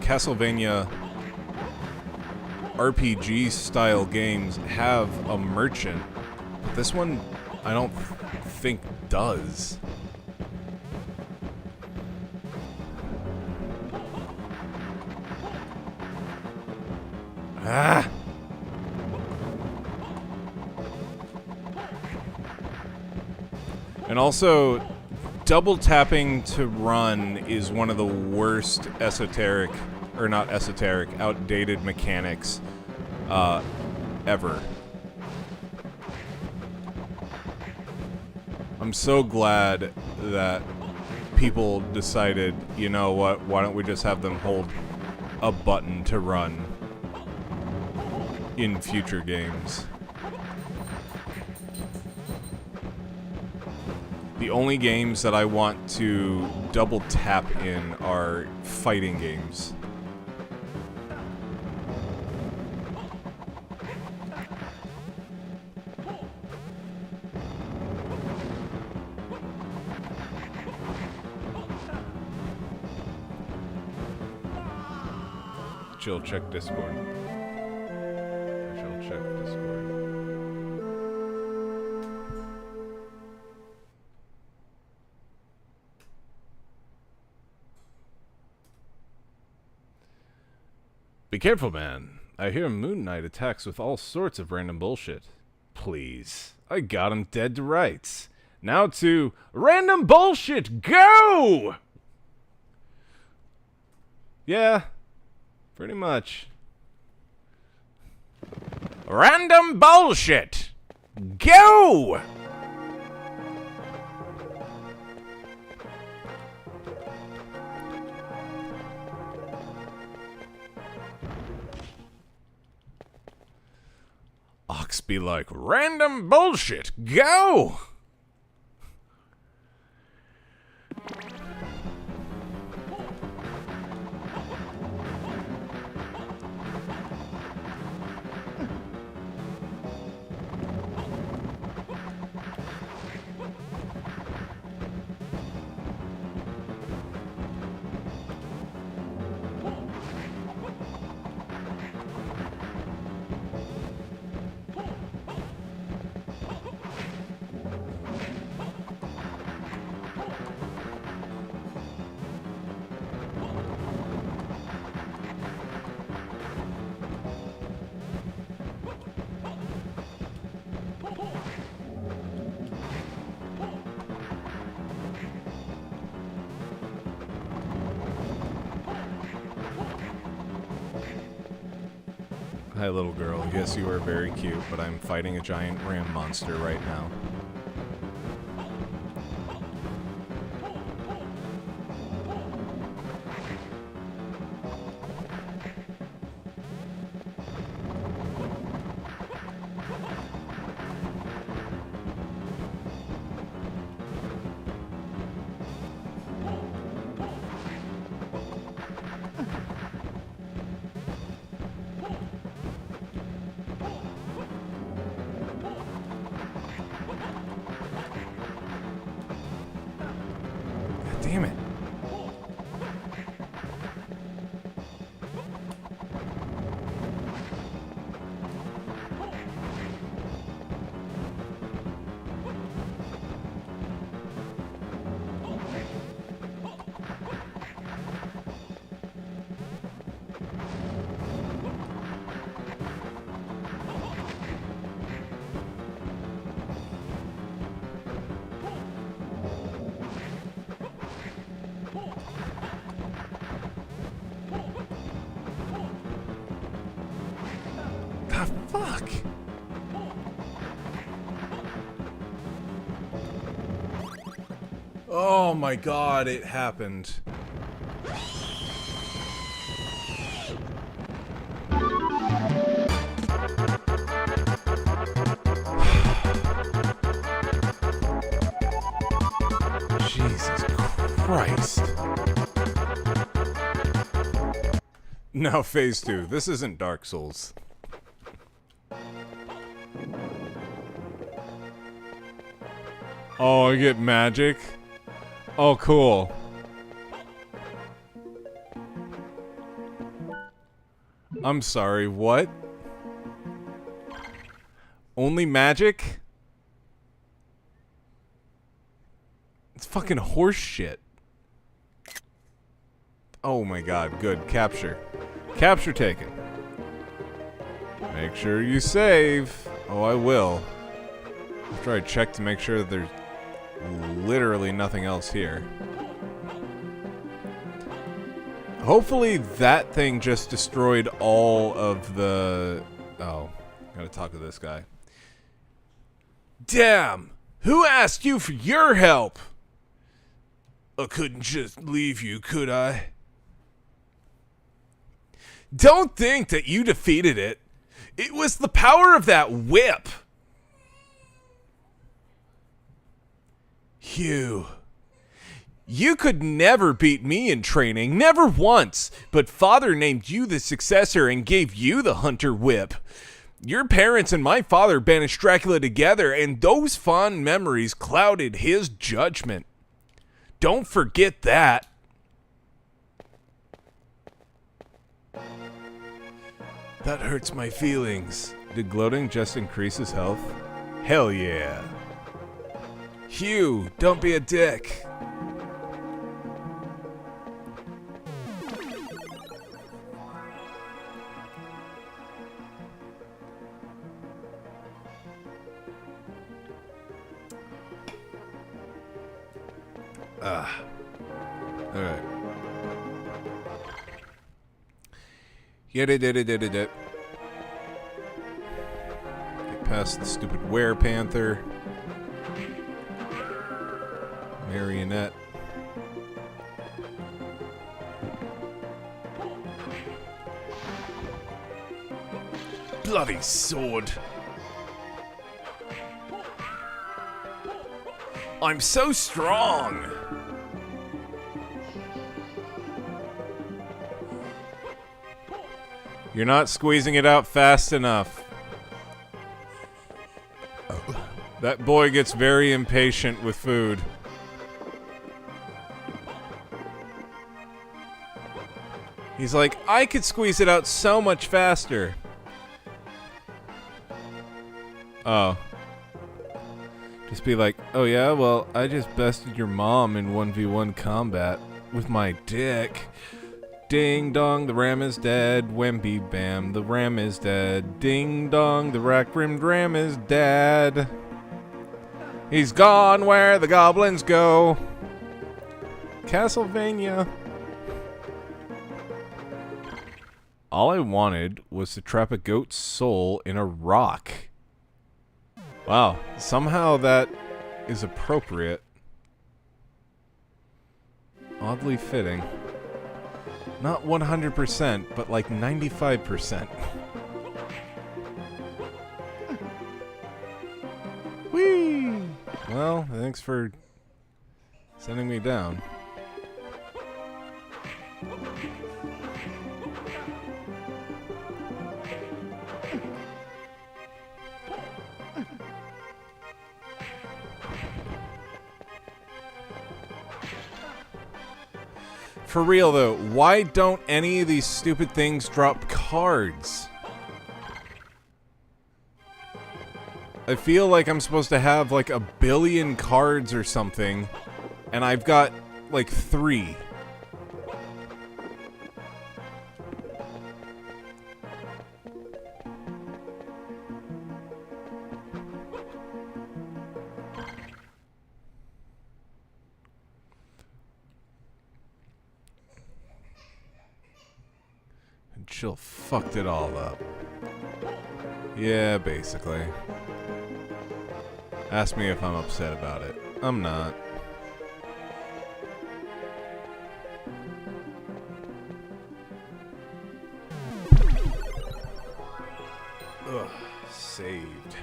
[SPEAKER 1] Castlevania RPG style games have a merchant, but this one I don't think does. Ah! And also, double tapping to run is one of the worst esoteric, or not esoteric, outdated mechanics ever. I'm so glad that people decided, you know what, why don't we just have them hold a button to run in future games. The only games that I want to double tap in are fighting games. Chill, check Discord. Chill, check Discord. Be careful, man. I hear Moon Knight attacks with all sorts of random bullshit. Please. I got him dead to rights. Now to random bullshit, go! Yeah, pretty much. Random bullshit, go! Ox be like, random bullshit, go! Hi, little girl. Yes, you are very cute, but I'm fighting a giant ram monster right now. Damn it. The fuck? Oh my god, it happened. Jesus Christ. Now phase 2. This isn't Dark Souls. Oh, I get magic? Oh, cool. I'm sorry, what? Only magic? It's fucking horse shit. Oh my god, good. Capture. Capture taken. Make sure you save. Oh, I will. After I check to make sure that there's literally nothing else here. Hopefully that thing just destroyed all of the... Oh, gotta talk to this guy. Damn! Who asked you for your help? I couldn't just leave you, could I? Don't think that you defeated it. It was the power of that whip. Hugh, you could never beat me in training, never once, but Father named you the successor and gave you the Hunter Whip. Your parents and my father banished Dracula together, and those fond memories clouded his judgment. Don't forget that. That hurts my feelings. Did gloating just increase his health? Hell yeah. Hugh, don't be a dick. Alright. Get past the stupid werepanther. Marionette. Bloody sword. I'm so strong. You're not squeezing it out fast enough. That boy gets very impatient with food. He's like, I could squeeze it out so much faster. Oh. Just be like, oh yeah, well, I just bested your mom in 1v1 combat with my dick. Ding dong, the ram is dead. Whamby bam, the ram is dead. Ding dong, the rack-rimmed ram is dead. He's gone where the goblins go. Castlevania. All I wanted was to trap a goat's soul in a rock. Wow, somehow that is appropriate. Oddly fitting. Not 100%, but like 95%. Whee! Well, thanks for sending me down. For real though, why don't any of these stupid things drop cards? I feel like I'm supposed to have like 1 billion cards or something, and I've got like 3. Jill fucked it all up. Yeah, basically. Ask me if I'm upset about it. I'm not. Ugh, saved.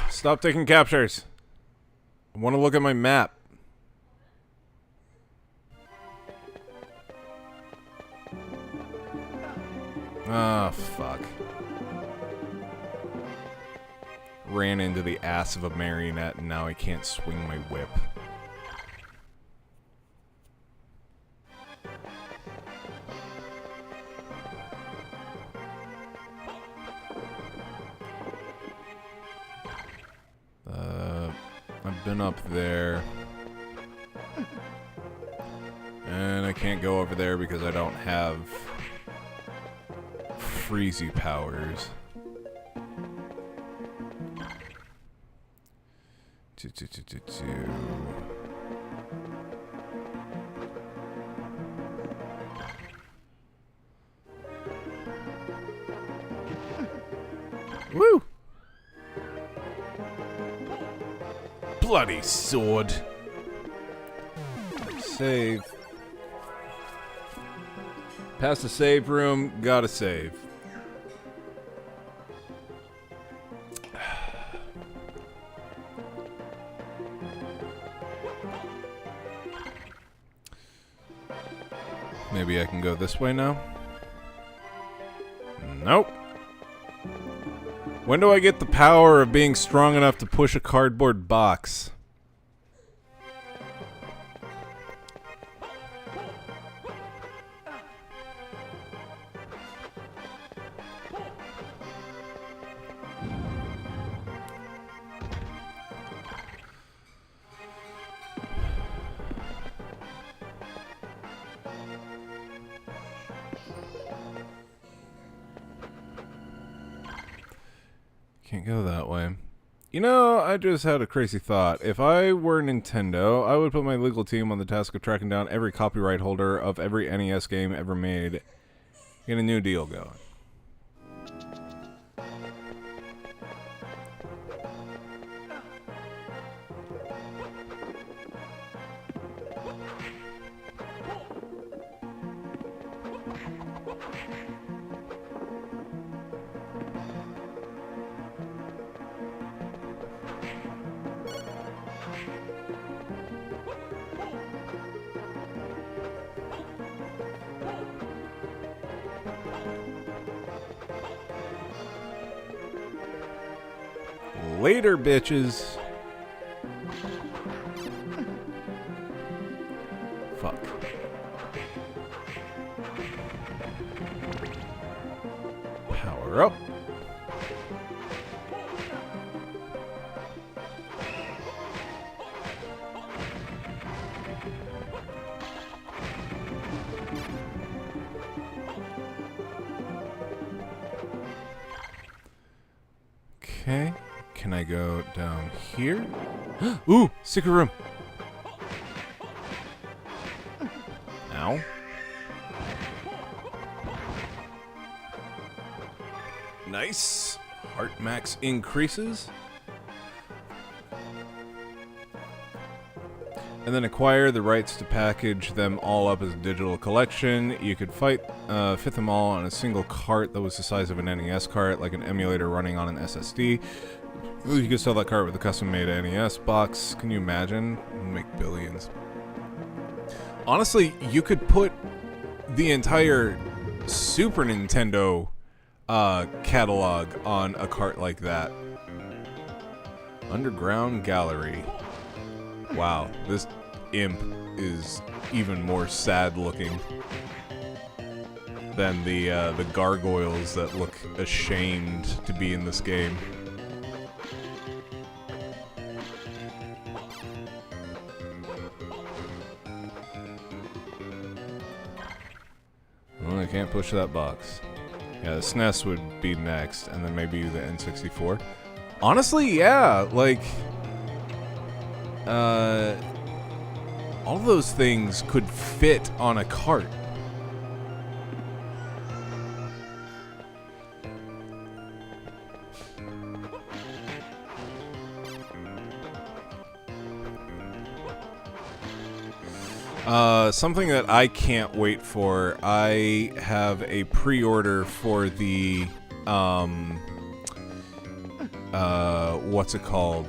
[SPEAKER 1] Stop taking captures. I want to look at my map. Ah, fuck. Ran into the ass of a marionette and now I can't swing my whip. I've been up there. And I can't go over there because I don't have freezy powers. Woo! Bloody sword. Save. Past the save room, gotta save. Maybe I can go this way now? Nope. When do I get the power of being strong enough to push a cardboard box? Can't go that way. You know, I just had a crazy thought. If I were Nintendo, I would put my legal team on the task of tracking down every copyright holder of every NES game ever made. Get a new deal going. Later, bitches. Fuck. Power up. Okay. Can I go down here? Ooh, secret room. Ow. Nice. Heart max increases. And then acquire the rights to package them all up as a digital collection. You could fit them all on a single cart that was the size of an NES cart, like an emulator running on an SSD. You could sell that cart with a custom-made NES box. Can you imagine? Make billions. Honestly, you could put the entire Super Nintendo catalog on a cart like that. Underground Gallery. Wow, this imp is even more sad-looking than the gargoyles that look ashamed to be in this game. Well, I can't push that box. Yeah, the SNES would be next, and then maybe the N64. Honestly, yeah, like... all those things could fit on a cart. Something that I can't wait for. I have a pre-order for the what's it called?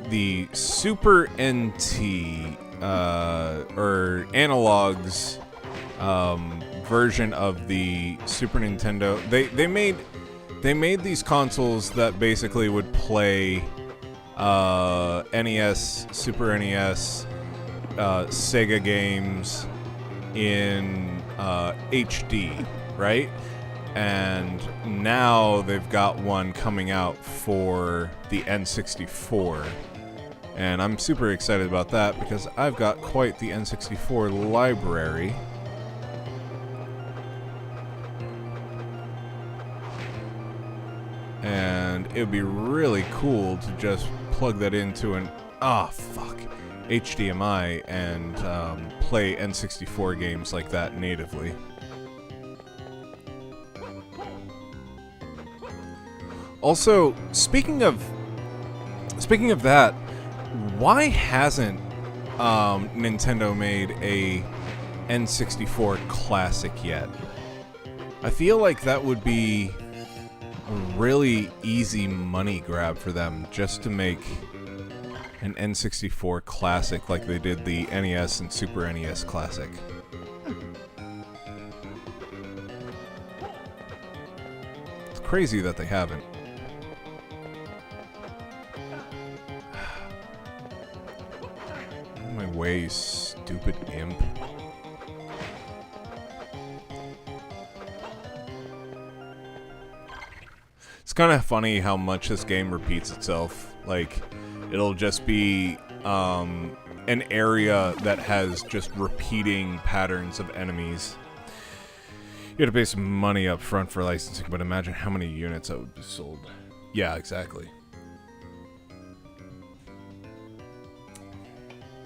[SPEAKER 1] The Super NT or Analogs version of the Super Nintendo. They made these consoles that basically would play NES, Super NES, Sega games in HD, right? And now they've got one coming out for the N64. And I'm super excited about that because I've got quite the N64 library. And it would be really cool to just plug that into an HDMI and play N64 games like that natively. Also, speaking of that, why hasn't Nintendo made a N64 Classic yet? I feel like that would be a really easy money grab for them, just to make an N64 Classic like they did the NES and Super NES Classic. It's crazy that they haven't. Out of my way, you stupid imp. It's kind of funny how much this game repeats itself. Like, it'll just be an area that has just repeating patterns of enemies. You have to pay some money up front for licensing, but imagine how many units that would be sold. Yeah, exactly.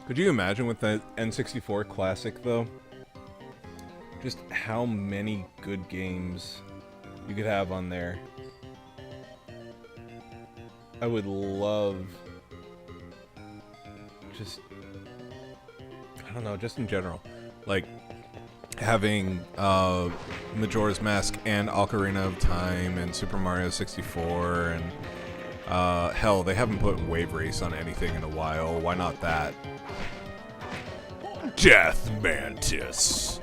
[SPEAKER 1] Could you imagine with the N64 Classic, though? Just how many good games you could have on there. I would love just, I don't know, just in general, like having Majora's Mask and Ocarina of Time and Super Mario 64 and hell, they haven't put Wave Race on anything in a while. Why not that? Death Mantis.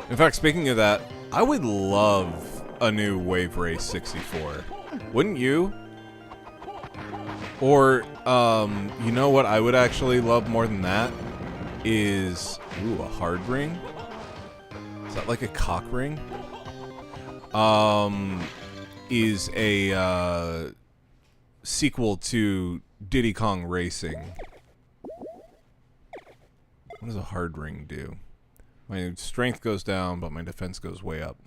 [SPEAKER 1] In fact, speaking of that, I would love a new Wave Race 64. Wouldn't you? Or, you know what I would actually love more than that? Is, ooh, a hard ring? Is that like a cock ring? Is a, sequel to Diddy Kong Racing. What does a hard ring do? My strength goes down, but my defense goes way up.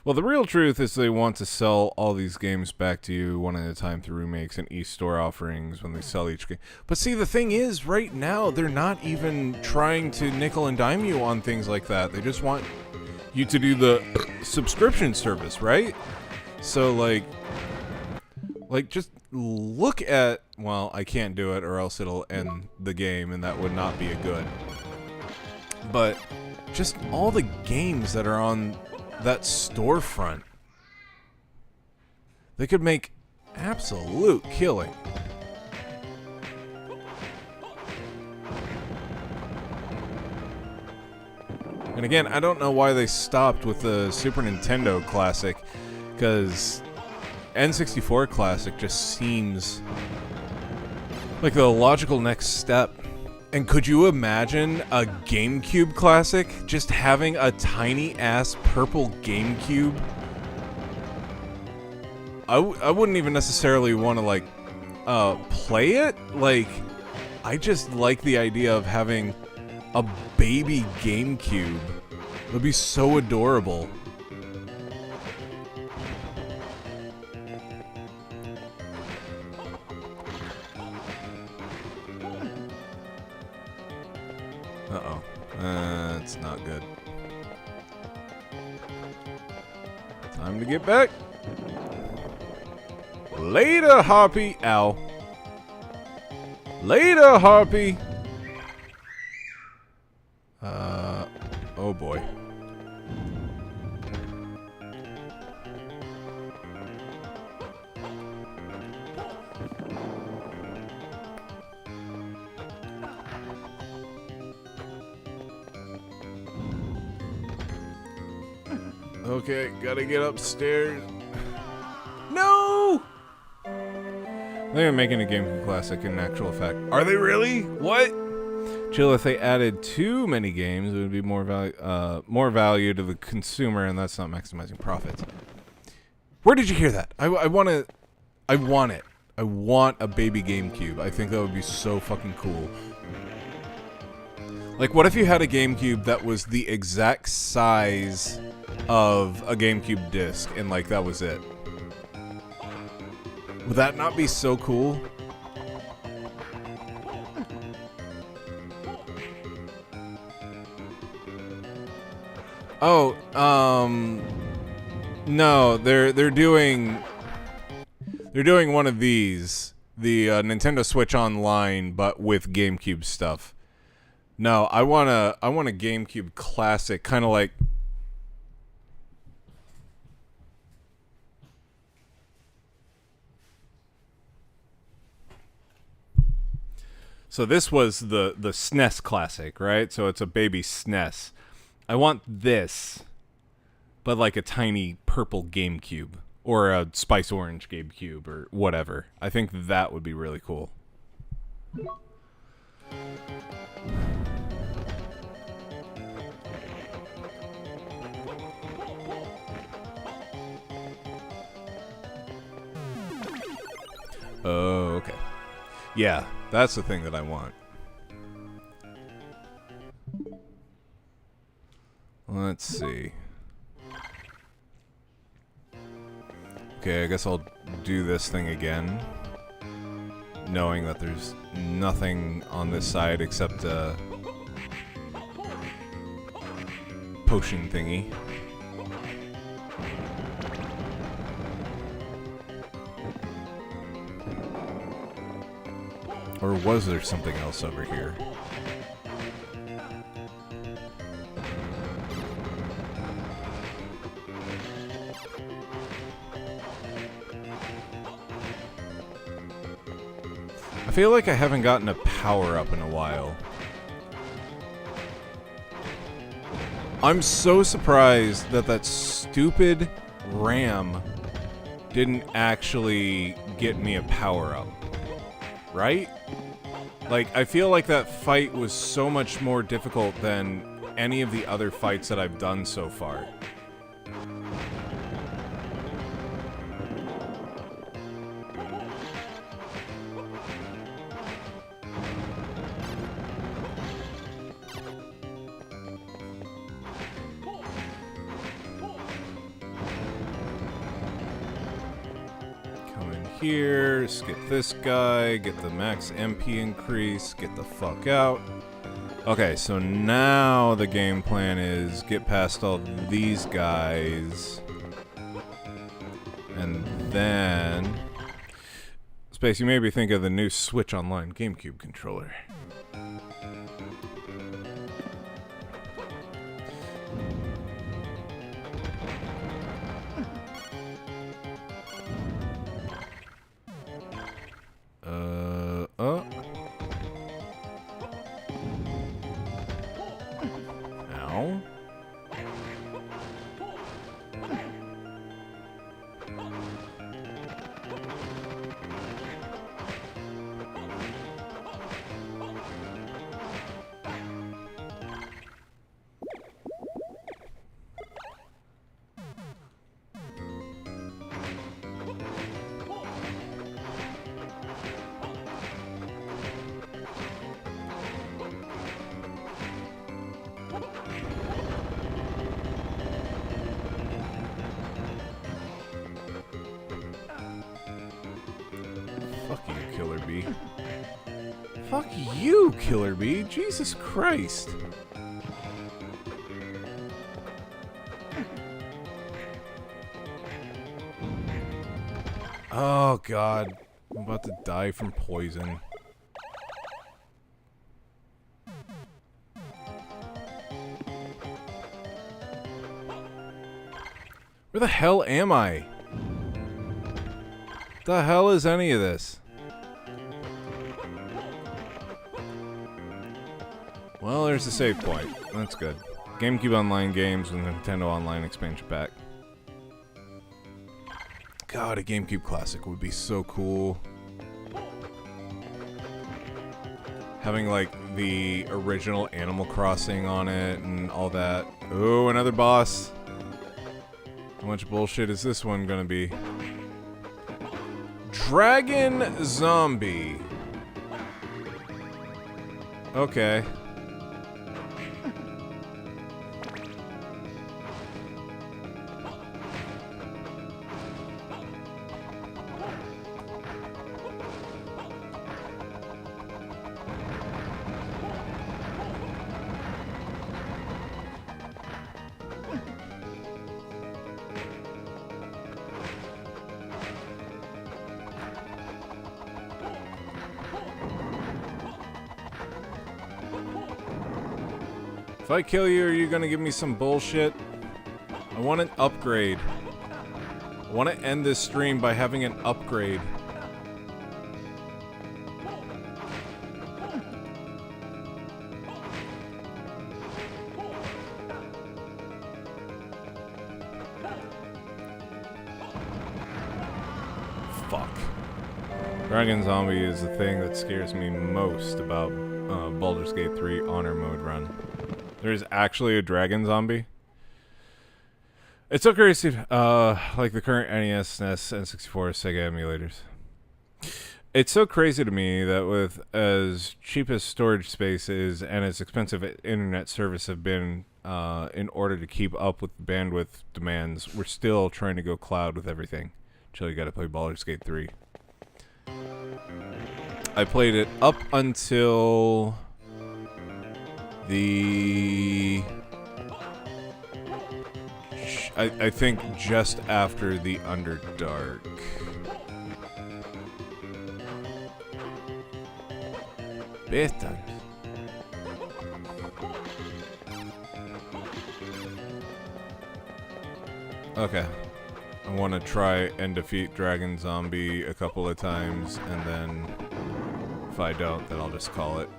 [SPEAKER 1] Well, the real truth is they want to sell all these games back to you one at a time through remakes and e-store offerings when they sell each game. But see, the thing is, right now, they're not even trying to nickel and dime you on things like that. They just want you to do the subscription service, right? So, like, just look at... Well, I can't do it or else it'll end the game, and that would not be a good. But just all the games that are on that storefront, they could make absolute killing. And again, I don't know why they stopped with the Super Nintendo Classic, because N64 Classic just seems like the logical next step. And could you imagine a GameCube Classic just having a tiny-ass purple GameCube? I wouldn't even necessarily want to, like, play it. Like, I just like the idea of having a baby GameCube. It would be so adorable. Uh-oh. That's not good. Time to get back. Later, Harpy. Ow. Later, Harpy. Oh boy. Okay, gotta get upstairs. No! They're making a GameCube classic in actual fact. Are they really? What? Chill, if they added too many games, it would be more value to the consumer, and that's not maximizing profits. Where did you hear that? I want it. I want a baby GameCube. I think that would be so fucking cool. Like, what if you had a GameCube that was the exact size of a GameCube disc, and like that was it? Would that not be so cool? Oh, no, they're doing one of these, the Nintendo Switch Online, but with GameCube stuff. No, I want a GameCube classic, kind of like. So this was the SNES classic, right? So it's a baby SNES. I want this, but like a tiny purple GameCube or a Spice Orange GameCube or whatever. I think that would be really cool. Oh, okay. Yeah, that's the thing that I want. Let's see. Okay, I guess I'll do this thing again, knowing that there's nothing on this side except a potion thingy. Or was there something else over here? I feel like I haven't gotten a power-up in a while. I'm so surprised that that stupid ram didn't actually get me a power-up. Right? Like, I feel like that fight was so much more difficult than any of the other fights that I've done so far. Here, skip this guy, get the max MP increase, get the fuck out. Okay, so now the game plan is get past all these guys. And then... Space, you made me think of the new Switch Online GameCube controller. Ow. Fuck you, Killer Bee. Fuck you, Killer Bee. Jesus Christ. Oh, God. I'm about to die from poison. Where the hell am I? The hell is any of this? Well, there's the save point. That's good. GameCube Online games with Nintendo Online expansion pack. God, a GameCube classic would be so cool. Having, like, the original Animal Crossing on it and all that. Oh, another boss. How much bullshit is this one gonna be? Dragon Zombie. Okay. If I kill you, are you gonna give me some bullshit? I want an upgrade. I want to end this stream by having an upgrade. Fuck. Dragon Zombie is the thing that scares me most about Baldur's Gate 3 Honor Mode run. There's actually a Dragon Zombie. It's so crazy, like the current NES, SNES, N64, Sega emulators. It's so crazy to me that with as cheap as storage space is and as expensive internet service have been in order to keep up with the bandwidth demands, we're still trying to go cloud with everything. Until you gotta play Baldur's Gate 3. I played it up until the... I think just after the Underdark. Bedtime. Okay. I want to try and defeat Dragon Zombie a couple of times, and then if I don't, then I'll just call it.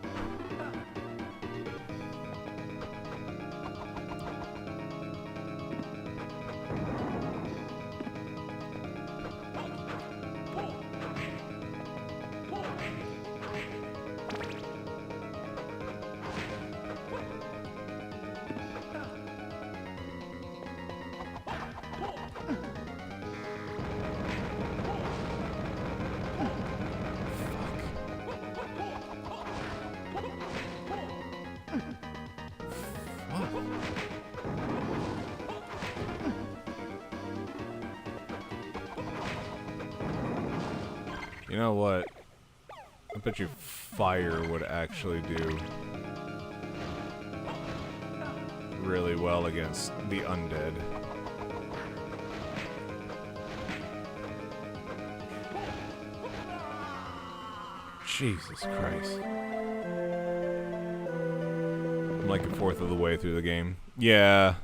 [SPEAKER 1] You know what? I bet you fire would actually do really well against the undead. Jesus Christ. I'm like a fourth of the way through the game. Yeah.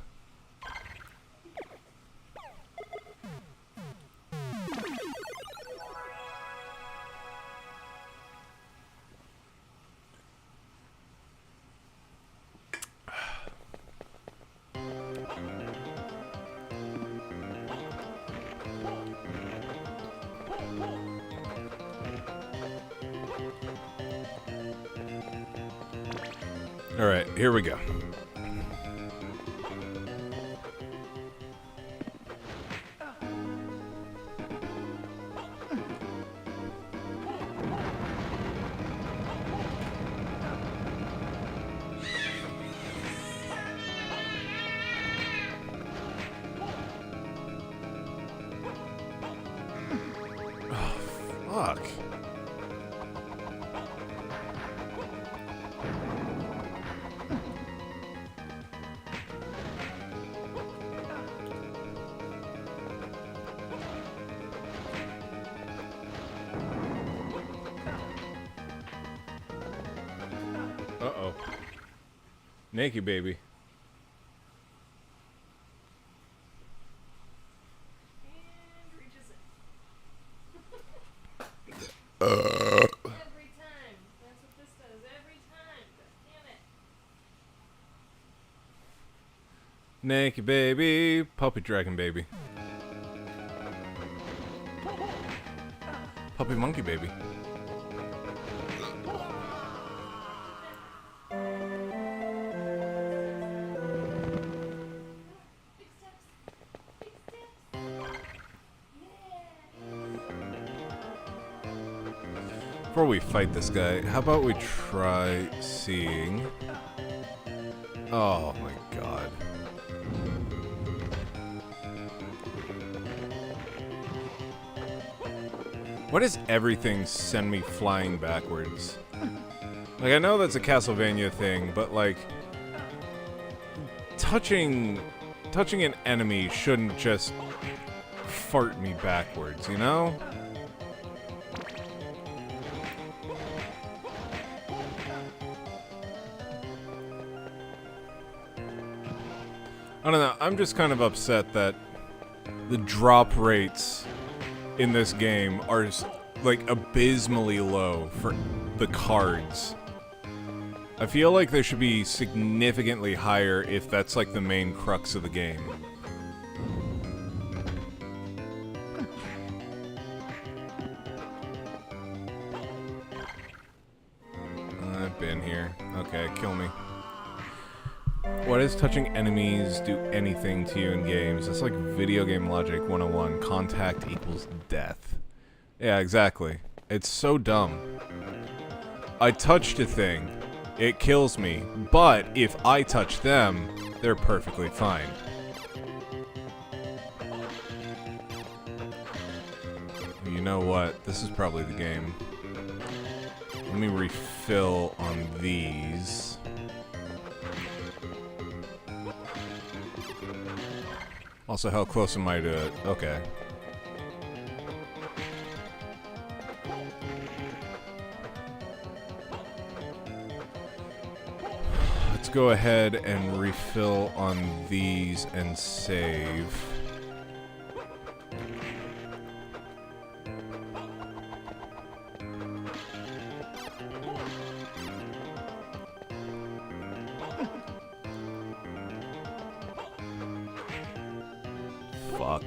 [SPEAKER 1] All right, here we go. Oh, fuck. Naked baby.
[SPEAKER 2] And reaches in. Every time. That's what this does. Every time. Damn it.
[SPEAKER 1] Naked baby. Puppy dragon baby. Puppy monkey baby.
[SPEAKER 2] Big steps. Big steps. Yeah.
[SPEAKER 1] Before we fight this guy, how about we try seeing... Oh my god. Why does everything send me flying backwards? Like, I know that's a Castlevania thing, but like... Touching an enemy shouldn't just fart me backwards, you know? I don't know, I'm just kind of upset that the drop rates in this game are like abysmally low for the cards. I feel like they should be significantly higher if that's like the main crux of the game. I've been here. Okay, kill me. Why does touching enemies do anything to you in games? It's like video game logic 101. Contact equals death. Yeah, exactly. It's so dumb. I touched a thing. It kills me. But if I touch them, they're perfectly fine. You know what? This is probably the game. Let me refill on these. Also, how close am I to it? Okay. Let's go ahead and refill on these and save. Fuck.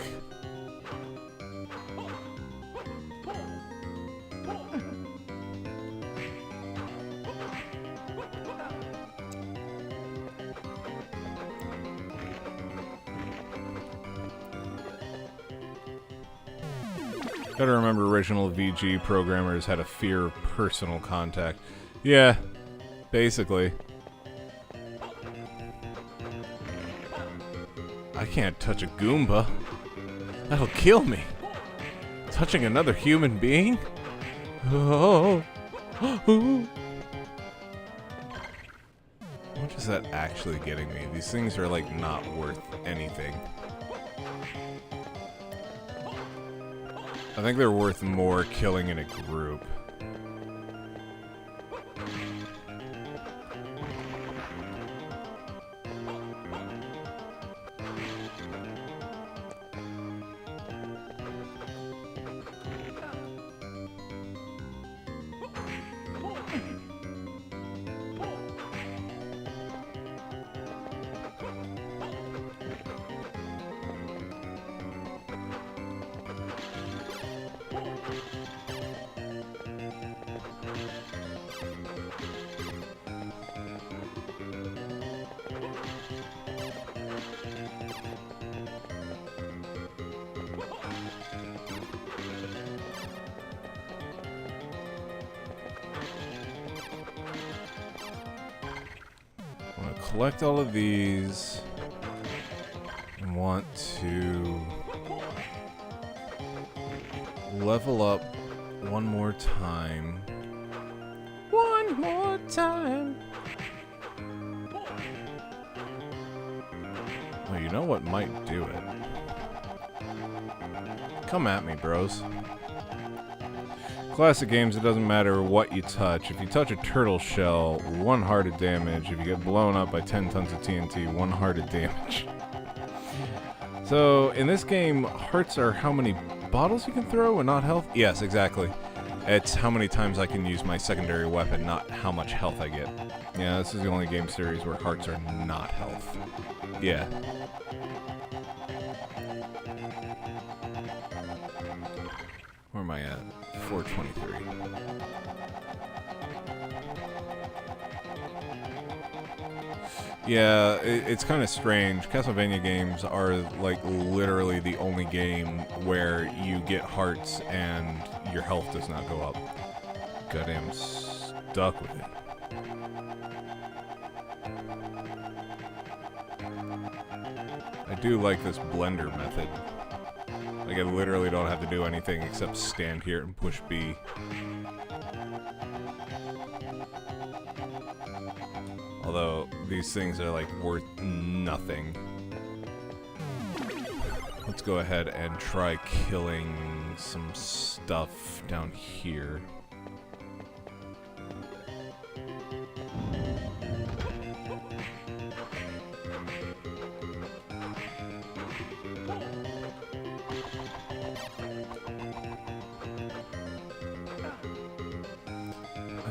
[SPEAKER 1] Gotta remember, original VG programmers had a fear of personal contact. Yeah, basically. I can't touch a Goomba. That'll kill me. Touching another human being? Oh. How much is that actually getting me? These things are like not worth anything. I think they're worth more killing in a group. Collect all of these. I want to level up one more time. One more time. Well, you know what might do it? Come at me, bros. classic games, it doesn't matter what you touch. If you touch a turtle shell, 1 heart of damage. If you get blown up by 10 tons of TNT, 1 heart of damage. So, in this game, hearts are how many bottles you can throw and not health? Yes, exactly. It's how many times I can use my secondary weapon, not how much health I get. Yeah, this is the only game series where hearts are not health. Yeah. Where am I at? 423. Yeah, it's kind of strange. Castlevania games are like literally the only game where you get hearts and your health does not go up. Goddamn stuck with it. I do like this blender method. Like, I literally don't have to do anything except stand here and push B. Although, these things are, like, worth nothing. Let's go ahead and try killing some stuff down here.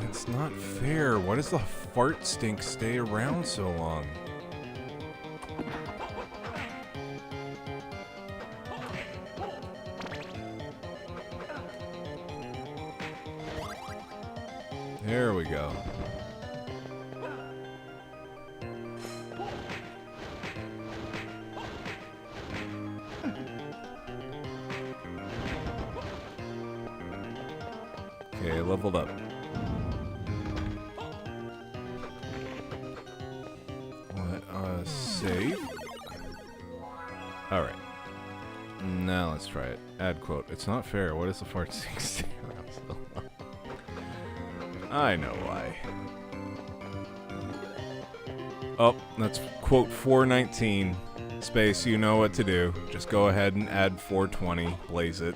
[SPEAKER 1] It's not fair. Why does the fart stink stay around so long? There we go. Okay, leveled up. Save. Alright. Now let's try it. Add quote. It's not fair. What is the fart stink stay around so long? I know why. Oh, that's quote 419. Space, you know what to do. Just go ahead and add 420. Blaze it.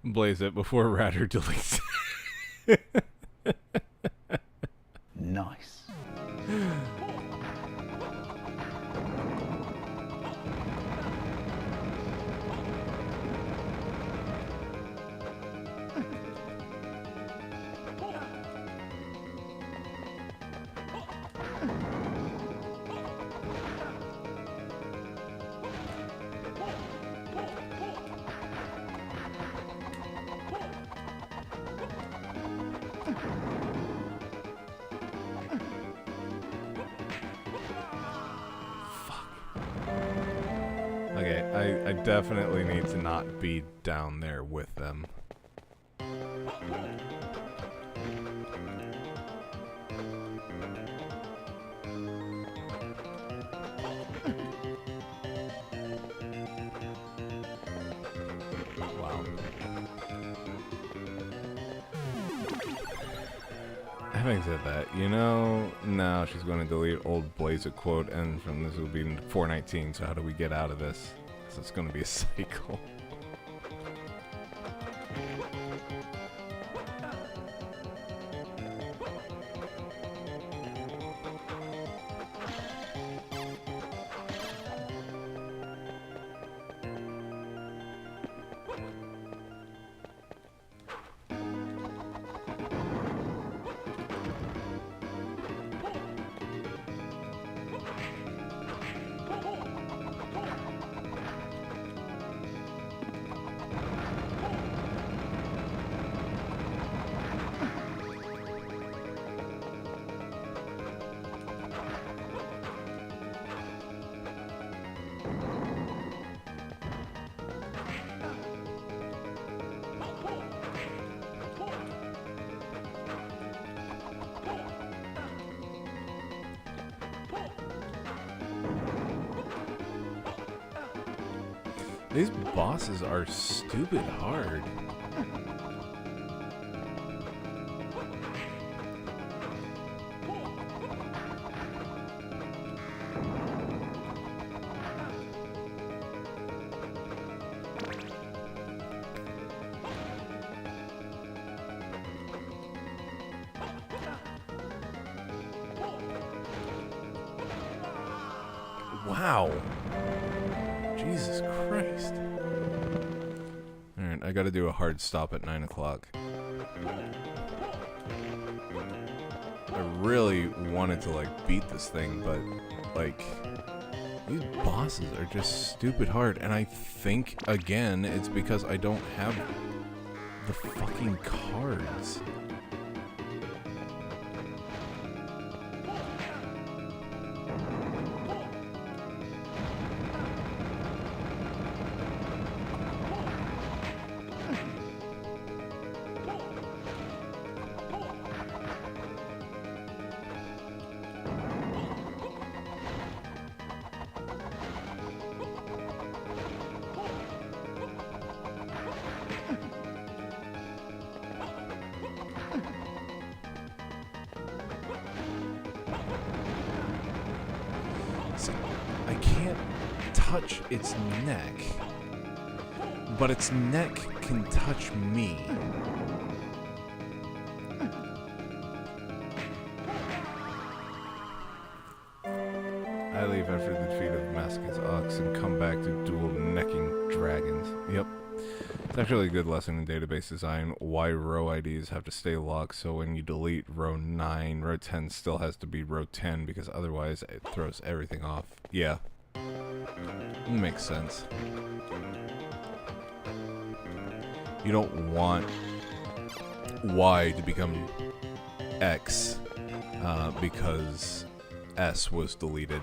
[SPEAKER 1] Blaze it before Ratter deletes it.
[SPEAKER 4] Nice.
[SPEAKER 1] Okay, I definitely need to not be down there with them. Wow. Having said that, you know, now she's going to delete old Blaze It quote, and from this will be 419, so how do we get out of this? So it's going to be a cycle. These bosses are stupid hard. Wow. Jesus Christ. Alright, I gotta do a hard stop at 9 o'clock. I really wanted to, like, beat this thing, but, like, these bosses are just stupid hard, and I think, again, it's because I don't have the fucking cards. See, I can't touch its neck, but its neck can touch me. I leave after the defeat of Mask's Ox and come back to dual necking dragons. Yep. It's actually a good lesson in database design, why row IDs have to stay locked, so when you delete row 9, row 10 still has to be row 10, because otherwise it throws everything off. Yeah. Makes sense. You don't want Y to become X, because S was deleted.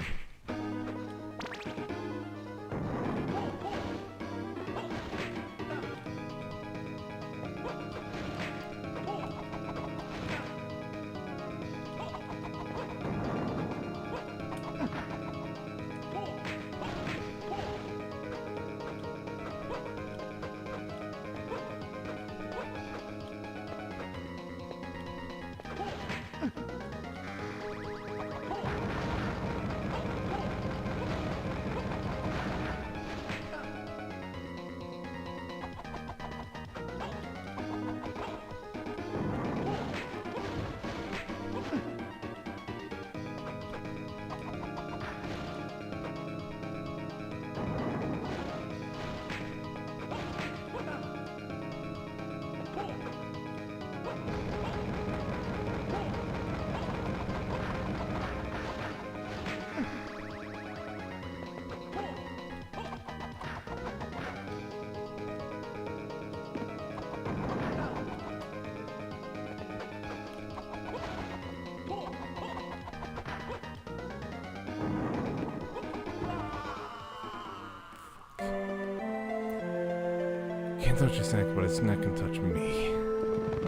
[SPEAKER 1] Can't touch its neck, but its neck can touch me.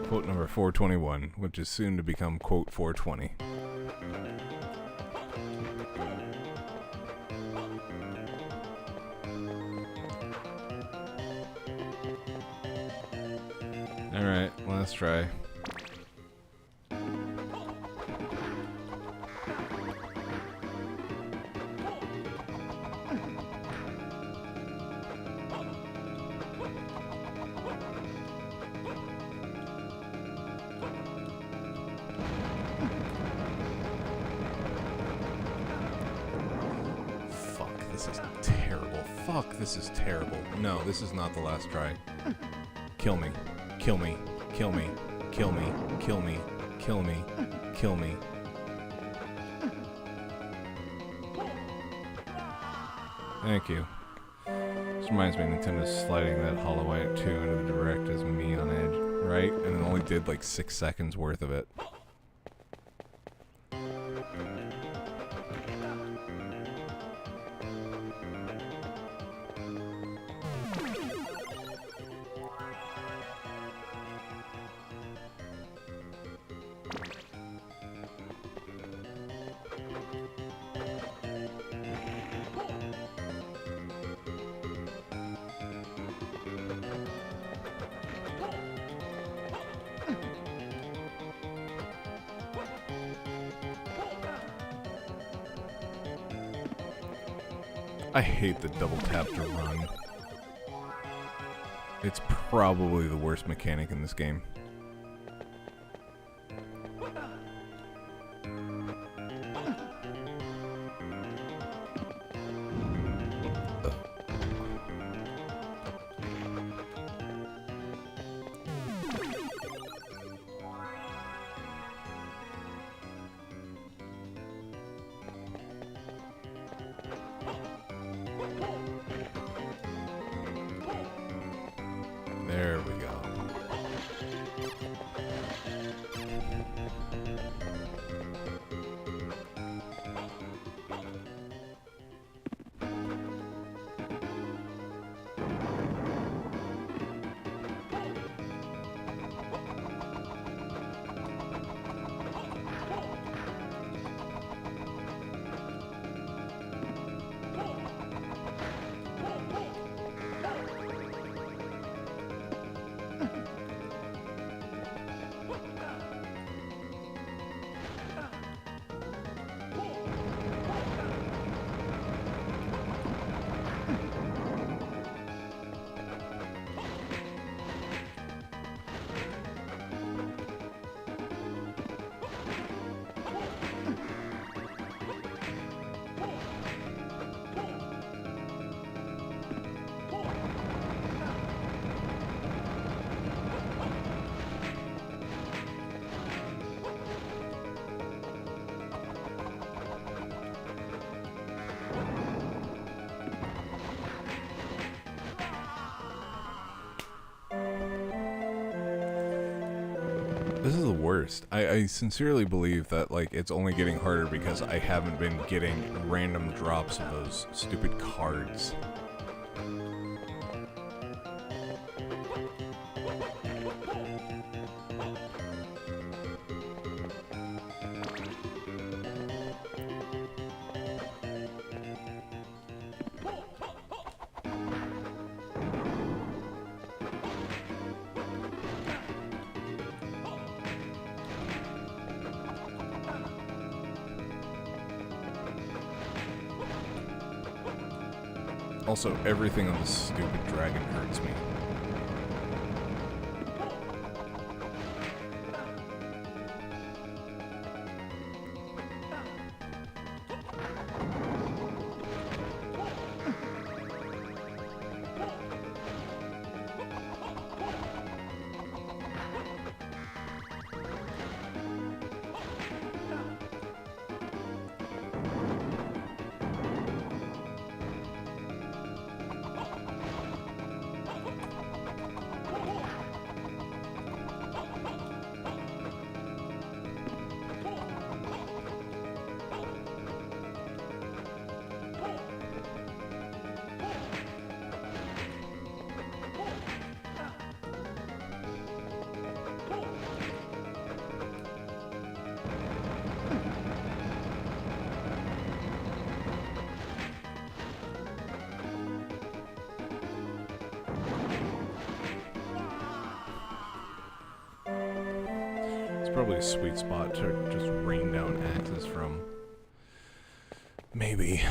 [SPEAKER 1] Quote number 421, which is soon to become quote 420. Alright, last try. This is terrible. Fuck, this is terrible. No, this is not the last try. Kill me. Kill me. Kill me. Kill me. Kill me. Kill me. Kill me. Thank you. This reminds me, Nintendo's sliding that Hollow Knight 2 into the Direct as me on edge, right? And it only did like 6 seconds worth of it. I hate the double tap to run. It's probably the worst mechanic in this game. There we go. This is the worst. I sincerely believe that, like, it's only getting harder because I haven't been getting random drops of those stupid cards. Also, everything on this stupid dragon hurts me. Probably a sweet spot to just rain down axes from. Maybe.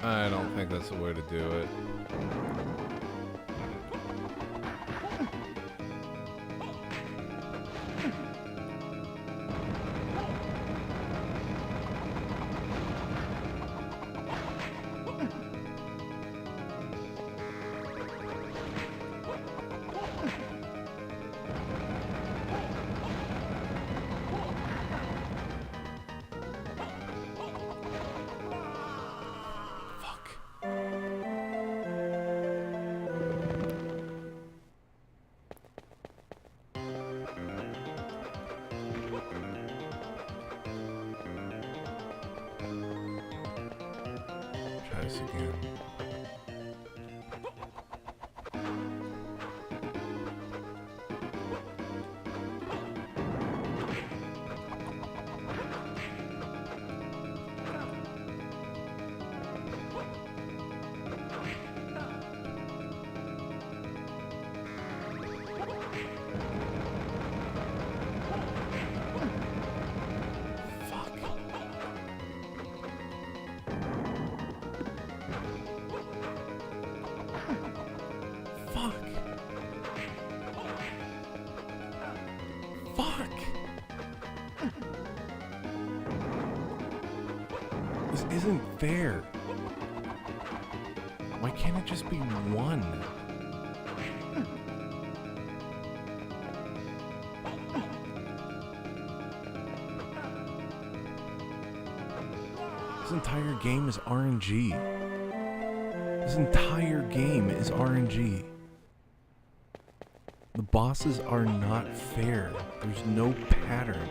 [SPEAKER 1] I don't think that's the way to do it. this again. Fuck! This isn't fair. Why can't it just be one? This entire game is RNG. This entire game is RNG. The bosses are not fair. There's no pattern.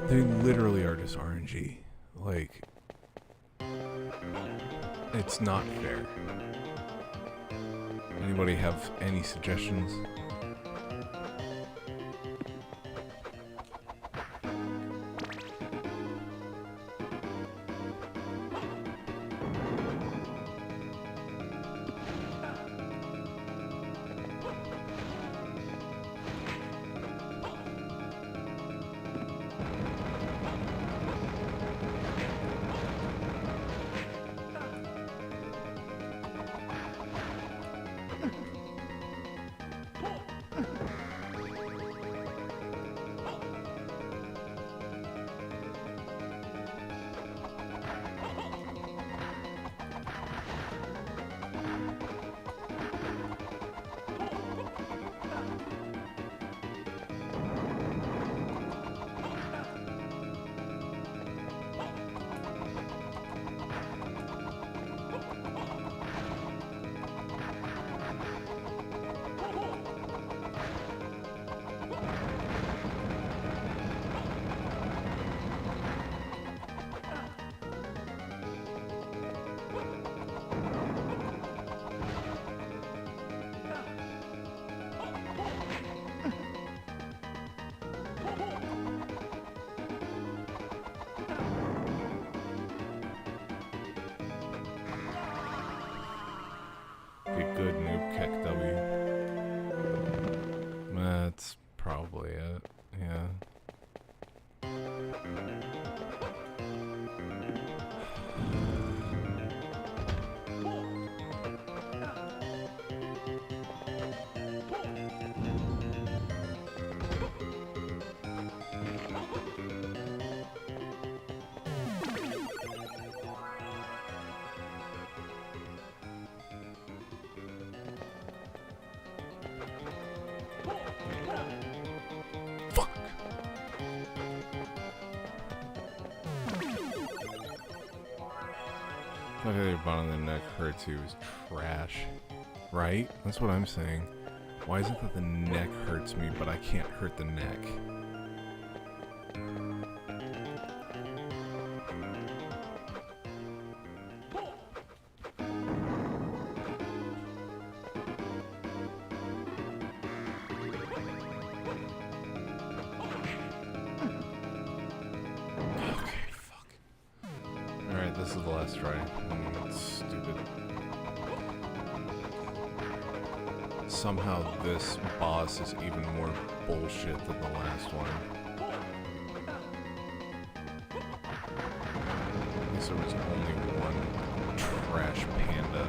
[SPEAKER 1] They literally are just RNG. Like, it's not fair. Anybody have any suggestions? Get good, noob, Keck W. That's probably it, yeah. fact that your bottom of the neck hurts you is trash. Right? That's what I'm saying. Why is it that the neck hurts me, but I can't hurt the neck? Okay, fuck. Alright, this is the last try. That's stupid. Somehow this boss is even more bullshit than the last one. At least there was only one trash panda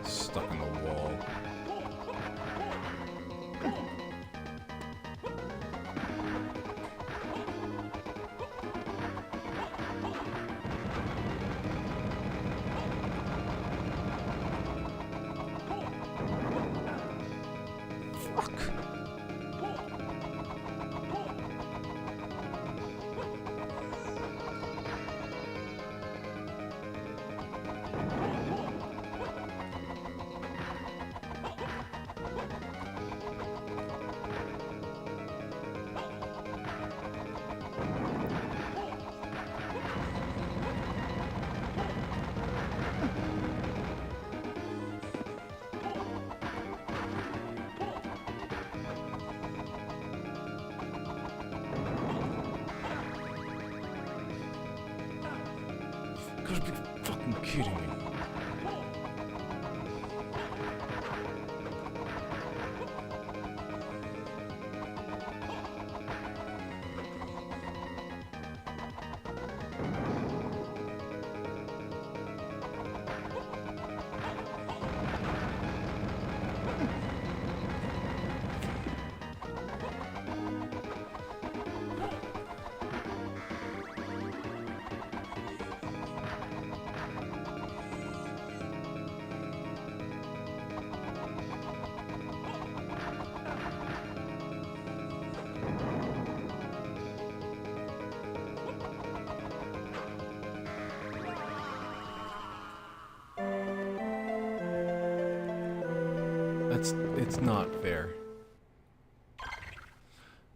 [SPEAKER 1] stuck in the wall. You gotta be fucking kidding me. It's not fair.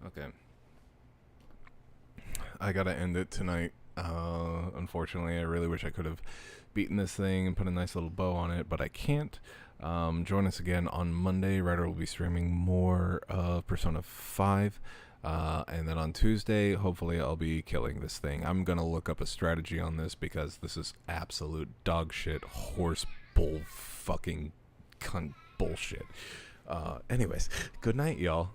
[SPEAKER 1] Okay. I gotta end it tonight. Unfortunately, I really wish I could have beaten this thing and put a nice little bow on it, but I can't. Join us again on Monday. Ryder will be streaming more of Persona 5. And then on Tuesday, hopefully I'll be killing this thing. I'm gonna look up a strategy on this because this is absolute dog shit, horse bull fucking cunt bullshit. Anyways, good night, y'all.